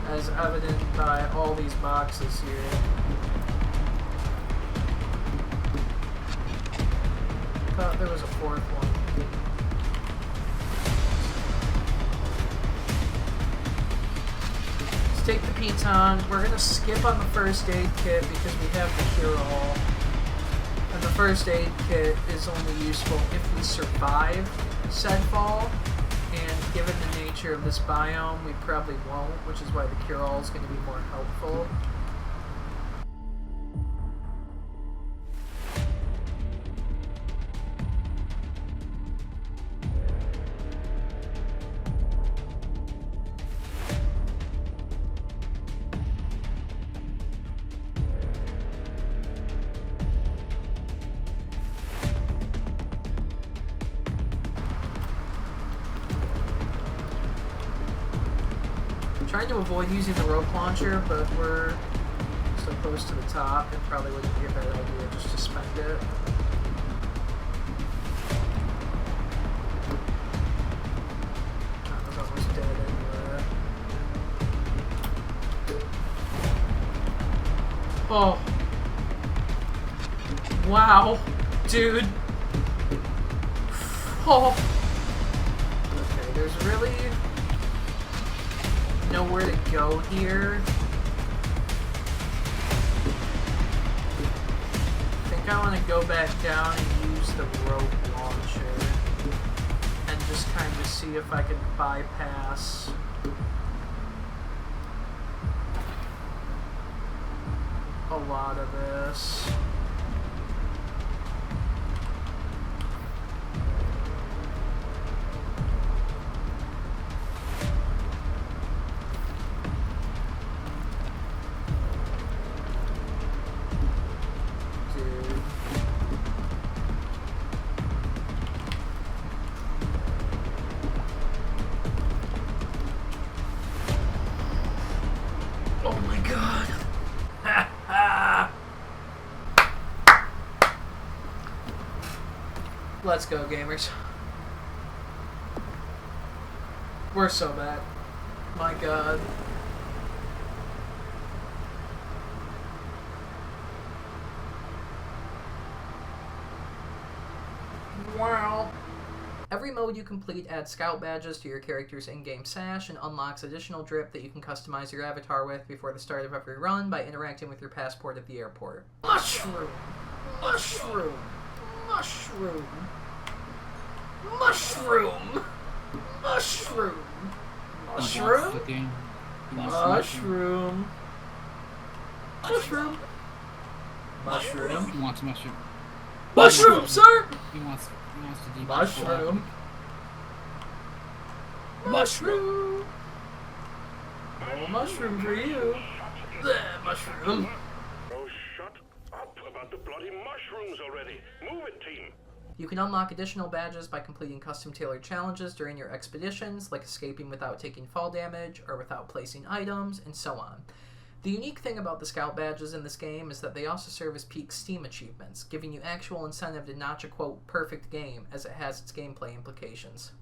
As evident by all these boxes here. thought there was a fourth one. Let's take the piton. We're gonna skip on the first aid kit because we have the cure-all. And the first aid kit is only useful if we survive said fall. And given the nature of this biome, we probably won't, which is why the cure-all is going to be more helpful. Trying to avoid using the rope launcher, but we're so close to the top, it probably wouldn't be a bad idea just to spend it. I was almost dead anyway. Oh. Wow. Dude. Oh. Okay, there's really nowhere to go here. I think I want to go back down and use the rope launcher and just kind of see if I can bypass a lot of this. Let's go, gamers. We're so bad. My god. Wow. Every mode you complete adds scout badges to your character's in-game sash and unlocks additional drip that you can customize your avatar with before the start of every run by interacting with your passport at the airport. Mushroom! Mushroom! Mushroom! Mushroom! Mushroom! Mushroom! Mushroom! Mushroom! Mushroom! He wants mushroom. Mushroom, sir! He wants to do mushroom. Mushroom! Oh, mushroom for you. Bleh, mushroom. Oh, shut up about the bloody mushrooms already. Move it, team. You can unlock additional badges by completing custom-tailored challenges during your expeditions, like escaping without taking fall damage or without placing items, and so on. The unique thing about the scout badges in this game is that they also serve as peak Steam achievements, giving you actual incentive to notch a, quote, perfect game, as it has its gameplay implications.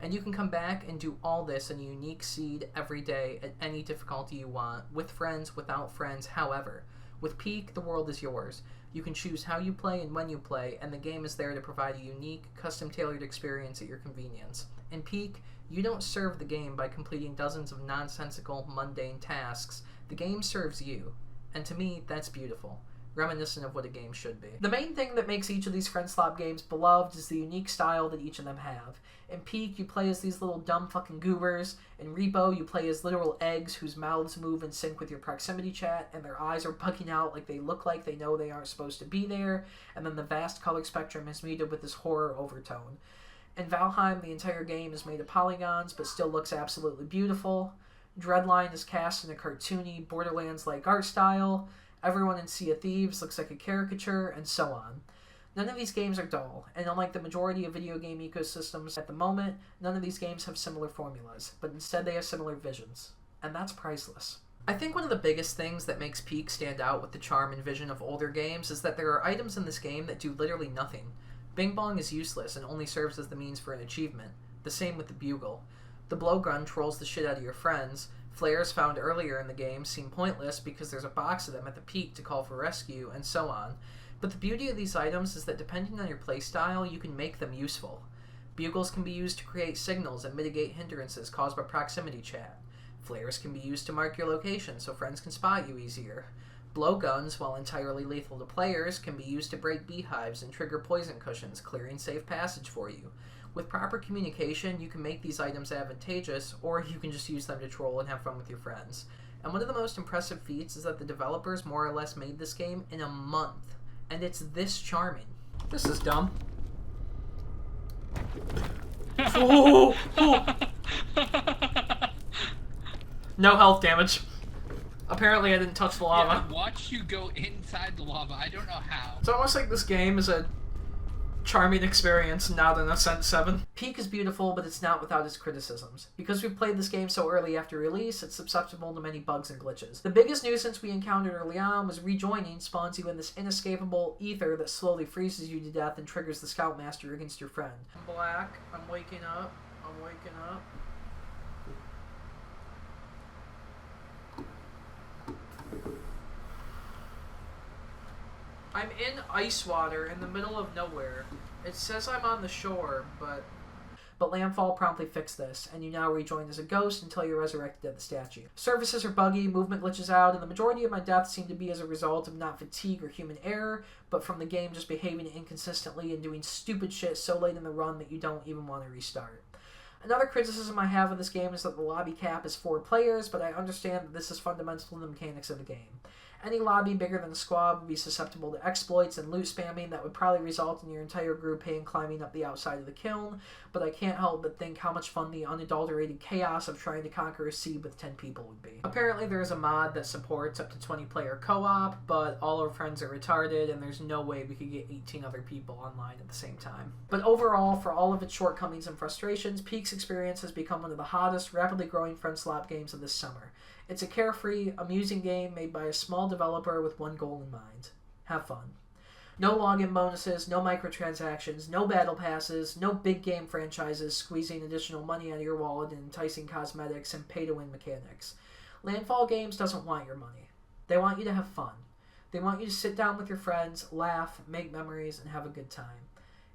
And you can come back and do all this in a unique seed every day at any difficulty you want, with friends, without friends, however. With Peak, the world is yours. You can choose how you play and when you play, and the game is there to provide a unique, custom-tailored experience at your convenience. In Peak, you don't serve the game by completing dozens of nonsensical, mundane tasks. The game serves you. And to me, that's beautiful. Reminiscent of what a game should be. The main thing that makes each of these Friendslop games beloved is the unique style that each of them have. In Peak, you play as these little dumb fucking goobers. In Repo, you play as literal eggs whose mouths move in sync with your proximity chat, and their eyes are bugging out like they look like they know they aren't supposed to be there, and then the vast color spectrum is muted with this horror overtone. In Valheim, the entire game is made of polygons, but still looks absolutely beautiful. Dreadline is cast in a cartoony, Borderlands-like art style. Everyone in Sea of Thieves looks like a caricature, and so on. None of these games are dull, and unlike the majority of video game ecosystems at the moment, none of these games have similar formulas, but instead they have similar visions. And that's priceless. I think one of the biggest things that makes Peak stand out with the charm and vision of older games is that there are items in this game that do literally nothing. Bing Bong is useless and only serves as the means for an achievement. The same with the Bugle. The blowgun trolls the shit out of your friends. Flares found earlier in the game seem pointless because there's a box of them at the peak to call for rescue, and so on. But the beauty of these items is that depending on your playstyle, you can make them useful. Bugles can be used to create signals and mitigate hindrances caused by proximity chat. Flares can be used to mark your location so friends can spot you easier. Blowguns, while entirely lethal to players, can be used to break beehives and trigger poison cushions, clearing safe passage for you. With proper communication, you can make these items advantageous, or you can just use them to troll and have fun with your friends. And one of the most impressive feats is that the developers more or less made this game in a month. And it's this charming. This is dumb. Oh, oh. No health damage. Apparently I didn't touch the lava. Yeah, watch you go inside the lava. I don't know how. It's almost like this game is a charming experience, not an Ascent 7. Peak is beautiful, but it's not without its criticisms. Because we played this game so early after release, it's susceptible to many bugs and glitches. The biggest nuisance we encountered early on was rejoining spawns you in this inescapable ether that slowly freezes you to death and triggers the Scoutmaster against your friend. I'm black. I'm waking up. I'm waking up. I'm in ice water in the middle of nowhere. It says I'm on the shore, but Landfall promptly fixed this, and you now rejoin as a ghost until you're resurrected at the statue. Services are buggy, movement glitches out, and the majority of my deaths seem to be as a result of not fatigue or human error, but from the game just behaving inconsistently and doing stupid shit so late in the run that you don't even want to restart. Another criticism I have of this game is that the lobby cap is 4 players, but I understand that this is fundamental to the mechanics of the game. Any lobby bigger than a squad would be susceptible to exploits and loot spamming that would probably result in your entire grouping climbing up the outside of the kiln, but I can't help but think how much fun the unadulterated chaos of trying to conquer a sea with 10 people would be. Apparently there is a mod that supports up to 20-player co-op, but all our friends are retarded and there's no way we could get 18 other people online at the same time. But overall, for all of its shortcomings and frustrations, Peak's experience has become one of the hottest, rapidly growing Friendslop games of this summer. It's a carefree, amusing game made by a small developer with one goal in mind. Have fun. No login bonuses, no microtransactions, no battle passes, no big game franchises squeezing additional money out of your wallet and enticing cosmetics and pay-to-win mechanics. Landfall Games doesn't want your money. They want you to have fun. They want you to sit down with your friends, laugh, make memories, and have a good time.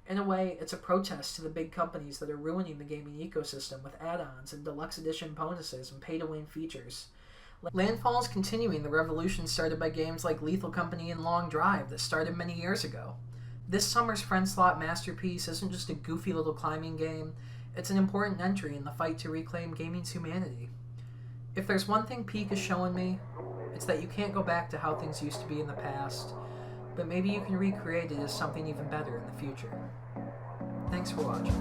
In a way, it's a protest to the big companies that are ruining the gaming ecosystem with add-ons and deluxe edition bonuses and pay-to-win features. Landfall is continuing the revolution started by games like Lethal Company and Long Drive that started many years ago. This summer's Friendslop masterpiece isn't just a goofy little climbing game, it's an important entry in the fight to reclaim gaming's humanity. If there's one thing Peak is showing me, it's that you can't go back to how things used to be in the past, but maybe you can recreate it as something even better in the future. Thanks for watching.